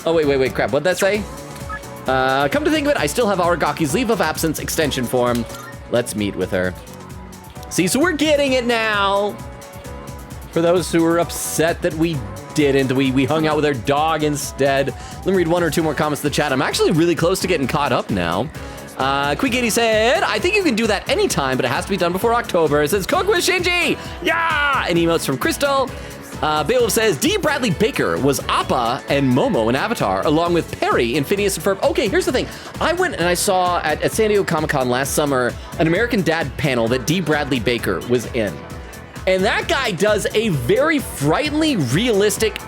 S5: Oh, wait, crap, what'd that say? Come to think of it, I still have Aragaki's leave of absence extension form. Let's meet with her. See, so we're getting it now. For those who are upset that we didn't, we hung out with our dog instead. Let me read one or two more comments in the chat. I'm actually really close to getting caught up now. Quiggy said, I think you can do that anytime, but it has to be done before October. It says, cook with Shinji! Yeah! And emotes from Crystal. Beowulf says, D. Bradley Baker was Appa and Momo in Avatar, along with Perry in Phineas and Ferb. Okay, here's the thing. I went and I saw at San Diego Comic-Con last summer an American Dad panel that D. Bradley Baker was in. And that guy does a very frighteningly realistic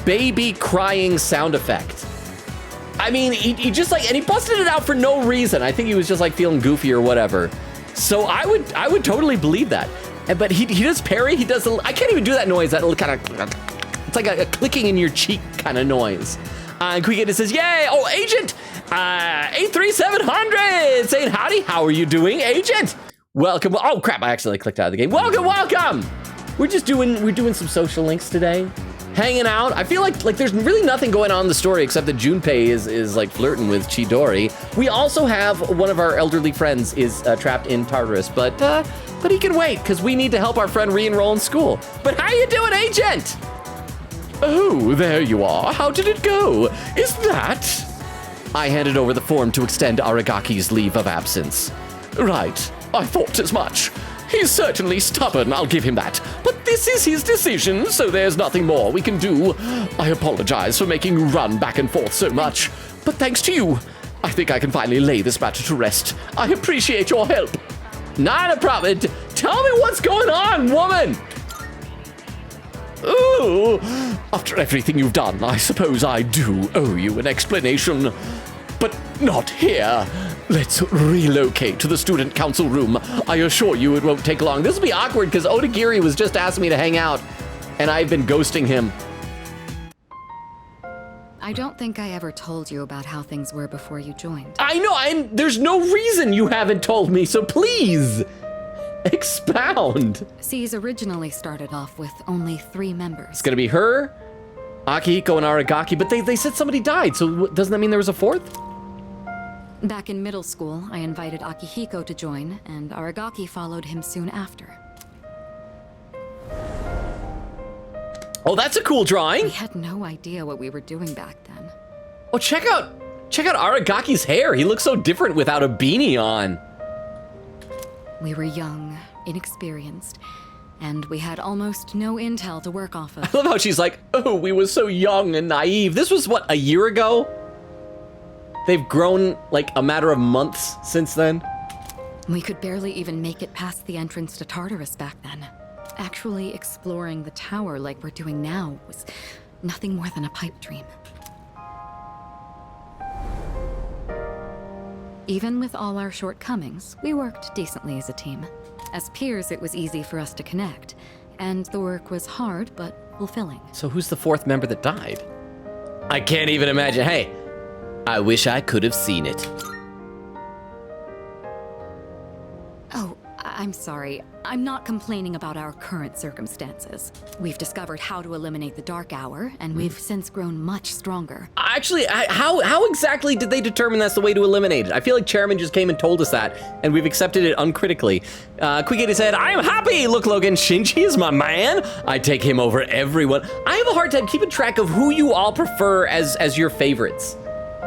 S5: baby crying sound effect. I mean, he just like, and he busted it out for no reason. I think he was just like feeling goofy or whatever. So I would totally believe that. But he does Perry. He does. I can't even do that noise. That little kind of, it's like a clicking in your cheek kind of noise. And Quickett says, "Yay! Oh, Agent, 83700 saying howdy. How are you doing, Agent? Welcome. Oh crap! I accidentally clicked out of the game. Welcome. We're doing some social links today." Hanging out. I feel like there's really nothing going on in the story except that Junpei is like flirting with Chidori. We also have one of our elderly friends is trapped in Tartarus, but he can wait because we need to help our friend re-enroll in school. But how you doing, Agent? Oh, there you are. How did it go? Is that? I handed over the form to extend Aragaki's leave of absence. Right. I thought as much. He's certainly stubborn, I'll give him that. But this is his decision, so there's nothing more we can do. I apologize for making you run back and forth so much, but thanks to you, I think I can finally lay this matter to rest. I appreciate your help. Not a problem. Tell me what's going on, woman. Ooh, after everything you've done, I suppose I do owe you an explanation. But not here. Let's relocate to the student council room. I assure you it won't take long. This will be awkward because Otagiri was just asking me to hang out, and I've been ghosting him.
S18: I don't think I ever told you about how things were before you joined.
S5: I know, there's no reason you haven't told me, so please, expound.
S18: C's originally started off with only 3 members.
S5: It's gonna be her, Akihiko, and Aragaki, but they said somebody died, so doesn't that mean there was a 4th?
S18: Back in middle school, I invited Akihiko to join, and Aragaki followed him soon after.
S5: Oh, that's a cool drawing.
S18: We had no idea what we were doing back then.
S5: Oh, check out Aragaki's hair. He looks so different without a beanie on.
S18: We were young, inexperienced, and we had almost no intel to work off of.
S5: I love how she's like, oh, we were so young and naive. This was, what, a year ago? They've grown like a matter of months since then.
S18: We could barely even make it past the entrance to Tartarus back then. Actually exploring the tower like we're doing now was nothing more than a pipe dream. Even with all our shortcomings, we worked decently as a team. As peers, it was easy for us to connect, and the work was hard but fulfilling.
S5: So who's the 4th member that died? I can't even imagine. Hey, I wish I could have seen it.
S18: Oh, I'm sorry. I'm not complaining about our current circumstances. We've discovered how to eliminate the Dark Hour, and we've since grown much stronger.
S5: Actually, how exactly did they determine that's the way to eliminate it? I feel like Chairman just came and told us that, and we've accepted it uncritically. Quick80 said, I am happy! Look, Logan, Shinji is my man! I take him over everyone. I have a hard time keeping track of who you all prefer as your favorites.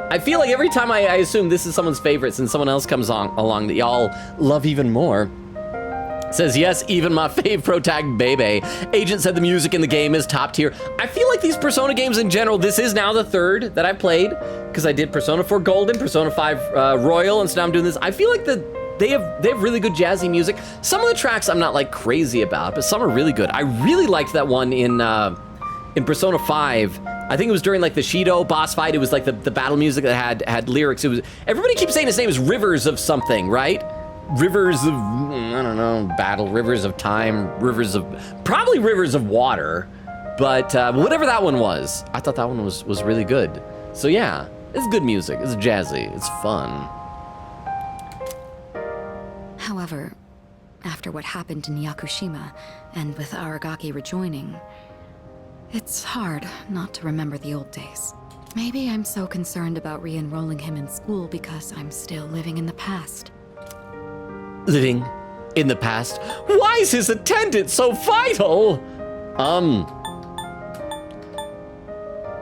S5: I feel like every time I assume this is someone's favorites and someone else comes along that y'all love even more. Says, yes, even my fave Protag baby. Agent said the music in the game is top tier. I feel like these Persona games in general, this is now the third that I played, because I did Persona 4 Golden, Persona 5 Royal, and so now I'm doing this. I feel like they have really good jazzy music. Some of the tracks I'm not like crazy about, but some are really good. I really liked that one in Persona 5. I think it was during like the Shido boss fight. It was like the battle music that had lyrics. It was, everybody keeps saying his name is Rivers of something, right? Rivers of, I don't know, battle, rivers of time, probably rivers of water. But whatever that one was, I thought that one was really good. So yeah, it's good music, it's jazzy, it's fun.
S18: However, after what happened in Yakushima, and with Aragaki rejoining, it's hard not to remember the old days. Maybe I'm so concerned about re-enrolling him in school because I'm still living in the past.
S5: Living in the past? Why is his attendance so vital?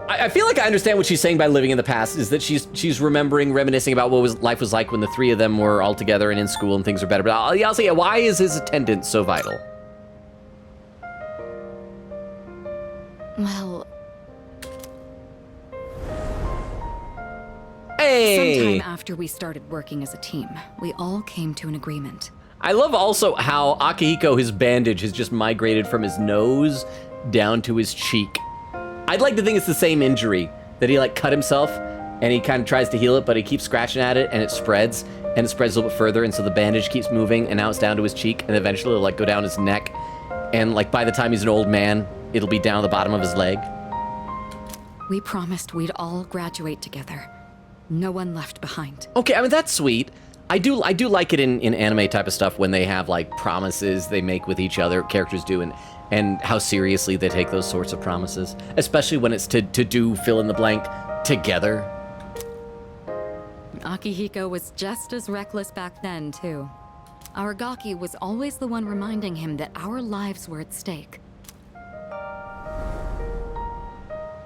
S5: I feel like I understand what she's saying by living in the past, is that she's reminiscing about what life was like when the three of them were all together and in school and things were better. But I'll say, why is his attendance so vital?
S18: Well...
S5: Hey!
S18: Sometime after we started working as a team, we all came to an agreement.
S5: I love also how Akihiko, his bandage, has just migrated from his nose down to his cheek. I'd like to think it's the same injury, that he like cut himself and he kind of tries to heal it, but he keeps scratching at it and it spreads a little bit further, and so the bandage keeps moving and now it's down to his cheek, and eventually it'll like go down his neck, and like by the time he's an old man, it'll be down the bottom of his leg.
S18: We promised we'd all graduate together. No one left behind.
S5: Okay, I mean, that's sweet. I do like it in anime type of stuff when they have like promises they make with each other, characters do, and how seriously they take those sorts of promises, especially when it's to do fill in the blank together.
S18: Akihiko was just as reckless back then, too. Aragaki was always the one reminding him that our lives were at stake.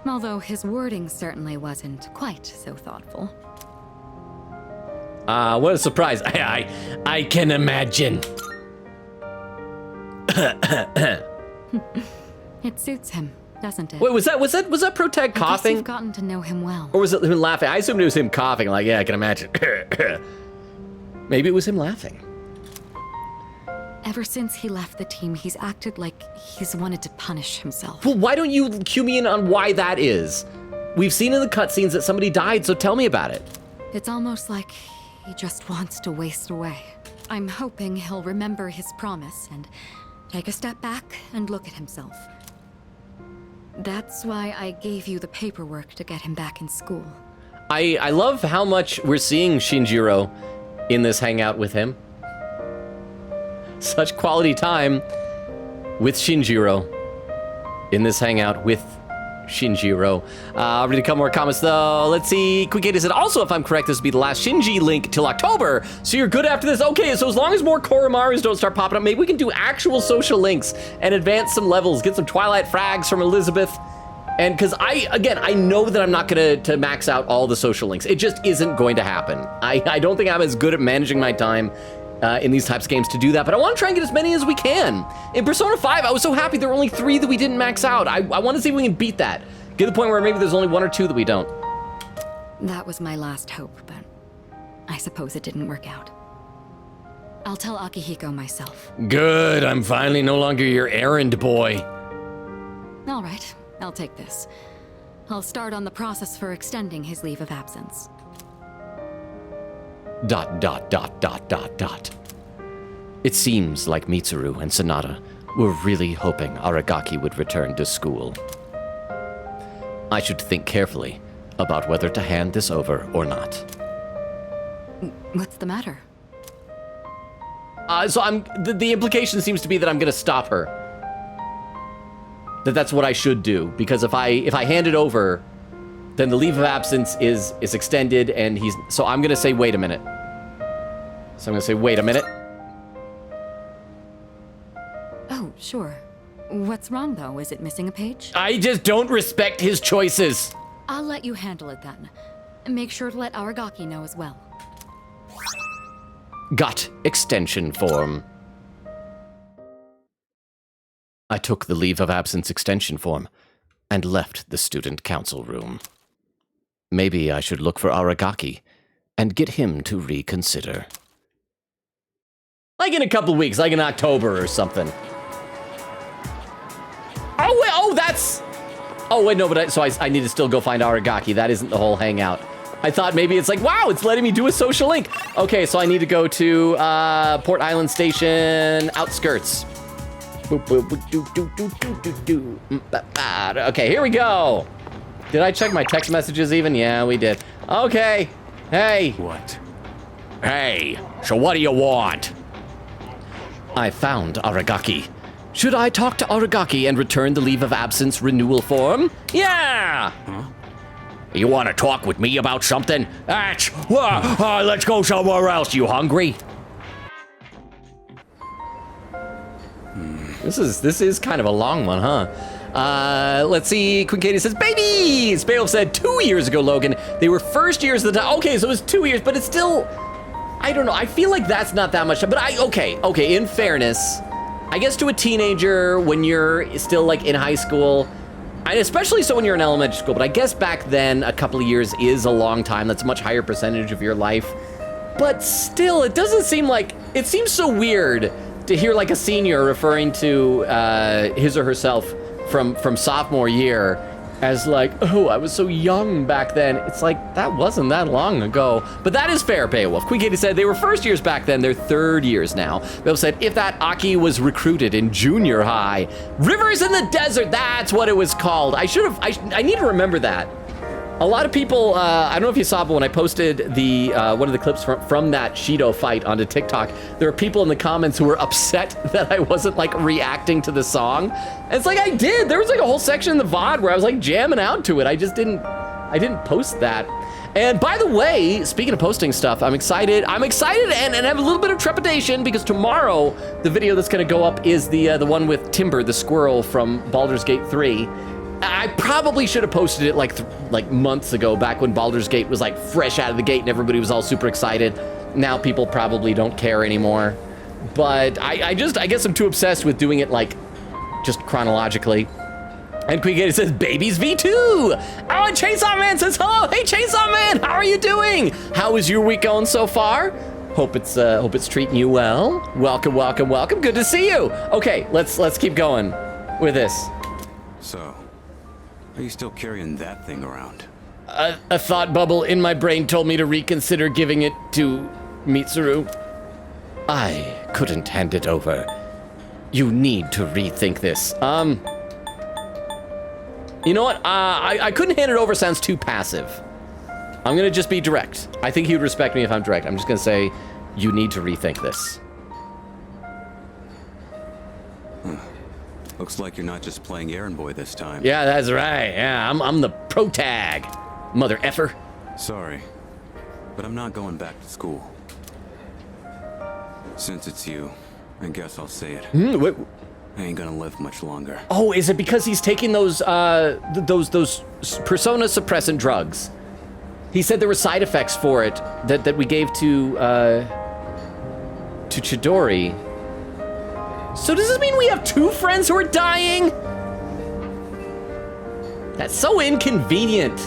S18: Although his wording certainly wasn't quite so thoughtful.
S5: What a surprise. I can imagine.
S18: It suits him, doesn't it?
S5: Wait, was that Protag coughing?
S18: I guess you've gotten to know him well.
S5: Or was it him laughing? I assumed it was him coughing, like, yeah, I can imagine. Maybe it was him laughing.
S18: Ever since he left the team, he's acted like he's wanted to punish himself.
S5: Well, why don't you cue me in on why that is? We've seen in the cutscenes that somebody died, so tell me about it.
S18: It's almost like he just wants to waste away. I'm hoping he'll remember his promise and take a step back and look at himself. That's why I gave you the paperwork to get him back in school.
S5: I love how much we're seeing Shinjiro in this hangout with him. Such quality time with Shinjiro in this hangout with Shinjiro. Ready to come more comments though. Let's see. Quick80 said, also, if I'm correct, this will be the last Shinji link till October. So you're good after this. Okay, so as long as more Koromarus don't start popping up, maybe we can do actual social links and advance some levels, get some Twilight frags from Elizabeth. And because I know that I'm not going to max out all the social links. It just isn't going to happen. I don't think I'm as good at managing my time in these types of games to do that, but I want to try and get as many as we can. In Persona 5, I was so happy there were only 3 that we didn't max out. I want to see if we can beat that. Get to the point where maybe there's only 1 or 2 that we don't.
S18: That was my last hope, but I suppose it didn't work out. I'll tell Akihiko myself.
S5: Good, I'm finally no longer your errand boy.
S18: All right, I'll take this. I'll start on the process for extending his leave of absence. ... It seems like Mitsuru and Sonata were really hoping Aragaki would return to school. I should think carefully about whether to hand this over or not. What's the matter?
S5: So the implication seems to be that I'm gonna stop her. That's what I should do, because if I hand it over, then the leave of absence is extended, and so I'm gonna say wait a minute. So I'm gonna say wait a minute.
S18: Oh, sure. What's wrong, though? Is it missing a page?
S5: I just don't respect his choices.
S18: I'll let you handle it then. Make sure to let Aragaki know as well.
S5: Got extension form. I took the leave of absence extension form and left the student council room. Maybe I should look for Aragaki and get him to reconsider. Like in a couple weeks, like in October or something. Oh, wait, oh, that's... Oh, wait, no, but I need to still go find Aragaki. That isn't the whole hangout. I thought maybe it's like, wow, it's letting me do a social link. Okay, so I need to go to Port Island Station outskirts. Okay, here we go. Did I check my text messages even? Yeah, we did. Okay. Hey.
S6: What?
S5: Hey, so what do you want? I found Aragaki. Should I talk to Aragaki and return the leave of absence renewal form? Yeah!
S6: Huh?
S5: You want to talk with me about something? Let's go somewhere else. You hungry? This is kind of a long one, huh? Let's see. Queen Katie says, babies! Beowulf said 2 years ago, Logan. They were first years of the time. Okay, so it was 2 years, but it's still... I don't know. I feel like that's not that much. But okay, in fairness, I guess to a teenager when you're still like in high school, and especially so when you're in elementary school, but I guess back then a couple of years is a long time. That's a much higher percentage of your life. But still, it doesn't seem like... It seems so weird to hear like a senior referring to his or herself from sophomore year as like, oh, I was so young back then. It's like, that wasn't that long ago. But that is fair, Beowulf. Queen Katie said they were first years back then, they're third years now. Beowulf said, if that Aki was recruited in junior high, Rivers in the Desert, that's what it was called. I need to remember that. A lot of people, I don't know if you saw, but when I posted the one of the clips from that Shido fight onto TikTok, there were people in the comments who were upset that I wasn't like reacting to the song. And it's like I did. There was like a whole section in the VOD where I was like jamming out to it. I didn't post that. And by the way, speaking of posting stuff, I'm excited and have a little bit of trepidation because tomorrow the video that's gonna go up is the one with Timber, the squirrel from Baldur's Gate 3. I probably should have posted it like months ago, back when Baldur's Gate was like fresh out of the gate and everybody was all super excited. Now people probably don't care anymore. But I guess I'm too obsessed with doing it like just chronologically. And Queen Gator says, babies V2! Oh, and Chainsaw Man says, hello! Hey, Chainsaw Man! How are you doing? How is your week going so far? Hope it's treating you well. Welcome, welcome, welcome. Good to see you. Okay, let's keep going with this.
S6: So, are you still carrying that thing around?
S5: A thought bubble in my brain told me to reconsider giving it to Mitsuru. I couldn't hand it over. You need to rethink this. You know what? I couldn't hand it over sounds too passive. I'm gonna just be direct. I think he would respect me if I'm direct. I'm just gonna say, you need to rethink this.
S6: Looks like you're not just playing errand boy this time.
S5: Yeah, that's right. Yeah, I'm the protag, mother effer.
S6: Sorry, but I'm not going back to school. Since it's you, I guess I'll say it.
S5: Wait.
S6: I ain't gonna live much longer.
S5: Oh, is it because he's taking those persona suppressant drugs? He said there were side effects for it that we gave to Chidori. So does this mean we have two friends who are dying? That's so inconvenient.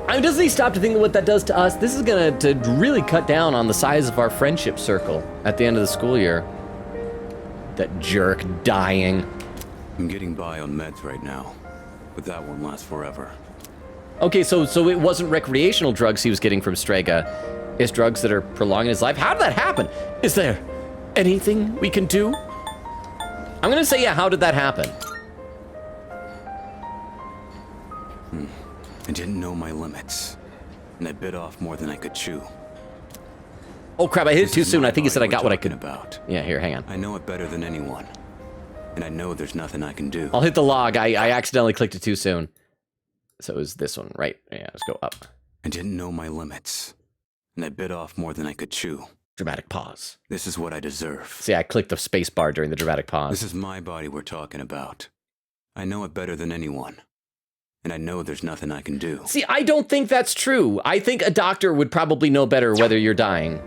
S5: I mean, doesn't he stop to think of what that does to us? This is gonna really cut down on the size of our friendship circle at the end of the school year. That jerk dying.
S6: I'm getting by on meds right now, but that won't last forever.
S5: Okay, so it wasn't recreational drugs he was getting from Strega. It's drugs that are prolonging his life. How did that happen? Is there anything we can do? I'm gonna say, yeah, how did that happen?
S6: I didn't know my limits, and I bit off more than I could chew.
S1: Oh crap, I hit it too
S6: This is
S1: soon.
S6: my
S1: I think he said I
S6: body
S1: got
S6: we're
S1: what I could.
S6: talking about.
S1: Yeah, here, hang on.
S6: I know it better than anyone. And I know there's nothing I can do.
S1: I'll hit the log. I accidentally clicked it too soon. So it was this one, right? Yeah, let's go up.
S6: I didn't know my limits. And I bit off more than I could chew.
S1: Dramatic pause.
S6: This is what I deserve.
S1: See, I clicked the space bar during the dramatic pause.
S6: This is my body we're talking about. I know it better than anyone. And I know there's nothing I can do.
S1: See, I don't think that's true. I think a doctor would probably know better whether you're dying.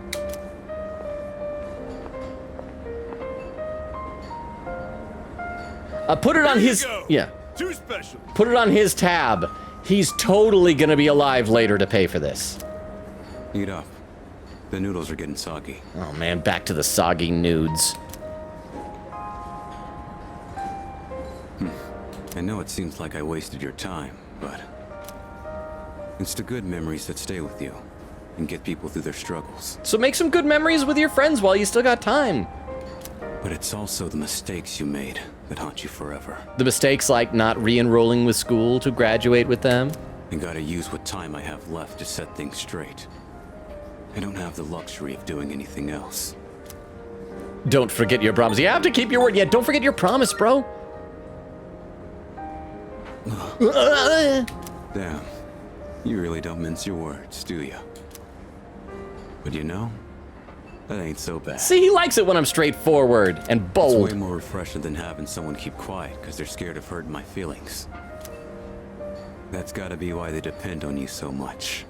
S1: Put it on his... Yeah.
S9: Too special.
S1: Put it on his tab. He's totally gonna be alive later to pay for this.
S6: Eat up. The noodles are getting soggy.
S1: Oh man, back to the soggy nudes.
S6: I know it seems like I wasted your time, but it's the good memories that stay with you and get people through their struggles.
S1: So make some good memories with your friends while you still got time.
S6: But it's also the mistakes you made that haunt you forever.
S1: The mistakes like not re-enrolling with school to graduate with them.
S6: And gotta use what time I have left to set things straight. I don't have the luxury of doing anything else.
S1: Don't forget your promise. You have to keep your word. Yeah, don't forget your promise, bro.
S6: Damn. You really don't mince your words, do you? But you know, that ain't so bad.
S1: See, he likes it when I'm straightforward and bold.
S6: It's way more refreshing than having someone keep quiet because they're scared of hurting my feelings. That's gotta be why they depend on you so much.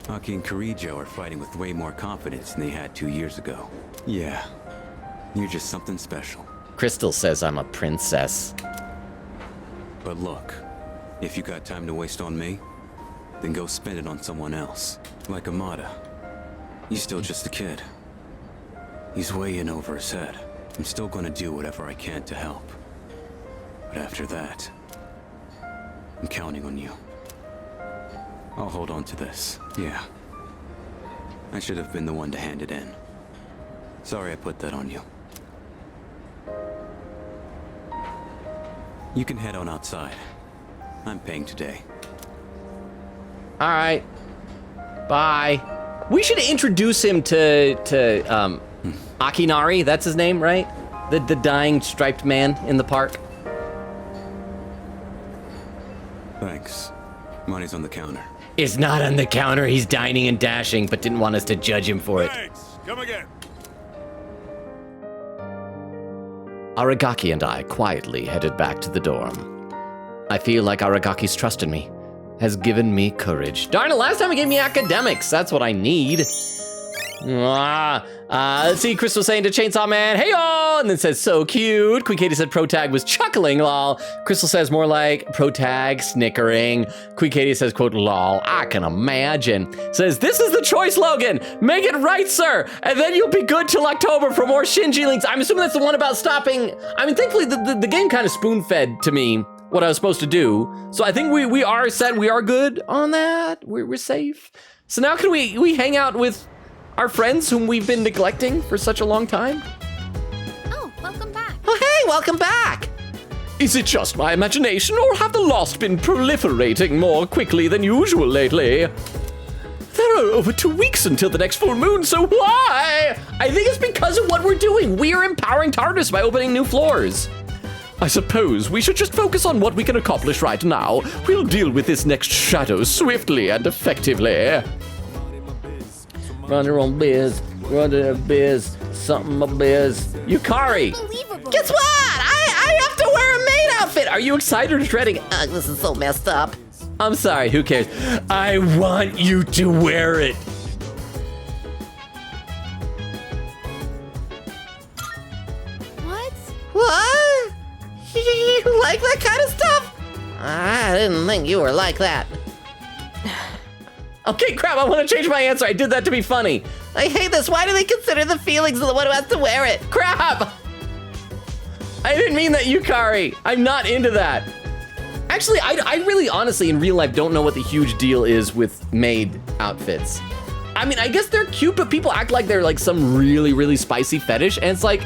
S6: Aki and Kirijo are fighting with way more confidence than they had 2 years ago. Yeah, you're just something special.
S1: Crystal says I'm a princess.
S6: But look, if you got time to waste on me, then go spend it on someone else. Like Amada. He's still just a kid. He's way in over his head. I'm still gonna do whatever I can to help. But after that, I'm counting on you. I'll hold on to this, yeah. I should have been the one to hand it in. Sorry I put that on you. You can head on outside. I'm paying today.
S1: All right. Bye. We should introduce him to Akinari. That's his name, right? The dying striped man in the park.
S6: Thanks. Money's on the counter.
S1: It's not on the counter. He's dining and dashing, but didn't want us to judge him for it.
S9: Thanks. Come again.
S1: Aragaki and I quietly headed back to the dorm. I feel like Aragaki's trust in me has given me courage. Darn it, last time he gave me academics. That's what I need. Let's see, Crystal saying to Chainsaw Man, hey y'all, and then says, so cute. Queen Katie said Protag was chuckling, lol. Crystal says more like Protag snickering. Queen Katie says, quote, lol, I can imagine. Says, this is the choice, Logan. Make it right, sir. And then you'll be good till October for more Shinji links. I'm assuming that's the one about stopping. I mean, thankfully the game kind of spoon-fed to me what I was supposed to do. So I think we are set. We are good on that. We're safe. So now can we hang out with our friends whom we've been neglecting for such a long time?
S2: Oh, welcome back.
S1: Oh, hey, welcome back. Is it just my imagination, or have the Lost been proliferating more quickly than usual lately? There are over 2 weeks until the next full moon, so why? I think it's because of what we're doing. We are empowering TARDIS by opening new floors. I suppose we should just focus on what we can accomplish right now. We'll deal with this next shadow swiftly and effectively. Run your own biz, run your biz, something a biz. Yukari! Guess what? I have to wear a maid outfit! Are you excited or dreading? Ugh, this is so messed up. I'm sorry, who cares? I want you to wear it.
S10: What? What? You like that kind of stuff? I didn't think you were like that.
S1: Okay, crap, I want to change my answer. I did that to be funny.
S10: I hate this. Why do they consider the feelings of the one who has to wear it?
S1: Crap! I didn't mean that, Yukari. I'm not into that. Actually, I really honestly, in real life, don't know what the huge deal is with maid outfits. I mean, I guess they're cute, but people act like they're like some really, really spicy fetish, and it's like,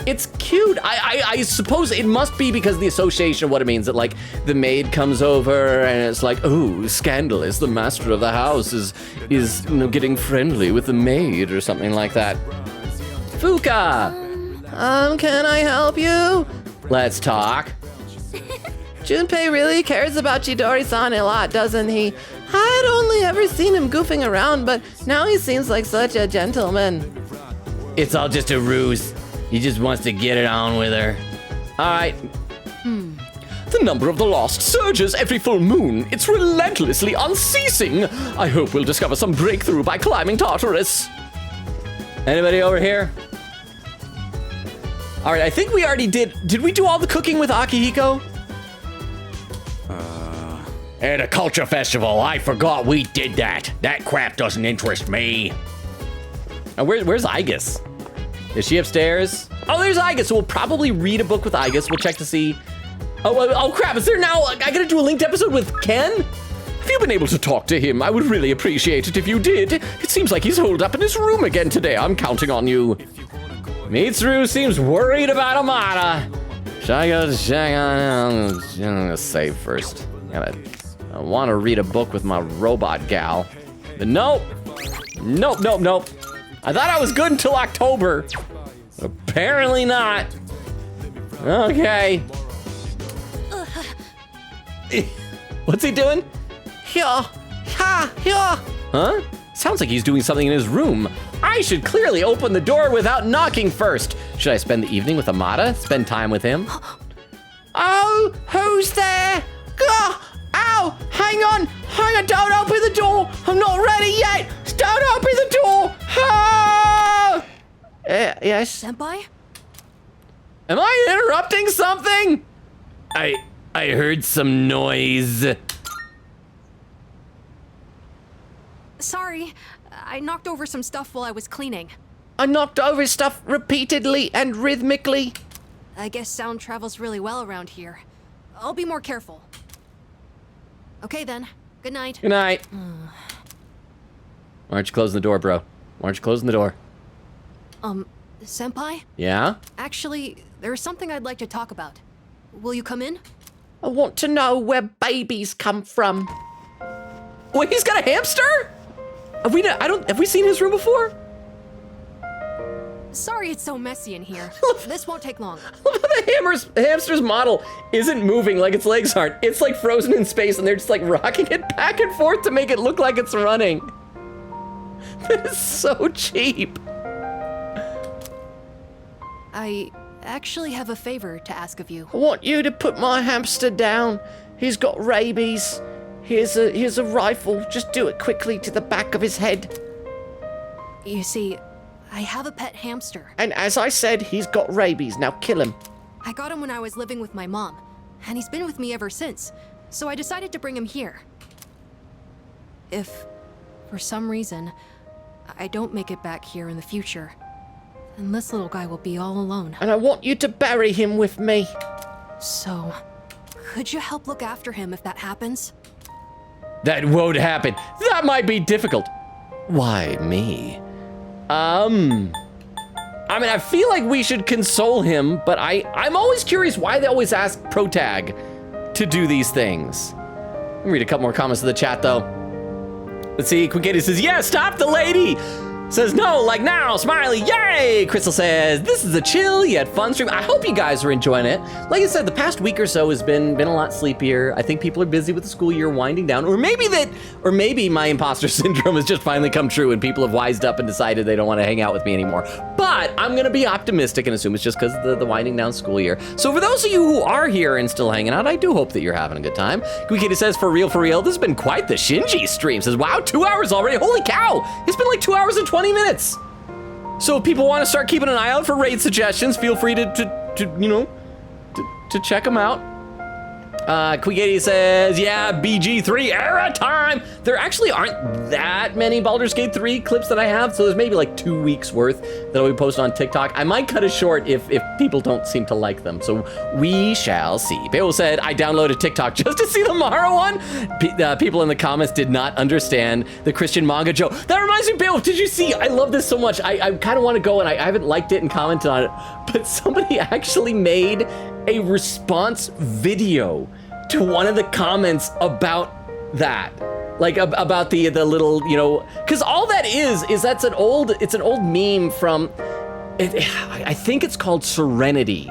S1: It's cute. I suppose it must be because of the association of what it means, that like the maid comes over and it's like, oh, scandalous. The master of the house is getting friendly with the maid or something like that. Fuka!
S10: Can I help you?
S1: Let's talk.
S10: Junpei really cares about Chidori-san a lot, doesn't he? I had only ever seen him goofing around, but now he seems like such a gentleman.
S5: It's all just a ruse. He just wants to get it on with her. All right.
S1: The number of the lost surges every full moon. It's relentlessly unceasing. I hope we'll discover some breakthrough by climbing Tartarus.
S5: Anybody over here?
S1: All right, I think we already did. Did we do all the cooking with Akihiko?
S3: At a culture festival, I forgot we did that. That crap doesn't interest me.
S1: Where's Igus? Is she upstairs? Oh, there's Igus. So we'll probably read a book with Igus. We'll check to see. Oh crap, is there now? I gotta do a linked episode with Ken? Have you been able to talk to him? I would really appreciate it if you did. It seems like he's holed up in his room again today. I'm counting on you.
S5: Mitsuru seems worried about Amada. Should I go check on him? I'm gonna save first. I want to read a book with my robot gal. But nope.
S1: I thought I was good until October.
S5: Apparently not. Okay.
S1: What's he doing?
S10: Here.
S1: Huh? Sounds like he's doing something in his room. I should clearly open the door without knocking first. Should I spend the evening with Amada? Spend time with him?
S10: Oh, who's there? Ow! Hang on! Don't open the door! I'm not ready yet! Don't open the door! Ah! Yes?
S11: Senpai?
S1: Am I interrupting something?
S5: I heard some noise.
S11: Sorry, I knocked over some stuff while I was cleaning.
S10: I knocked over stuff repeatedly and rhythmically.
S11: I guess sound travels really well around here. I'll be more careful. Okay then. Good night.
S1: Good night. Why aren't you closing the door, bro? Why aren't you closing the door?
S11: Senpai?
S1: Yeah?
S11: Actually, there's something I'd like to talk about. Will you come in?
S10: I want to know where babies come from.
S1: Wait, he's got a hamster? Have we seen his room before?
S11: Sorry it's so messy in here. This won't take long.
S1: The hamster's model isn't moving like its legs aren't. It's like frozen in space and they're just like rocking it back and forth to make it look like it's running. That is so cheap.
S11: I actually have a favor to ask of you.
S10: I want you to put my hamster down. He's got rabies. Here's a rifle. Just do it quickly to the back of his head.
S11: You see, I have a pet hamster.
S10: And as I said, he's got rabies. Now kill him.
S11: I got him when I was living with my mom, and he's been with me ever since, so I decided to bring him here. If, for some reason, I don't make it back here in the future, then this little guy will be all alone.
S10: And I want you to bury him with me.
S11: So, could you help look after him if that happens?
S1: That won't happen. That might be difficult. Why me? I mean, I feel like we should console him, but I'm always curious why they always ask Protag to do these things. Let me read a couple more comments in the chat, though. Let's see. Quinkady says, yeah, stop the lady. Says, no, like now, smiley, yay! Crystal says, this is a chill yet fun stream. I hope you guys are enjoying it. Like I said, the past week or so has been a lot sleepier. I think people are busy with the school year winding down, or maybe my imposter syndrome has just finally come true and people have wised up and decided they don't want to hang out with me anymore. But I'm gonna be optimistic and assume it's just because of the winding down school year. So for those of you who are here and still hanging out, I do hope that you're having a good time. Quinkady says, for real, this has been quite the Shinji stream. Says, wow, 2 hours already, holy cow! It's been like 2 hours and 20 minutes. So if people want to start keeping an eye out for raid suggestions, feel free to check them out.
S5: Quigady says, yeah, BG3 era time. There actually aren't that many Baldur's Gate 3 clips that I have, so there's maybe like 2 weeks worth that I'll be posting on TikTok. I might cut it short if people don't seem to like them, so we shall see. Bale said, I downloaded TikTok just to see the Mara one. People in the comments did not understand the Christian manga joke. That reminds me, Bale, did you see? I love this so much. I kind of want to go, and I haven't liked it and commented on it, but somebody actually made a response video to one of the comments about that, like about the little, you know, because all that is it's an old meme from, I think it's called Serenity.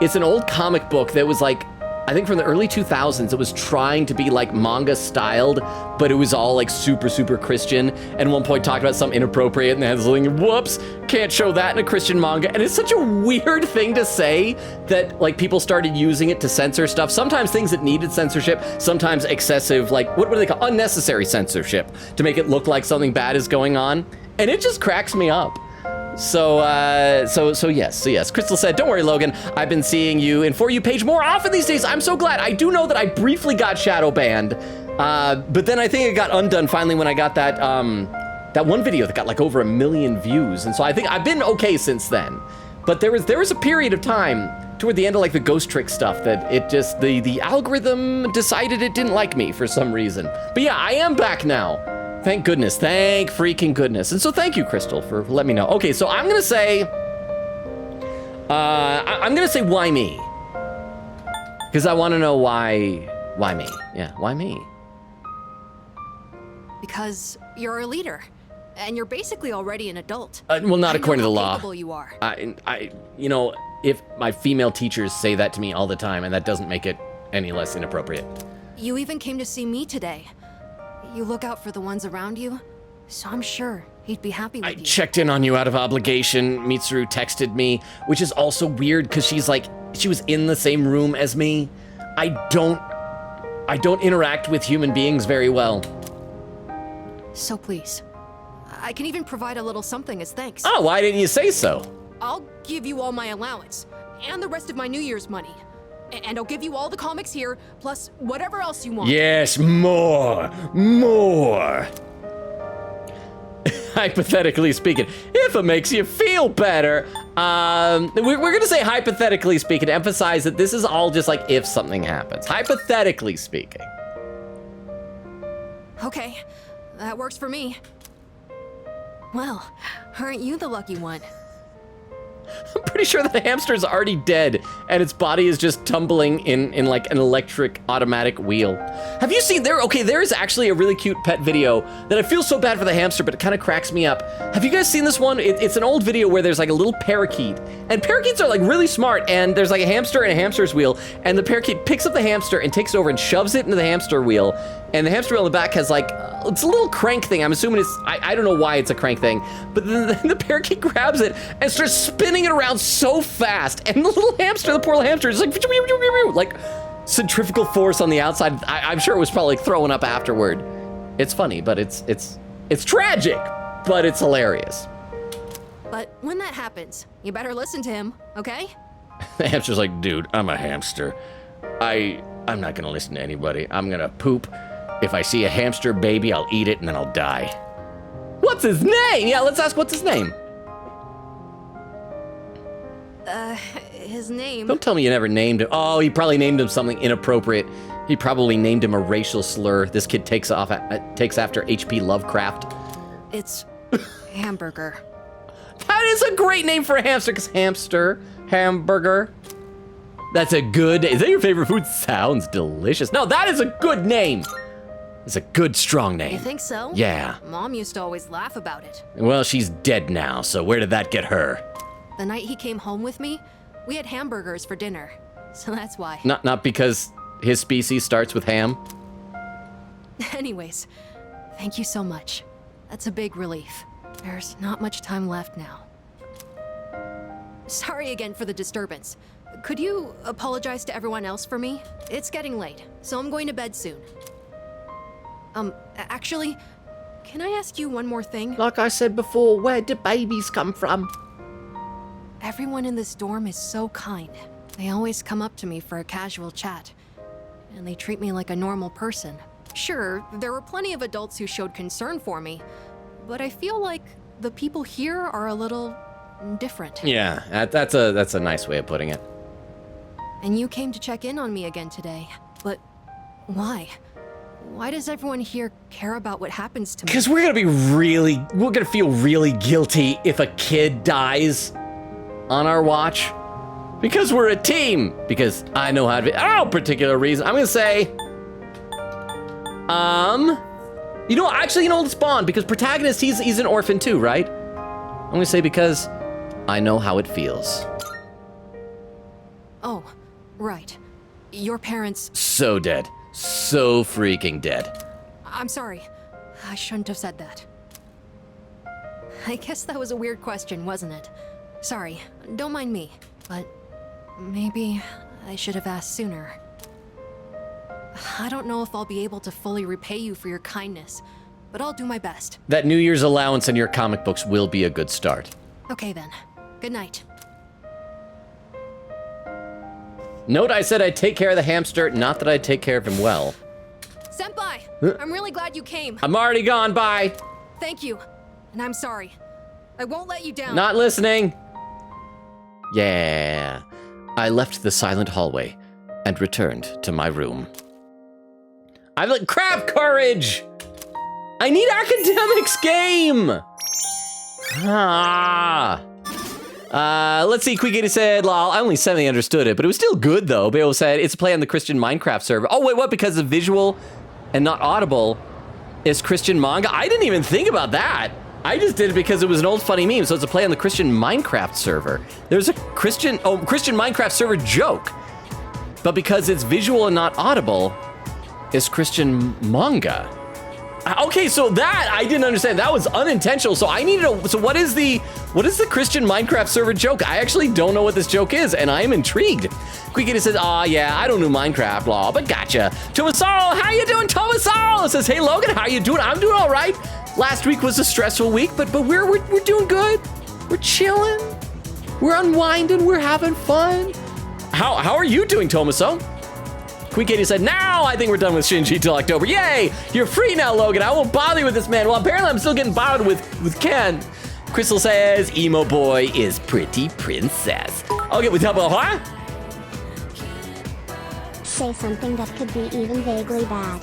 S5: It's an old comic book that was like, I think from the early 2000s. It was trying to be like manga styled, but it was all like super, super Christian. And at one point talked about something inappropriate and has like, whoops, can't show that in a Christian manga. And it's such a weird thing to say that like people started using it to censor stuff. Sometimes things that needed censorship, sometimes excessive, like what do they call unnecessary censorship to make it look like something bad is going on. And it just cracks me up. So yes. Crystal said, don't worry, Logan. I've been seeing you in For You page more often these days. I'm so glad. I do know that I briefly got shadow banned, but then I think it got undone finally when I got that one video that got like over 1 million views. And so I think I've been okay since then. But there was a period of time toward the end of like the ghost trick stuff that it just, the algorithm decided it didn't like me for some reason. But yeah, I am back now. Thank goodness, thank freaking goodness. And so thank you, Crystal, for letting me know. Okay, so I'm gonna say, why me? Because I wanna know why me? Yeah, why me?
S11: Because you're a leader, and you're basically already an adult.
S5: Well, not according to the law.
S11: Capable you are.
S5: You know, if my female teachers say that to me all the time, and that doesn't make it any less inappropriate.
S11: You even came to see me today. You look out for the ones around you, so I'm sure he'd be happy with you.
S5: I checked in on you out of obligation. Mitsuru texted me, which is also weird because she was in the same room as me. I don't interact with human beings very well.
S11: So please, I can even provide a little something as thanks.
S5: Oh, why didn't you say so?
S11: I'll give you all my allowance, and the rest of my New Year's money. And I'll give you all the comics here, plus whatever else you want.
S5: Yes, more. Hypothetically speaking, if it makes you feel better. We're gonna say hypothetically speaking, to emphasize that this is all just like if something happens. Hypothetically speaking.
S11: Okay, that works for me. Well, aren't you the lucky one?
S5: I'm pretty sure that the hamster's already dead and its body is just tumbling in like an electric automatic wheel. Have you seen there is actually a really cute pet video that I feel so bad for the hamster, but it kind of cracks me up. Have you guys seen this one? It's an old video where there's like a little parakeet, and parakeets are like really smart, and there's like a hamster and a hamster's wheel, and the parakeet picks up the hamster and takes it over and shoves it into the hamster wheel, and the hamster wheel in the back has like, it's a little crank thing. I'm assuming it's, I don't know why it's a crank thing, but then the parakeet grabs it and starts spinning it around so fast, and the little hamster, the poor little hamster, is like centrifugal force on the outside. I'm sure it was probably like throwing up afterward. It's funny, but it's tragic, but it's hilarious.
S11: But when that happens, you better listen to him, okay?
S5: The hamster's like, dude, I'm a hamster. I'm not gonna listen to anybody. I'm gonna poop. If I see a hamster baby, I'll eat it and then I'll die. What's his name? Yeah, let's ask what's his name.
S11: His name...
S5: Don't tell me you never named him. Oh, he probably named him something inappropriate. He probably named him a racial slur. This kid takes after H.P. Lovecraft.
S11: It's Hamburger.
S5: That is a great name for a hamster, because hamburger. That's a good, is that your favorite food? Sounds delicious. No, that is a good name. It's a good, strong name.
S11: You think so?
S5: Yeah.
S11: Mom used to always laugh about it.
S5: Well, she's dead now, so where did that get her?
S11: The night he came home with me, we had hamburgers for dinner, so that's why.
S5: Not because his species starts with ham?
S11: Anyways, thank you so much. That's a big relief. There's not much time left now. Sorry again for the disturbance. Could you apologize to everyone else for me? It's getting late, so I'm going to bed soon. Actually, can I ask you one more thing?
S7: Like I said before, where do babies come from?
S11: Everyone in this dorm is so kind. They always come up to me for a casual chat. and they treat me like a normal person. Sure, there were plenty of adults who showed concern for me, but I feel like the people here are a little different.
S5: Yeah, that's a nice way of putting it.
S11: And you came to check in on me again today, but why? Why does everyone here care about what happens to me?
S5: Because we're gonna feel really guilty if a kid dies on our watch. Because we're a team. Because I know how to be. Oh, particular reason. I'm gonna say, let's bond, because Protagonist, he's an orphan too, right? I'm gonna say because I know how it feels.
S11: Oh, right. Your parents...
S5: So dead. So freaking dead.
S11: I'm sorry. I shouldn't have said that. I guess that was a weird question, wasn't it? Sorry, don't mind me, but maybe I should have asked sooner. I don't know if I'll be able to fully repay you for your kindness, but I'll do my best.
S5: That New Year's allowance in your comic books will be a good start.
S11: Okay then. Good night.
S5: Note I said I'd take care of the hamster, not that I'd take care of him well.
S11: Senpai! I'm really glad you came.
S5: I'm already gone, bye!
S11: Thank you. And I'm sorry. I won't let you down.
S5: Not listening. Yeah. I left the silent hallway and returned to my room. I'm like, crap, courage! I need academics game! Let's see, Quick80 said, lol, I only semi understood it, but it was still good though. Bayo said, it's a play on the Christian Minecraft server. Oh, wait, what? Because of visual and not audible is Christian manga? I didn't even think about that. I just did it because it was an old funny meme, so it's a play on the Christian Minecraft server. There's a Christian Minecraft server joke, but because it's visual and not audible, is Christian manga. Okay, so that I didn't understand. That was unintentional. So I needed to. So what is the Christian Minecraft server joke? I actually don't know what this joke is, and I am intrigued. Quickity says, "Aw, yeah, I don't do Minecraft law, but gotcha." Tomasaro, how you doing, Tomasaro? Says, "Hey Logan, how you doing? I'm doing all right. Last week was a stressful week, but we're doing good. We're chilling. We're unwinding. We're having fun. How are you doing, Tomaso?" Queen Katie said, "Now I think we're done with Shinji till October. Yay! You're free now, Logan. I won't bother you with this man." Well, apparently I'm still getting bothered with Ken. Crystal says, "Emo boy is pretty princess." Okay, we talk about huh?
S4: Say something that could be even vaguely bad.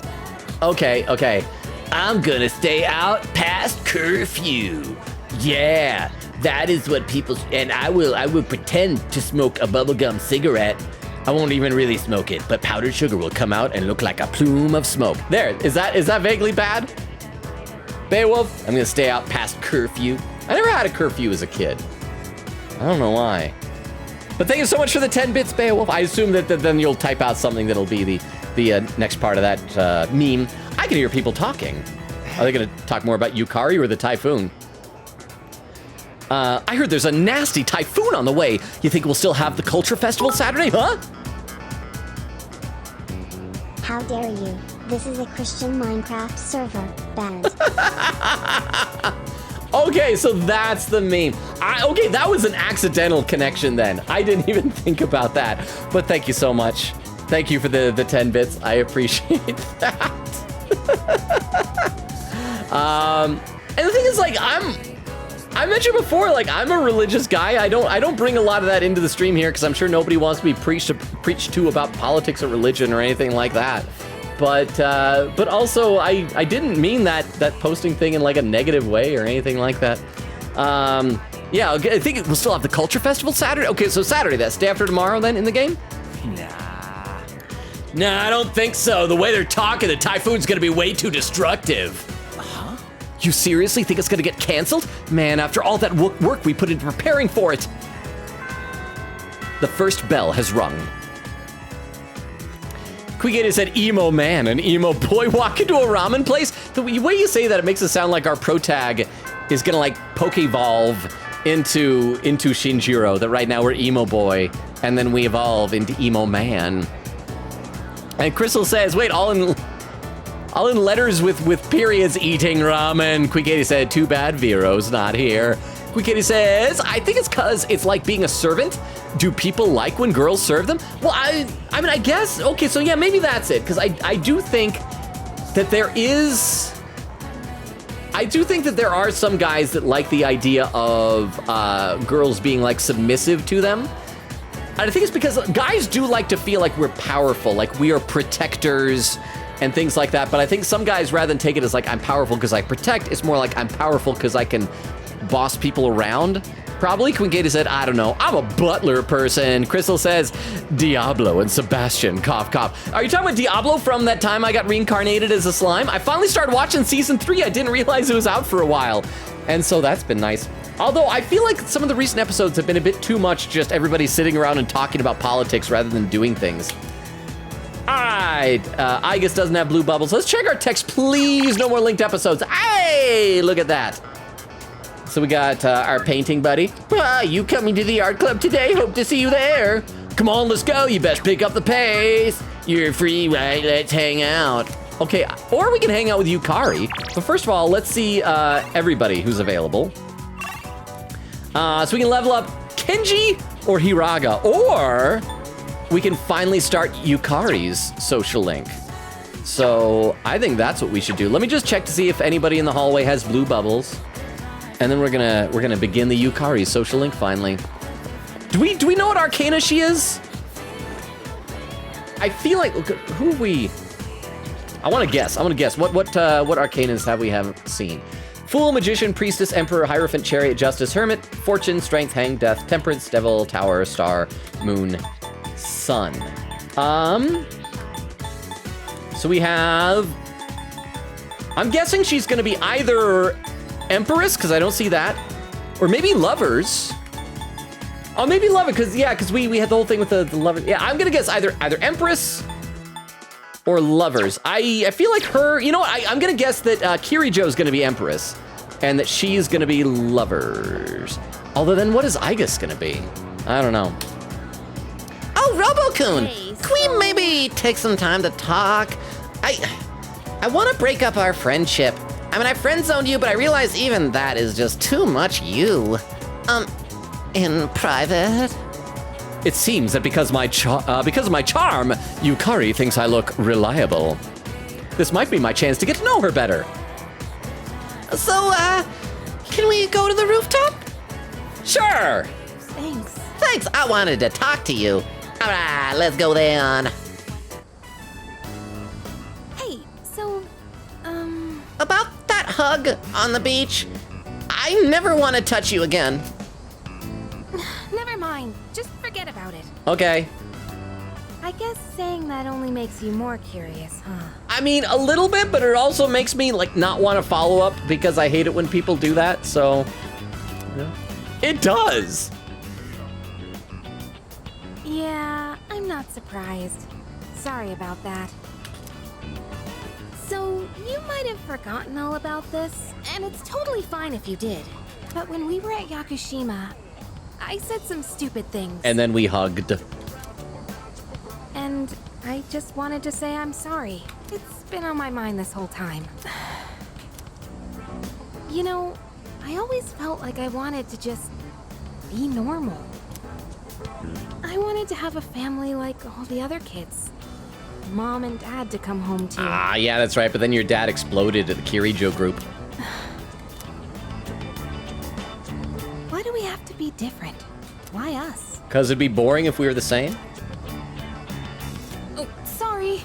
S5: Okay. I'm gonna stay out past curfew. Yeah, that is what people. And I will pretend to smoke a bubblegum cigarette. I won't even really smoke it, but powdered sugar will come out and look like a plume of smoke. There, is that vaguely bad? Beowulf, I'm gonna stay out past curfew. I never had a curfew as a kid. I don't know why. But thank you so much for the 10 bits, Beowulf. I assume that then you'll type out something that'll be the next part of that meme. I can hear people talking. Are they gonna talk more about Yukari or the typhoon? I heard there's a nasty typhoon on the way. You think we'll still have the Culture Festival Saturday, huh?
S4: How dare you? This is a Christian Minecraft server. Banned.
S5: Okay, so that's the meme. Okay, that was an accidental connection then. I didn't even think about that. But thank you so much. Thank you for the 10 bits. I appreciate that. And the thing is, like, I mentioned before, like, I'm a religious guy. I don't bring a lot of that into the stream here because I'm sure nobody wants to be preached to about politics or religion or anything like that. But also I didn't mean that posting thing in like a negative way or anything like that. Yeah, I think we'll still have the Culture Festival Saturday. Okay, so Saturday, that's day after tomorrow then in the game? Nah, I don't think so. The way they're talking, the typhoon's gonna be way too destructive. You seriously think it's gonna get canceled? Man, after all that work we put into preparing for it. The first bell has rung. Quigata said, "Emo man, an emo boy walk into a ramen place." The way you say that, it makes it sound like our protag is gonna like poke-evolve into Shinjiro, that right now we're emo boy, and then we evolve into emo man. And Crystal says, wait, all in letters with periods, eating ramen. Quigata said, "Too bad Vero's not here." Quick Kitty says, I think it's because it's like being a servant. Do people like when girls serve them? Well, I mean, I guess, okay, so yeah, maybe that's it. Because I do think that there are some guys that like the idea of girls being like submissive to them. And I think it's because guys do like to feel like we're powerful, like we are protectors and things like that. But I think some guys, rather than take it as like I'm powerful because I protect, it's more like I'm powerful because I can boss people around. Probably. Queen Katie said, I don't know. I'm a butler person. Crystal says, Diablo and Sebastian, cough, cough. Are you talking about Diablo from that time I got reincarnated as a slime? I finally started watching season 3. I didn't realize it was out for a while. And so that's been nice. Although I feel like some of the recent episodes have been a bit too much just everybody sitting around and talking about politics rather than doing things. All right, Igus doesn't have blue bubbles. Let's check our text, please. No more linked episodes. Hey, look at that. So we got our painting buddy. You coming to the art club today? Hope to see you there. Come on, let's go. You best pick up the pace. You're free, right? Let's hang out. Okay, or we can hang out with Yukari. But first of all, let's see everybody who's available. So we can level up Kenji or Hiraga, or we can finally start Yukari's social link. So I think that's what we should do. Let me just check to see if anybody in the hallway has blue bubbles. And then we're gonna begin the Yukari social link finally. Do we know what arcana she is? I feel like who have we? I want to guess. What arcanas haven't seen? Fool, Magician, Priestess, Emperor, Hierophant, Chariot, Justice, Hermit, Fortune, Strength, Hang, Death, Temperance, Devil, Tower, Star, Moon, Sun. So we have. I'm guessing she's gonna be either Empress, because I don't see that. Or maybe Lovers. Oh, maybe Lover, because we had the whole thing with the Lovers. Yeah, I'm gonna guess either Empress or Lovers. I feel like her, you know what, I'm gonna guess that Kirijo's gonna be Empress, and that she's gonna be Lovers. Although then what is Igus gonna be? I don't know.
S10: Oh, Robo-kun! Can we maybe take some time to talk? I want to break up our friendship. I mean, I friend-zoned you, but I realize even that is just too much you. In private?
S5: It seems that because of my charm, Yukari thinks I look reliable. This might be my chance to get to know her better.
S10: So, can we go to the rooftop?
S5: Sure!
S10: Thanks, I wanted to talk to you. All right, let's go then.
S2: Hey, so,
S10: About that hug on the beach, I never want to touch you again.
S2: never mind. Just forget about it.
S5: Okay.
S2: I guess saying that only makes you more curious, huh?
S5: I mean, a little bit, but it also makes me like not want to follow up because I hate it when people do that, so. Yeah. It does!
S2: Yeah, I'm not surprised. Sorry about that. So, you might have forgotten all about this, and it's totally fine if you did. But when we were at Yakushima, I said some stupid things.
S5: And then we hugged.
S2: And I just wanted to say I'm sorry. It's been on my mind this whole time. You know, I always felt like I wanted to just be normal. I wanted to have a family like all the other kids. Mom and Dad to come home to.
S5: Ah, yeah, that's right, but then your dad exploded at the Kirijo group.
S2: Why do we have to be different? Why us?
S5: Because it'd be boring if we were the same?
S2: Oh, sorry.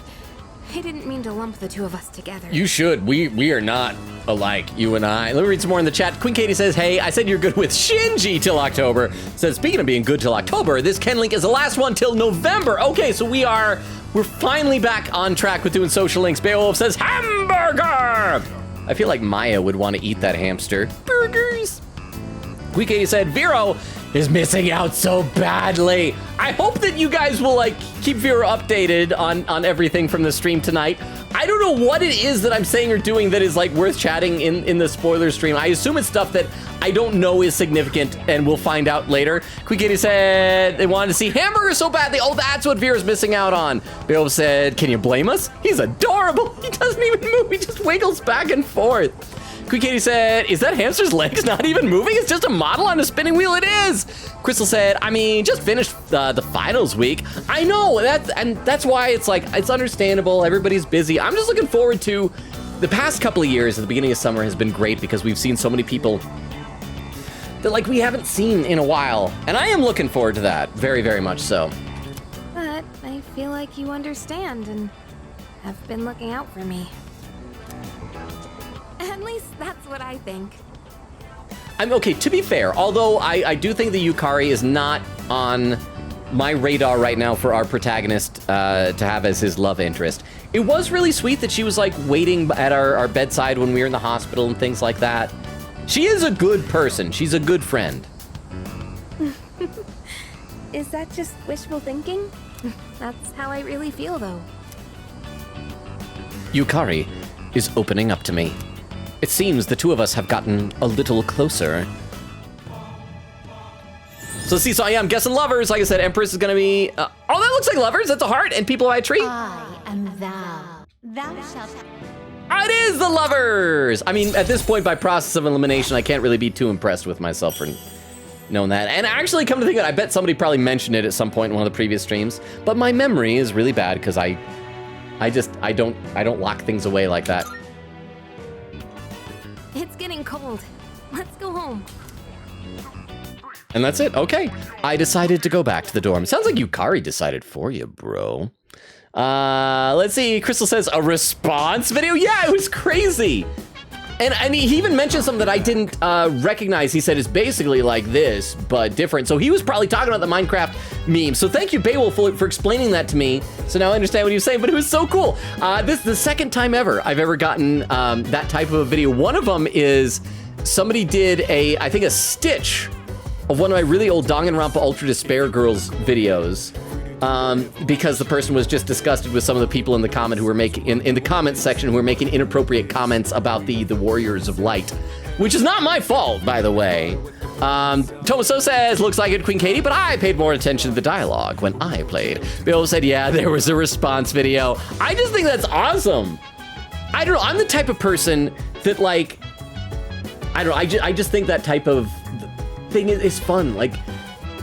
S2: I didn't mean to lump the two of us together.
S5: You should. We are not alike, you and I. Let me read some more in the chat. Queen Katie says, hey, I said you're good with Shinji till October. Says, speaking of being good till October, this Ken Link is the last one till November. Okay, so we're finally back on track with doing social links. Beowulf says, hamburger! I feel like Maya would want to eat that hamster. Burgers! Queen Katie said, Vero is missing out so badly. I hope that you guys will like keep Vero updated on everything from the stream tonight. I don't know what it is that I'm saying or doing that is like worth chatting in the spoiler stream. I assume it's stuff that I don't know is significant, and we'll find out later. Queen Katie said they wanted to see hamburger so badly. Oh, that's what Vera's missing out on. Beowulf said, can you blame us? He's adorable. He doesn't even move. He just wiggles back and forth. Queen Katie said, is that hamster's legs not even moving? It's just a model on a spinning wheel. It is. Crystal said, I mean, just finished the finals week. I know, that's why it's like, it's understandable. Everybody's busy. I'm just looking forward to the past couple of years at the beginning of summer has been great because we've seen so many people that like we haven't seen in a while. And I am looking forward to that, very, very much so.
S11: But I feel like you understand and have been looking out for me. At least that's what I think.
S5: I'm okay, to be fair, although I do think the Yukari is not on my radar right now for our protagonist to have as his love interest. It was really sweet that she was like waiting at our bedside when we were in the hospital and things like that. She is a good person. She's a good friend.
S11: Is that just wishful thinking? That's how I really feel, though.
S5: Yukari is opening up to me. It seems the two of us have gotten a little closer. So see, yeah, I'm guessing lovers. Like I said, Empress is gonna be, oh, that looks like lovers. That's a heart and people by a tree.
S14: I am thou. Thou shalt...
S5: It is the lovers. I mean, at this point, by process of elimination, I can't really be too impressed with myself for knowing that. And actually, come to think of it, I bet somebody probably mentioned it at some point in one of the previous streams, but my memory is really bad because I don't lock things away like that.
S11: It's getting cold. Let's go home.
S5: And that's it. Okay. I decided to go back to the dorm. Sounds like Yukari decided for you, bro. Let's see. Crystal says a response video. Yeah, it was crazy. And he even mentioned something that I didn't recognize. He said it's basically like this, but different. So he was probably talking about the Minecraft meme. So thank you, Beowulf, for explaining that to me. So now I understand what he was saying, but it was so cool. This is the second time ever I've ever gotten that type of a video. One of them is somebody did I think a stitch of one of my really old Danganronpa Ultra Despair Girls videos. Because the person was just disgusted with some of the people in the comment who were making in the comments section who were making inappropriate comments about the Warriors of Light, which is not my fault, by the way. Tomaso says, looks like it, Queen Katie, but I paid more attention to the dialogue when I played. Bill said, yeah, there was a response video. I just think that's awesome. I don't know, I'm the type of person that like, I don't know, I just think that type of thing is fun. Like,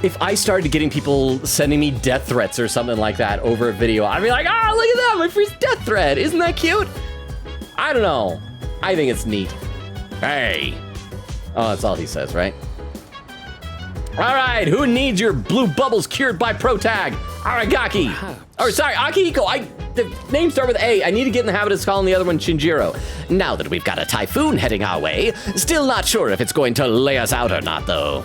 S5: if I started getting people sending me death threats or something like that over a video, I'd be like, oh, look at that, my first death threat. Isn't that cute? I don't know. I think it's neat. Hey. Oh, that's all he says, right? All right, who needs your blue bubbles cured by Protag? Aragaki. Or sorry, Akihiko. The names start with A. I need to get in the habit of calling the other one Shinjiro. Now that we've got a typhoon heading our way, still not sure if it's going to lay us out or not, though.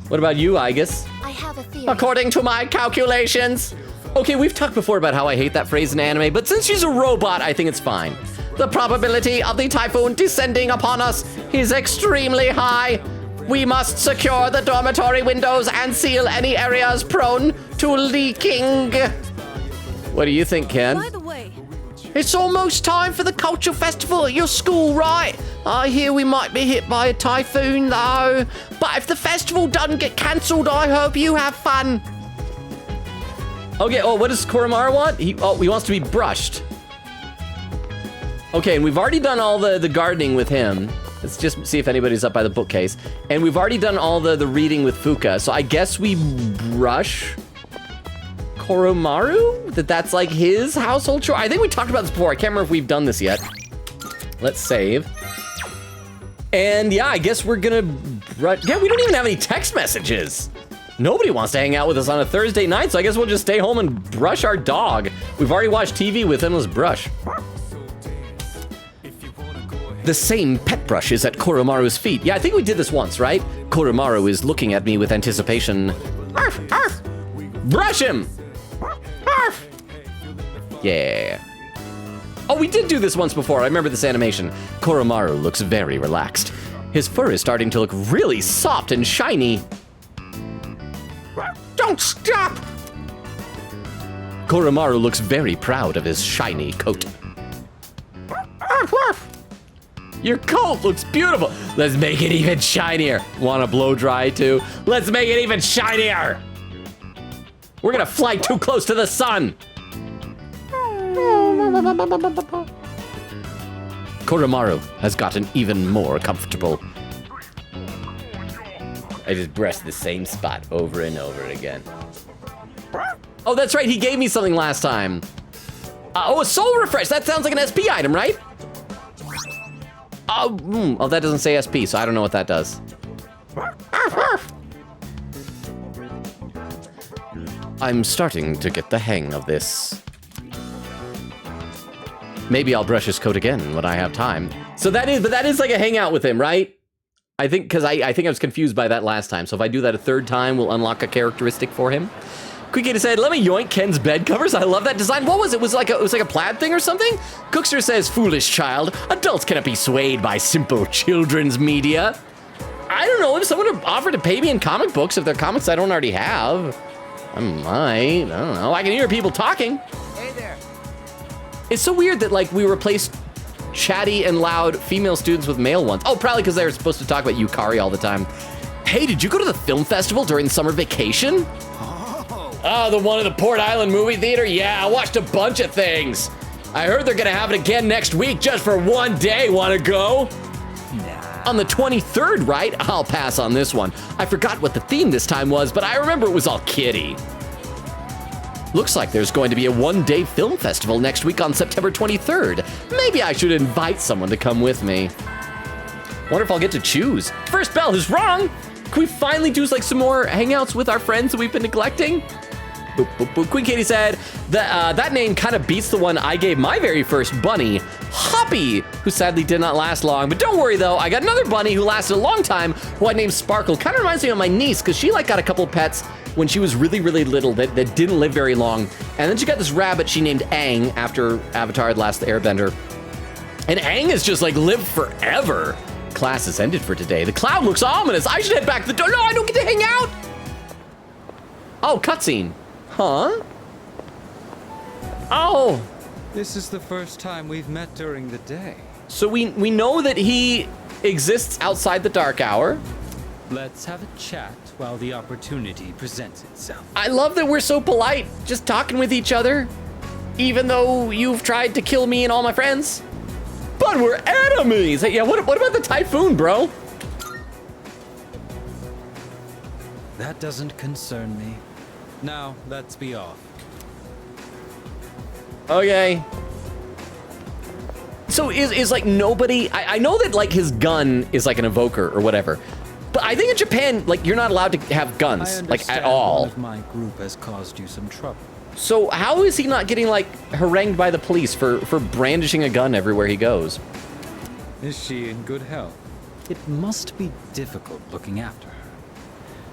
S5: What about you, Igus?
S2: I have a theory.
S5: According to my calculations. Okay, we've talked before about how I hate that phrase in anime, but since she's a robot, I think it's fine. The probability of the typhoon descending upon us is extremely high. We must secure the dormitory windows and seal any areas prone to leaking. What do you think, Ken?
S11: By the way,
S10: it's almost time for the culture festival at your school, right? I hear we might be hit by a typhoon, though. But if the festival doesn't get cancelled, I hope you have fun.
S5: Okay, oh, what does Koromaru want? He wants to be brushed. Okay, and we've already done all the gardening with him. Let's just see if anybody's up by the bookcase. And we've already done all the reading with Fuka. So I guess we brush Koromaru? That's like his household chore? I think we talked about this before. I can't remember if we've done this yet. Let's save. And yeah, I guess we're gonna brush. Yeah, we don't even have any text messages. Nobody wants to hang out with us on a Thursday night, so I guess we'll just stay home and brush our dog. We've already watched TV with him. Let's brush. The same pet brush is at Koromaru's feet. Yeah, I think we did this once, right? Koromaru is looking at me with anticipation. Arf, arf. Brush him! Arf. Yeah. Oh, we did do this once before. I remember this animation. Koromaru looks very relaxed. His fur is starting to look really soft and shiny. Don't stop! Koromaru looks very proud of his shiny coat. Arf, arf. Your coat looks beautiful. Let's make it even shinier. Want to blow dry too? Let's make it even shinier. We're gonna fly too close to the sun. Koromaru has gotten even more comfortable. I just pressed the same spot over and over again. Oh, that's right, he gave me something last time. Oh, a soul refresh. That sounds like an SP item, right? Oh, that doesn't say SP, so I don't know what that does. I'm starting to get the hang of this. Maybe I'll brush his coat again when I have time. So that is like a hangout with him, right? I think, because I think I was confused by that last time. So if I do that a third time, we'll unlock a characteristic for him. Quickgator said, let me yoink Ken's bed covers. I love that design. What was it? It was like a plaid thing or something? Cookster says, foolish child. Adults cannot be swayed by simple children's media. I don't know, if someone offered to pay me in comic books, if they're comics I don't already have, I might. I don't know. I can hear people talking.
S19: Hey there.
S5: It's so weird that like we replaced chatty and loud female students with male ones. Oh, probably because they were supposed to talk about Yukari all the time. Hey, did you go to the film festival during the summer vacation? Oh, the one at the Port Island movie theater? Yeah, I watched a bunch of things. I heard they're gonna have it again next week just for one day. Wanna go? Nah. On the 23rd, right? I'll pass on this one. I forgot what the theme this time was, but I remember it was all kiddie. Looks like there's going to be a one-day film festival next week on September 23rd. Maybe I should invite someone to come with me. Wonder if I'll get to choose. First bell is wrong. Can we finally do like some more hangouts with our friends that we've been neglecting? Boop, boop, boop. Queen Katie said that name kind of beats the one I gave my very first bunny, Hoppy, who sadly did not last long. But don't worry though, I got another bunny who lasted a long time, who I named Sparkle. Kind of reminds me of my niece, because she like got a couple pets when she was really, really little that didn't live very long. And then she got this rabbit she named Aang after Avatar: The Last Airbender. And Aang has just like lived forever. Class is ended for today. The cloud looks ominous. I should head back to the door. No, I don't get to hang out. Oh, cutscene. Huh? Oh.
S20: This is the first time we've met during the day.
S5: So we know that he exists outside the dark hour.
S20: Let's have a chat while the opportunity presents itself.
S5: I love that we're so polite, just talking with each other, even though you've tried to kill me and all my friends. But we're enemies. Hey, yeah, what about the typhoon, bro?
S20: That doesn't concern me. Now, let's be off.
S5: Okay. So is like nobody, I know that like his gun is like an evoker or whatever, but I think in Japan, like you're not allowed to have guns, like at all.
S20: One of my group has caused you some trouble.
S5: So how is he not getting like harangued by the police for brandishing a gun everywhere he goes?
S20: Is she in good health? It must be difficult looking after her.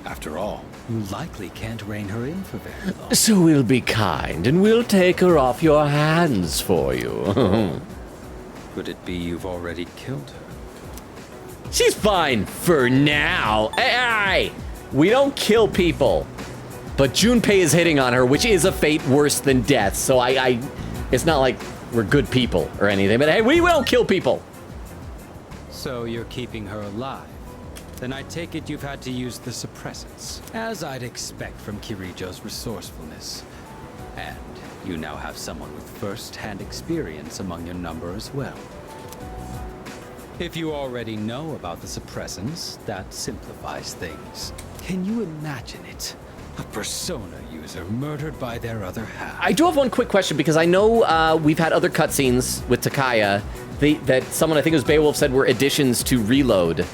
S20: After all, you likely can't rein her in for very long.
S5: So we'll be kind and we'll take her off your hands for you.
S20: Could it be you've already killed her?
S5: She's fine for now. Hey, we don't kill people. But Junpei is hitting on her, which is a fate worse than death. So it's not like we're good people or anything, but hey, we don't kill people.
S20: So you're keeping her alive. Then I take it you've had to use the suppressants, as I'd expect from Kirijo's resourcefulness. And you now have someone with first-hand experience among your number as well. If you already know about the suppressants, that simplifies things. Can you imagine it? A Persona user murdered by their other half.
S5: I do have one quick question, because I know we've had other cutscenes with Takaya that someone, I think it was Beowulf, said were additions to Reload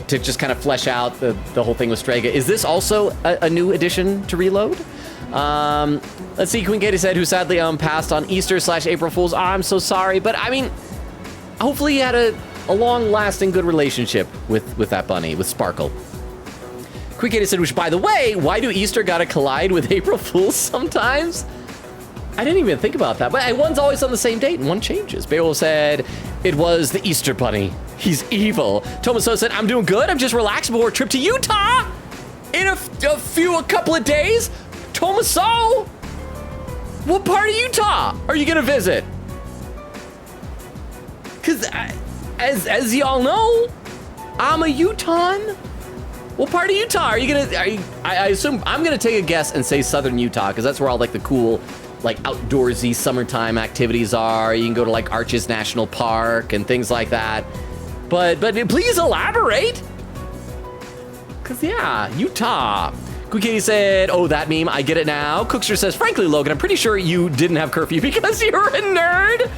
S5: to just kind of flesh out the whole thing with Strega. Is this also a new addition to Reload? Let's see, Queen Katie said, who sadly passed on Easter/April Fool's. Oh, I'm so sorry, but I mean, hopefully you had a long-lasting good relationship with that bunny, with Sparkle. Queen Katie said, which, by the way, why do Easter gotta collide with April Fools sometimes? I didn't even think about that, but one's always on the same date and one changes. Beowulf said, it was the Easter bunny. He's evil. Tomaso said, I'm doing good. I'm just relaxed before a trip to Utah in a couple of days. Tomaso, what part of Utah are you gonna visit? Cause as y'all know, I'm a Utahn. What part of Utah are you gonna, I assume, I'm gonna take a guess and say southern Utah, because that's where all like the cool like outdoorsy summertime activities are. You can go to like Arches National Park and things like that. But please elaborate. Cause yeah, Utah. Kukiti said, oh, that meme, I get it now. Cookster says, frankly, Logan, I'm pretty sure you didn't have curfew because you're a nerd.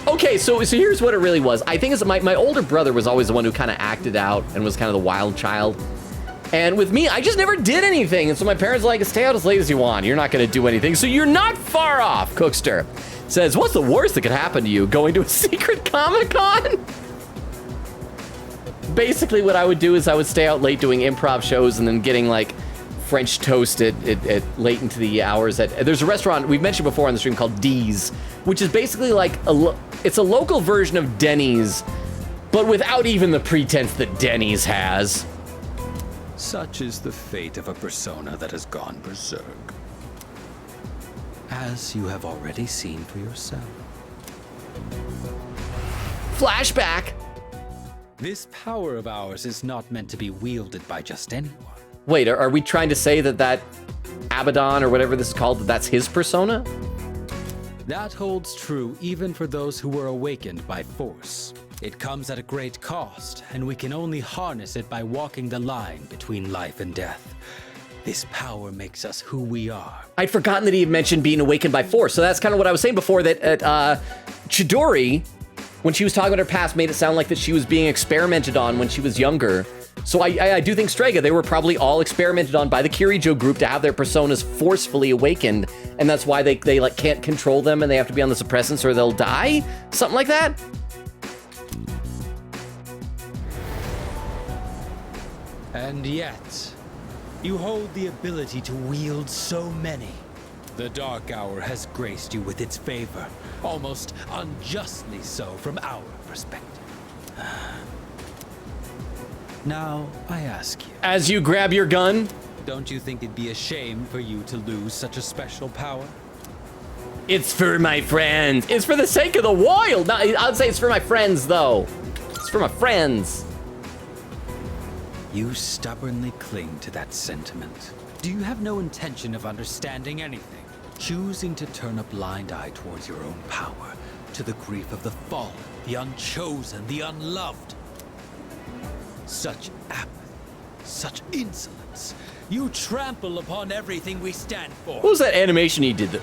S5: Okay, so here's what it really was. I think it's my older brother was always the one who kind of acted out and was kind of the wild child. And with me, I just never did anything. And so my parents were like, stay out as late as you want. You're not gonna do anything. So you're not far off, Cookster. Says, what's the worst that could happen to you? Going to a secret Comic-Con? Basically what I would do is I would stay out late doing improv shows and then getting like French toast at late into the hours. There's a restaurant we've mentioned before on the stream called D's, which is basically like it's a local version of Denny's, but without even the pretense that Denny's has.
S20: Such is the fate of a persona that has gone berserk. As you have already seen for yourself.
S5: Flashback.
S20: This power of ours is not meant to be wielded by just anyone.
S5: Wait, are we trying to say that Abaddon or whatever this is called, that's his persona?
S20: That holds true even for those who were awakened by force. It comes at a great cost, and we can only harness it by walking the line between life and death. This power makes us who we are.
S5: I'd forgotten that he had mentioned being awakened by force, so that's kind of what I was saying before, that Chidori, when she was talking about her past, made it sound like that she was being experimented on when she was younger. So I do think Strega, they were probably all experimented on by the Kirijo group to have their personas forcefully awakened, and that's why they like can't control them and they have to be on the suppressants or they'll die? Something like that?
S20: And yet, you hold the ability to wield so many. The Dark Hour has graced you with its favor, almost unjustly so from our perspective. Now, I ask you.
S5: As you grab your gun?
S20: Don't you think it'd be a shame for you to lose such a special power?
S5: It's for my friends. It's for the sake of the wild. No, I'd say it's for my friends, though. It's for my friends.
S20: You stubbornly cling to that sentiment. Do you have no intention of understanding anything? Choosing to turn a blind eye towards your own power, to the grief of the fallen, the unchosen, the unloved. Such apathy, such insolence. You trample upon everything we stand for.
S5: What was that animation he did?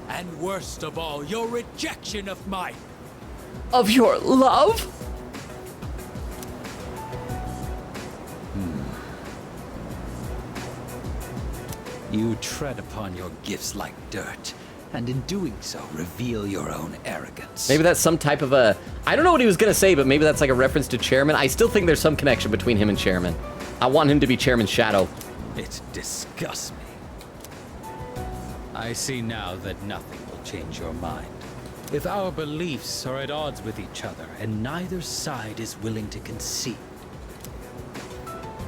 S20: And worst of all, your rejection of my...
S5: Of your love?
S20: You tread upon your gifts like dirt, and in doing so, reveal your own arrogance.
S5: Maybe that's some type of a... I don't know what he was going to say, but maybe that's like a reference to Chairman. I still think there's some connection between him and Chairman. I want him to be Chairman's shadow.
S20: It disgusts me. I see now that nothing will change your mind. If our beliefs are at odds with each other, and neither side is willing to concede,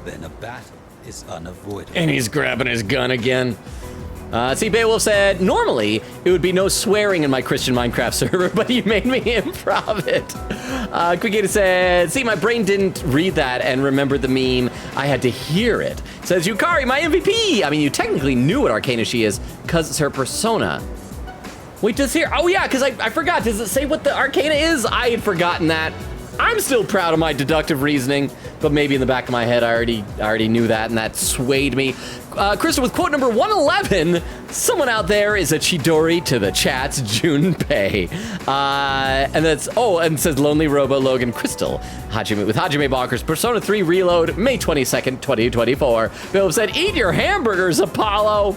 S20: then a battle is unavoidable.
S5: And he's grabbing his gun again. See, Beowulf said, normally it would be no swearing in my Christian Minecraft server, but you made me improv it. Quickgator said, see, my brain didn't read that and remember the meme. I had to hear it. Says, Yukari, my MVP. I mean, you technically knew what Arcana she is because it's her persona. Wait, does here? Oh yeah, because I forgot. Does it say what the Arcana is? I had forgotten that. I'm still proud of my deductive reasoning, but maybe in the back of my head I already knew that, and that swayed me. Crystal with quote number 111, someone out there is a Chidori to the chat's Junpei. And that's, and says Lonely Robo Logan Crystal. Hajime with Hajime Bonkers, Persona 3 Reload, May 22nd, 2024. Bill said, eat your hamburgers, Apollo.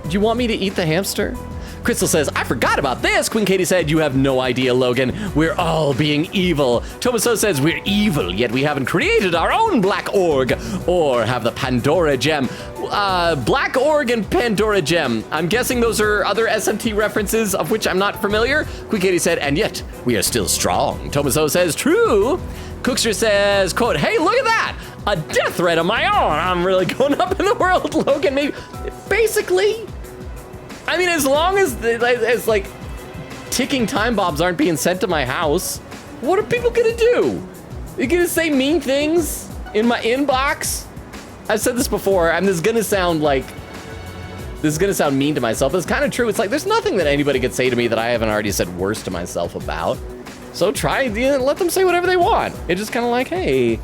S5: Do you want me to eat the hamster? Crystal says, I forgot about this. Queen Katie said, you have no idea, Logan. We're all being evil. Tomaso says, we're evil, yet we haven't created our own Black Org or have the Pandora Gem. Black Org and Pandora Gem. I'm guessing those are other SMT references of which I'm not familiar. Queen Katie said, and yet we are still strong. Tomaso says, true. Cookster says, quote, hey, look at that. A death threat of my own. I'm really going up in the world, Logan. Maybe, basically... I mean, as long as like ticking time bombs aren't being sent to my house, what are people gonna do? They're gonna say mean things in my inbox? I've said this before, and this is gonna sound like This is gonna sound mean to myself, but it's kind of true. It's like there's nothing that anybody could say to me that I haven't already said worse to myself about. So let them say whatever they want. It's just kind of like, hey,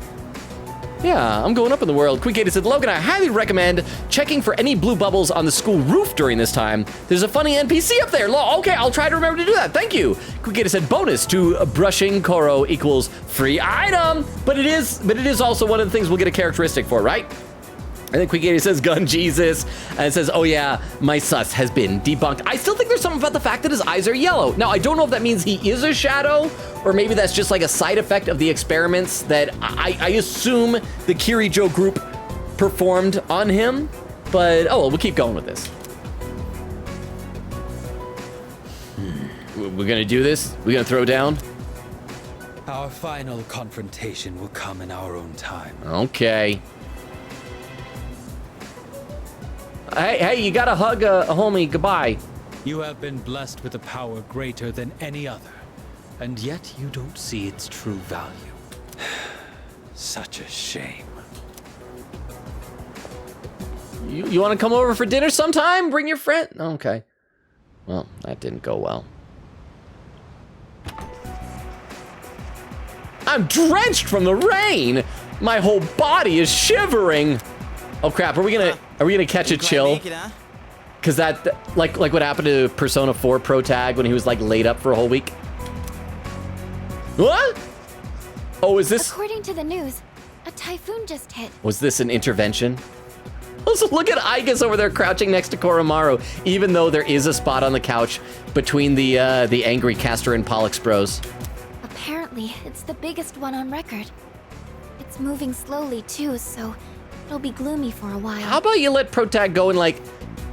S5: yeah, I'm going up in the world. Quick Gator said, Logan, I highly recommend checking for any blue bubbles on the school roof during this time. There's a funny NPC up there. Okay, I'll try to remember to do that. Thank you. Quick Gator said, bonus to brushing Koro equals free item. But it is also one of the things we'll get a characteristic for, right? And then Quick Gator says, Gun Jesus, and it says, oh yeah, my sus has been debunked. I still think there's something about the fact that his eyes are yellow. Now, I don't know if that means he is a shadow, or maybe that's just like a side effect of the experiments that I assume the Kirijo group performed on him. But, oh, well, we'll keep going with this. We're gonna do this? We're gonna throw down?
S20: Our final confrontation will come in our own time.
S5: Okay. Hey, you gotta hug a homie goodbye.
S20: You have been blessed with a power greater than any other, and yet you don't see its true value. Such a shame.
S5: You want to come over for dinner sometime? Bring your friend? Okay. Well, that didn't go well. I'm drenched from the rain. My whole body is shivering. Oh crap! Are we gonna catch a chill? Cause that like what happened to Persona 4 Protag when he was like laid up for a whole week. What? Oh, is this?
S2: According to the news, a typhoon just hit.
S5: Was this an intervention? Also, look at Igus over there crouching next to Koromaru, even though there is a spot on the couch between the angry Castor and Pollux bros.
S2: Apparently, it's the biggest one on record. It's moving slowly too, so it'll be gloomy for a while.
S5: How about you let Protag go and like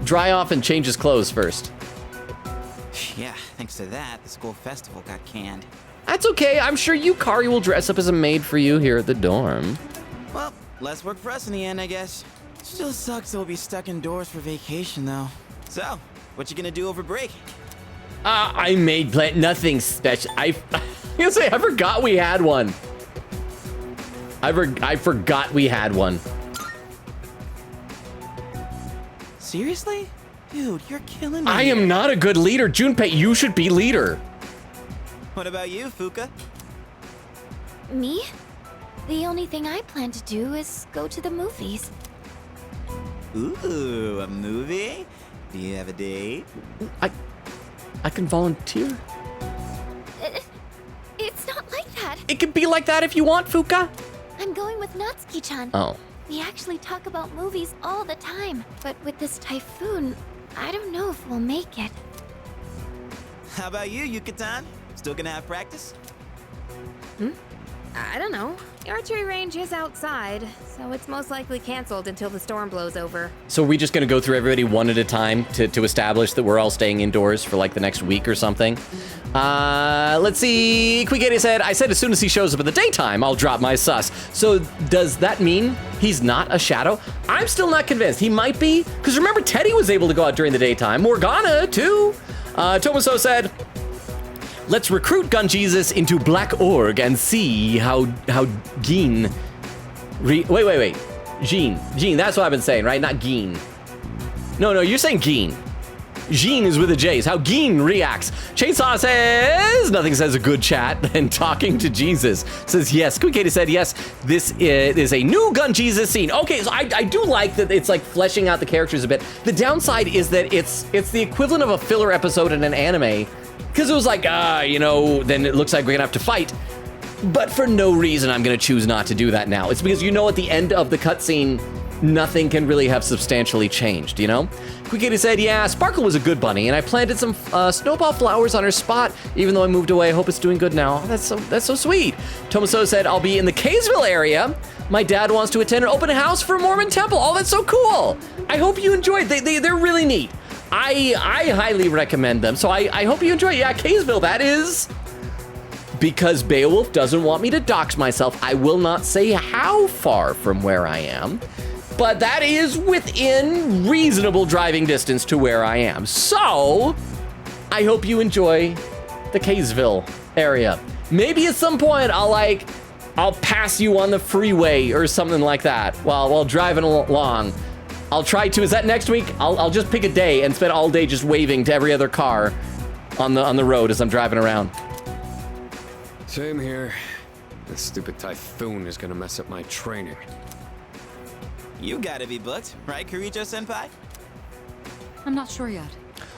S5: dry off and change his clothes first?
S19: Yeah, thanks to that, the school festival got canned.
S5: That's okay. I'm sure Yukari will dress up as a maid for you here at the dorm.
S19: Well, less work for us in the end, I guess. Still sucks that we'll be stuck indoors for vacation, though. So, what you gonna do over break?
S5: I made nothing special. I forgot we had one. I forgot we had one.
S19: Seriously? Dude, you're killing me.
S5: I am not a good leader. Junpei, you should be leader.
S19: What about you, Fuka?
S2: Me? The only thing I plan to do is go to the movies.
S19: Ooh, a movie? Do you have a date?
S5: I can volunteer.
S2: It's not like that.
S5: It can be like that if you want, Fuka.
S2: I'm going with Natsuki-chan.
S5: Oh.
S2: We actually talk about movies all the time. But with this typhoon, I don't know if we'll make it.
S19: How about you, Yuka-tan? Still gonna have practice?
S11: I don't know. The archery range is outside, so it's most likely canceled until the storm blows over.
S5: So are we just gonna go through everybody one at a time to establish that we're all staying indoors for like the next week or something? Let's see. Quigate said, I said as soon as he shows up in the daytime, I'll drop my sus. So does that mean he's not a shadow? I'm still not convinced. He might be, because remember Teddy was able to go out during the daytime. Morgana too. Tomaso said, let's recruit Gun Jesus into Black Org and see how Geen... Wait. Gene, that's what I've been saying, right? Not Geen. No, you're saying Geen. Gene is with a J. How Geen reacts. Chainsaw says, nothing says a good chat than talking to Jesus. Says yes. Quickade said yes, this is a new Gun Jesus scene. Okay, so I do like that it's like fleshing out the characters a bit. The downside is that it's the equivalent of a filler episode in an anime. Because it was like, then it looks like we're gonna have to fight. But for no reason, I'm gonna choose not to do that now. It's because at the end of the cutscene, nothing can really have substantially changed, you know? Quickity said, yeah, Sparkle was a good bunny, and I planted some snowball flowers on her spot, even though I moved away. I hope it's doing good now. That's so sweet. Tomaso said, I'll be in the Kaysville area. My dad wants to attend an open house for a Mormon temple. Oh, that's so cool. I hope you enjoyed. They're really neat. I highly recommend them, so I hope you enjoy it. Yeah, Kaysville, that is. Because Beowulf doesn't want me to dox myself, I will not say how far from where I am, but that is within reasonable driving distance to where I am. So, I hope you enjoy the Kaysville area. Maybe at some point I'll pass you on the freeway or something like that while driving along. I'll try to. Is that next week? I'll just pick a day and spend all day just waving to every other car on the road as I'm driving around.
S15: Same here. This stupid typhoon is gonna mess up my training.
S19: You gotta be booked, right, Kirijo-senpai?
S18: I'm not sure yet.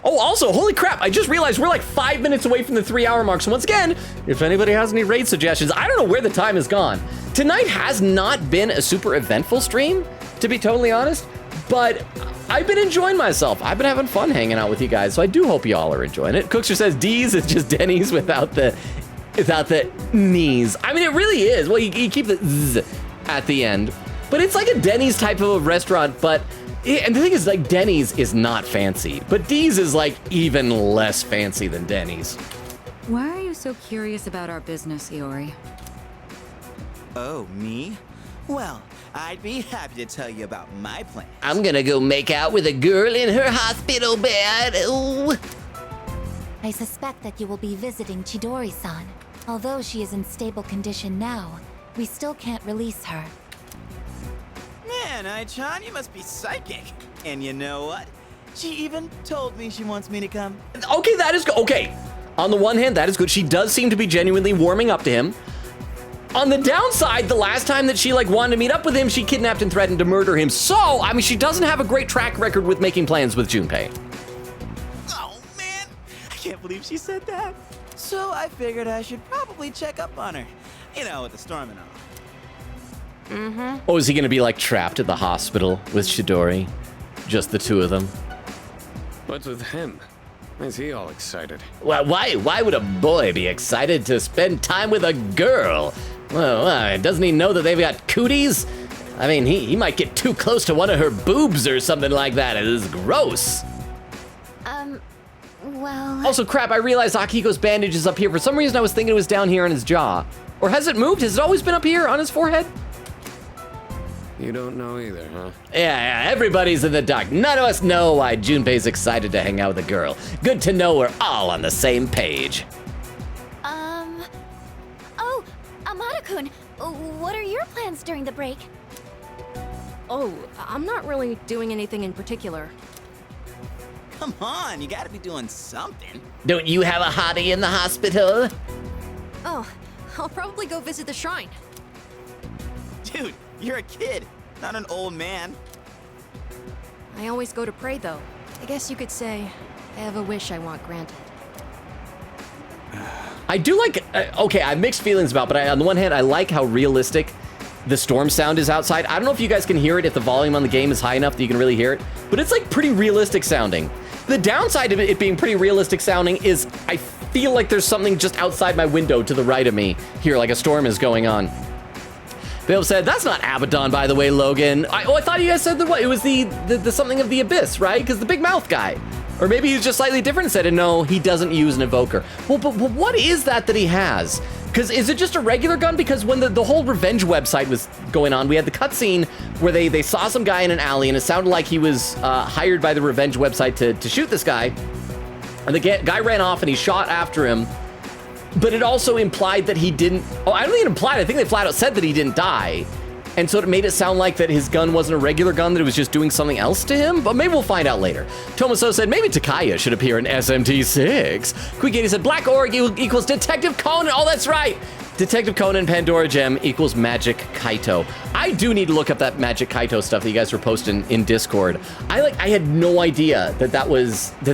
S5: Oh, also, holy crap, I just realized we're like 5 minutes away from the 3-hour mark. So once again, if anybody has any raid suggestions, I don't know where the time has gone. Tonight has not been a super eventful stream, to be totally honest, but I've been enjoying myself. I've been having fun hanging out with you guys, so I do hope you all are enjoying it. Cookster says D's is just Denny's without the knees. I mean, it really is. Well, you keep the Z at the end, but it's like a Denny's type of a restaurant, but and the thing is, like, Denny's is not fancy, but D's is like even less fancy than Denny's.
S18: Why are you so curious about our business, Iori?
S19: Oh, me? Well, I'd be happy to tell you about my plan.
S5: I'm gonna go make out with a girl in her hospital bed. Ooh.
S2: I suspect that you will be visiting Chidori-san. Although she is in stable condition now, we still can't release her.
S19: Man, Ai-chan, you must be psychic. And you know what? She even told me she wants me to come.
S5: Okay, that is good. Okay, on the one hand, that is good. She does seem to be genuinely warming up to him. On the downside, the last time that she wanted to meet up with him, she kidnapped and threatened to murder him. So, I mean, she doesn't have a great track record with making plans with Junpei.
S19: Oh, man. I can't believe she said that. So I figured I should probably check up on her. You know, with the storm and all.
S5: Oh, is he gonna be trapped at the hospital with Chidori? Just the two of them?
S15: What's with him? Why is he all excited?
S5: Well, why would a boy be excited to spend time with a girl? Well, doesn't he know that they've got cooties? I mean, he might get too close to one of her boobs or something like that. It is gross.
S2: Well...
S5: Also, crap, I realized Akihiko's bandage is up here. For some reason, I was thinking it was down here on his jaw. Or has it moved? Has it always been up here on his forehead?
S15: You don't know either, huh?
S5: Yeah, everybody's in the dark. None of us know why Junpei's excited to hang out with a girl. Good to know we're all on the same page.
S2: Oh, Amada-kun, what are your plans during the break?
S11: Oh, I'm not really doing anything in particular.
S19: Come on, you gotta be doing something.
S5: Don't you have a hottie in the hospital?
S11: Oh, I'll probably go visit the shrine.
S19: Dude, you're a kid, not an old man.
S11: I always go to pray, though. I guess you could say I have a wish I want granted.
S5: I do okay, I have mixed feelings about, but on the one hand, I like how realistic the storm sound is outside. I don't know if you guys can hear it, if the volume on the game is high enough that you can really hear it, but it's pretty realistic sounding. The downside of it being pretty realistic sounding is I feel like there's something just outside my window to the right of me here, like a storm is going on. Bill said, that's not Abaddon, by the way, Logan. I thought you guys said that it was the something of the Abyss, right? Because the big mouth guy. Or maybe he was just slightly different and said, no, he doesn't use an evoker. Well, but what is that he has? Because is it just a regular gun? Because when the whole revenge website was going on, we had the cutscene where they saw some guy in an alley and it sounded like he was hired by the revenge website to shoot this guy. And the guy ran off and he shot after him. But it also implied that he didn't... Oh, I don't think it implied. I think they flat out said that he didn't die. And so it made it sound like that his gun wasn't a regular gun, that it was just doing something else to him. But maybe we'll find out later. Tomaso said, maybe Takaya should appear in SMT6. Quiggy said, Black Org equals Detective Conan. Oh, that's right. Detective Conan Pandora Gem equals Magic Kaito. I do need to look up that Magic Kaito stuff that you guys were posting in Discord. I had no idea that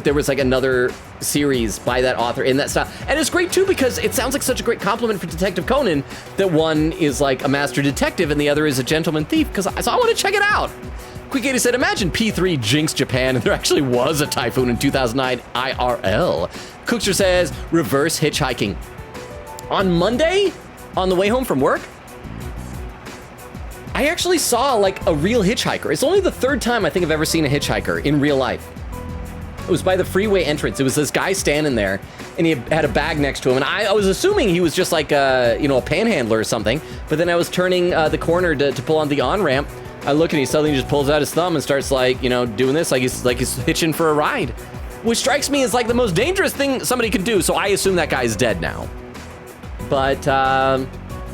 S5: there was another series by that author in that style. And it's great too because it sounds like such a great compliment for Detective Conan that one is a master detective and the other is a gentleman thief, so I want to check it out. Quick80 said, imagine P3 jinxed Japan and there actually was a typhoon in 2009 IRL. Cookster says, reverse hitchhiking. On Monday, on the way home from work, I actually saw a real hitchhiker. It's only the third time I think I've ever seen a hitchhiker in real life. It was by the freeway entrance. It was this guy standing there and he had a bag next to him. And I was assuming he was just a panhandler or something. But then I was turning the corner to pull on the on-ramp. I look and he suddenly just pulls out his thumb and starts doing this like he's hitching for a ride. Which strikes me as the most dangerous thing somebody could do. So I assume that guy's dead now. But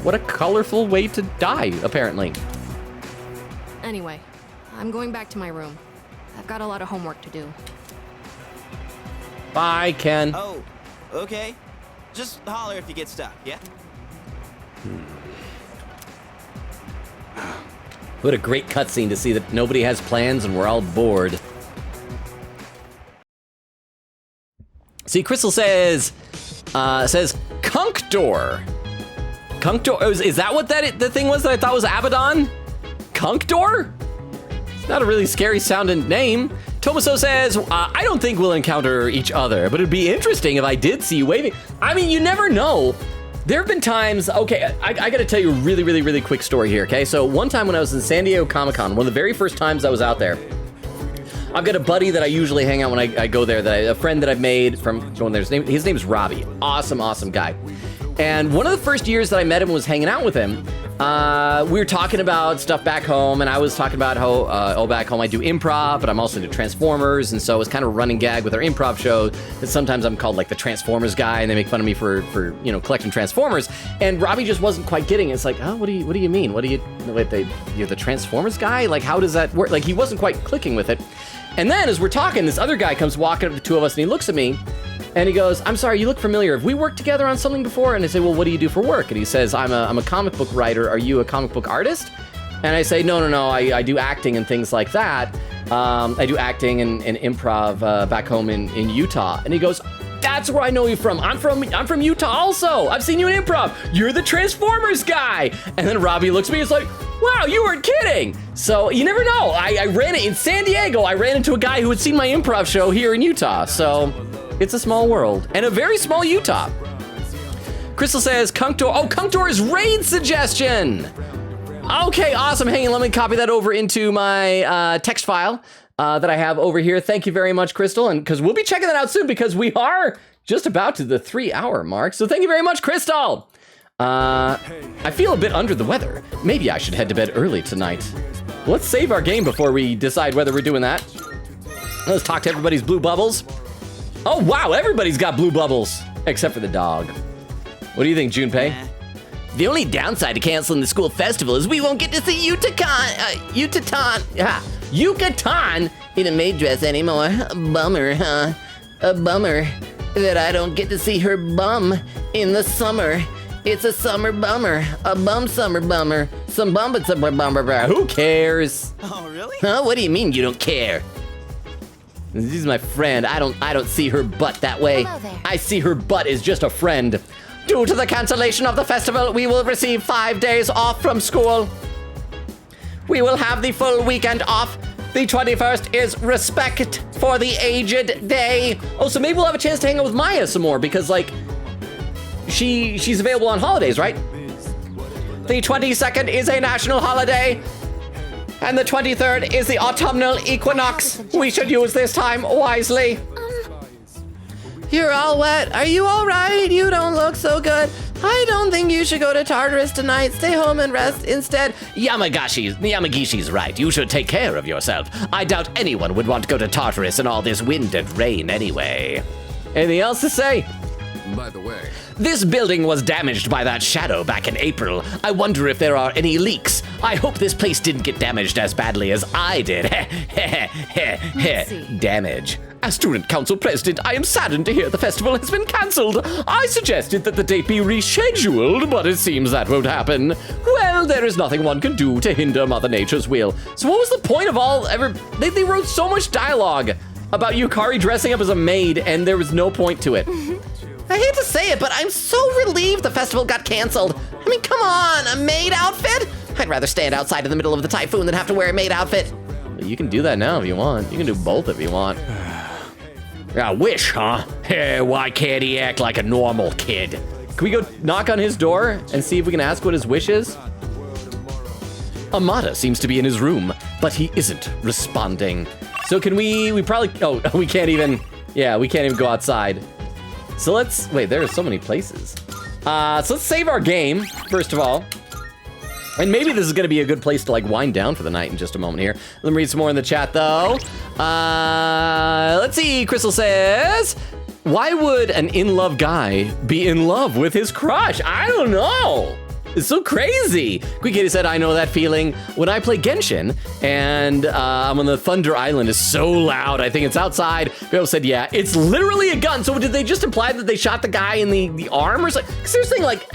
S5: what a colorful way to die, apparently.
S11: Anyway, I'm going back to my room. I've got a lot of homework to do.
S5: Bye, Ken.
S19: Oh, okay. Just holler if you get stuck, yeah?
S5: What a great cutscene to see that nobody has plans and we're all bored. See, Crystal says Kunkdor. Kunkdor, is that what the thing was that I thought was Abaddon? Kunkdor? It's not a really scary sounding name. Tomaso says, I don't think we'll encounter each other, but it'd be interesting if I did see you waving. I mean, you never know. There have been times, okay, I gotta tell you a really, really, really quick story here, okay? So one time when I was in San Diego Comic-Con, one of the very first times I was out there, I've got a buddy that I usually hang out when I go there, a friend that I've made from going there. His name is Robbie. Awesome, awesome guy. And one of the first years that I met him was hanging out with him. We were talking about stuff back home, and I was talking about how, back home I do improv, but I'm also into Transformers, and so it was kind of a running gag with our improv show that sometimes I'm called like the Transformers guy, and they make fun of me for collecting Transformers. And Robbie just wasn't quite getting it. It's like, oh, what do you mean? You're the Transformers guy? Like, how does that work? Like, he wasn't quite clicking with it. And then as we're talking, this other guy comes walking up to the two of us, and he looks at me, and he goes, I'm sorry, you look familiar. Have we worked together on something before? And I say, well, what do you do for work? And he says, I'm a comic book writer. Are you a comic book artist? And I say, no, I do acting and things like that. I do acting and improv back home in Utah. And he goes, that's where I know you from. I'm from Utah also. I've seen you in improv. You're the Transformers guy. And then Robbie looks at me, he's like, wow, you weren't kidding. So you never know. I ran it in San Diego. I ran into a guy who had seen my improv show here in Utah. So it's a small world and a very small Utah. Crystal says Kunkdor. Oh, Kunkdor is raid suggestion. Okay, awesome. Hang on, let me copy that over into my text file that I have over here. Thank you very much, Crystal. And because we'll be checking that out soon because we are just about to the 3-hour mark. So thank you very much, Crystal. I feel a bit under the weather. Maybe I should head to bed early tonight. Let's save our game before we decide whether we're doing that. Let's talk to everybody's blue bubbles. Oh, wow, everybody's got blue bubbles, except for the dog. What do you think, Junpei? The only downside to canceling the school festival is we won't get to see Yucatan in a maid dress anymore. Bummer, huh? A bummer that I don't get to see her bum in the summer. It's a summer bummer. A bum summer bummer. Some bum but summer bummer. Who cares?
S19: Oh, really?
S5: Huh? What do you mean you don't care? This is my friend. I don't see her butt that way. I see her butt as just a friend. Due to the cancellation of the festival, we will receive 5 days off from school. We will have the full weekend off. The 21st is Respect for the Aged Day. Oh, so maybe we'll have a chance to hang out with Maya some more because, like, she's available on holidays, right? The 22nd is a national holiday. And the 23rd is the autumnal equinox. We should use this time wisely.
S10: You're all wet. Are you all right? You don't look so good. I don't think you should go to Tartarus tonight. Stay home and rest instead.
S5: Yamagishi's right. You should take care of yourself. I doubt anyone would want to go to Tartarus in all this wind and rain anyway. Anything else to say?
S15: By the way,
S5: this building was damaged by that shadow back in April. I wonder if there are any leaks. I hope this place didn't get damaged as badly as I did. Damage. As student council president, I am saddened to hear the festival has been cancelled. I suggested that the date be rescheduled, but it seems that won't happen. Well, there is nothing one can do to hinder Mother Nature's will. So what was the point of they wrote so much dialogue about Yukari dressing up as a maid, and there was no point to it.
S10: I hate to say it, but I'm so relieved the festival got canceled. I mean, come on, a maid outfit? I'd rather stand outside in the middle of the typhoon than have to wear a maid outfit.
S5: You can do that now if you want. You can do both if you want. I wish, huh? Hey, why can't he act like a normal kid? Can we go knock on his door and see if we can ask what his wish is? Amada seems to be in his room, but he isn't responding. So can we probably, we can't even go outside. So wait, there are so many places. So let's save our game, first of all. And maybe this is gonna be a good place to like wind down for the night in just a moment here. Let me read some more in the chat though. Let's see, Crystal says, why would an in-love guy be in love with his crush? I don't know. It's so crazy. Quick Kitty said, I know that feeling. When I play Genshin and I'm on the Thunder Island, is so loud. I think it's outside. Bill said, yeah, it's literally a gun. So did they just imply that they shot the guy in the arm or something? Because there's thing like,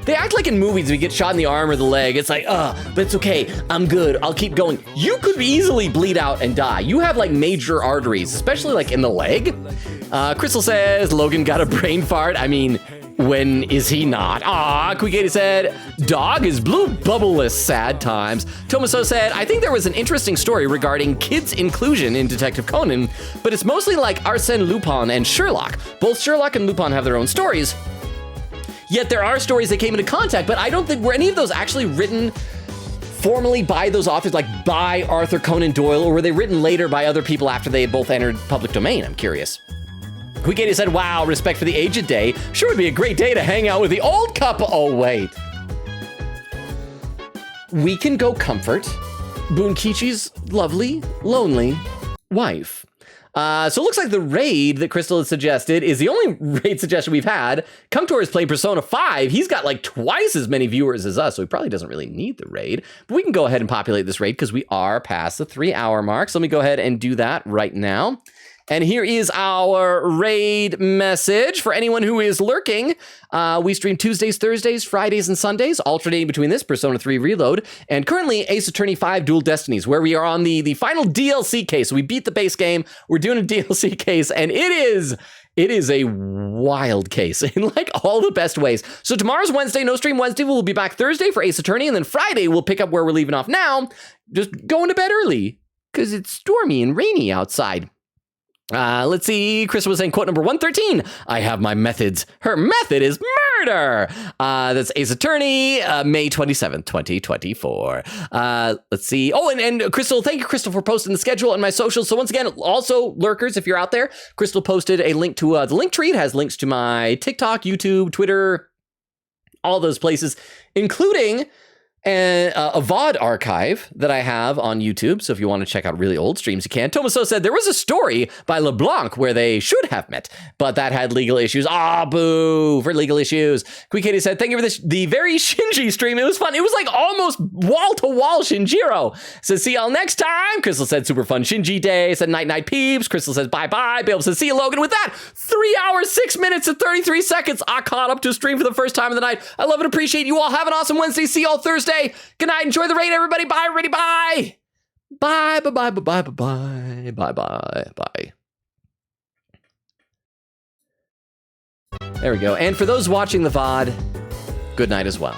S5: they act like in movies, if you get shot in the arm or the leg, it's like, but it's okay. I'm good. I'll keep going. You could easily bleed out and die. You have like major arteries, especially like in the leg. Crystal says, Logan got a brain fart. I mean, when is he not? Quick80 said, dog is blue bubbleless, sad times. Tomaso said, I think there was an interesting story regarding kids' inclusion in Detective Conan, but it's mostly like Arsène Lupin and Sherlock. Both Sherlock and Lupin have their own stories. Yet there are stories that came into contact, but I don't think were any of those actually written formally by those authors, like by Arthur Conan Doyle, or were they written later by other people after they had both entered public domain? I'm curious. Quick80 said, wow, respect for the Aged Day. Sure would be a great day to hang out with the old couple. Oh, wait. We can go comfort Bunkichi's lovely, lonely wife. So it looks like the raid that Crystal has suggested is the only raid suggestion we've had. Kumtor has played Persona 5. He's got like twice as many viewers as us, so he probably doesn't really need the raid. But we can go ahead and populate this raid because we are past the 3-hour mark. So let me go ahead and do that right now. And here is our raid message for anyone who is lurking. We stream Tuesdays, Thursdays, Fridays, and Sundays, alternating between this Persona 3 Reload and currently Ace Attorney 5 Dual Destinies, where we are on the final DLC case. So we beat the base game. We're doing a DLC case, and it is a wild case in like all the best ways. So tomorrow's Wednesday, no stream Wednesday. We'll be back Thursday for Ace Attorney, and then Friday we'll pick up where we're leaving off now. Just going to bed early because it's stormy and rainy outside. Let's see. Chris was saying, quote number 113. I have my methods. Her method is murder. That's Ace Attorney, May 27th, 2024. Let's see. Oh, and Crystal, thank you, Crystal, for posting the schedule on my socials. So once again, also lurkers, if you're out there, Crystal posted a link to the link tree. It has links to my TikTok, YouTube, Twitter, all those places, including a VOD archive that I have on YouTube. So if you want to check out really old streams, you can. Tomaso said there was a story by LeBlanc where they should have met, but that had legal issues. Boo for legal issues. Quick Kitty said, thank you for the very Shinji stream. It was fun. It was like almost wall to wall Shinjiro. Says, see y'all next time. Crystal said, super fun Shinji day. Said, night night peeps. Crystal says, bye bye. Bale says, see you, Logan. With that, 3 hours, 6 minutes, and 33 seconds. I caught up to a stream for the first time of the night. I love and appreciate you all. Have an awesome Wednesday. See y'all Thursday. Good night. Enjoy the raid, everybody. Bye, everybody. Bye. Bye, bye, bye, bye, bye, bye, bye, bye, bye. There we go. And for those watching the VOD, good night as well.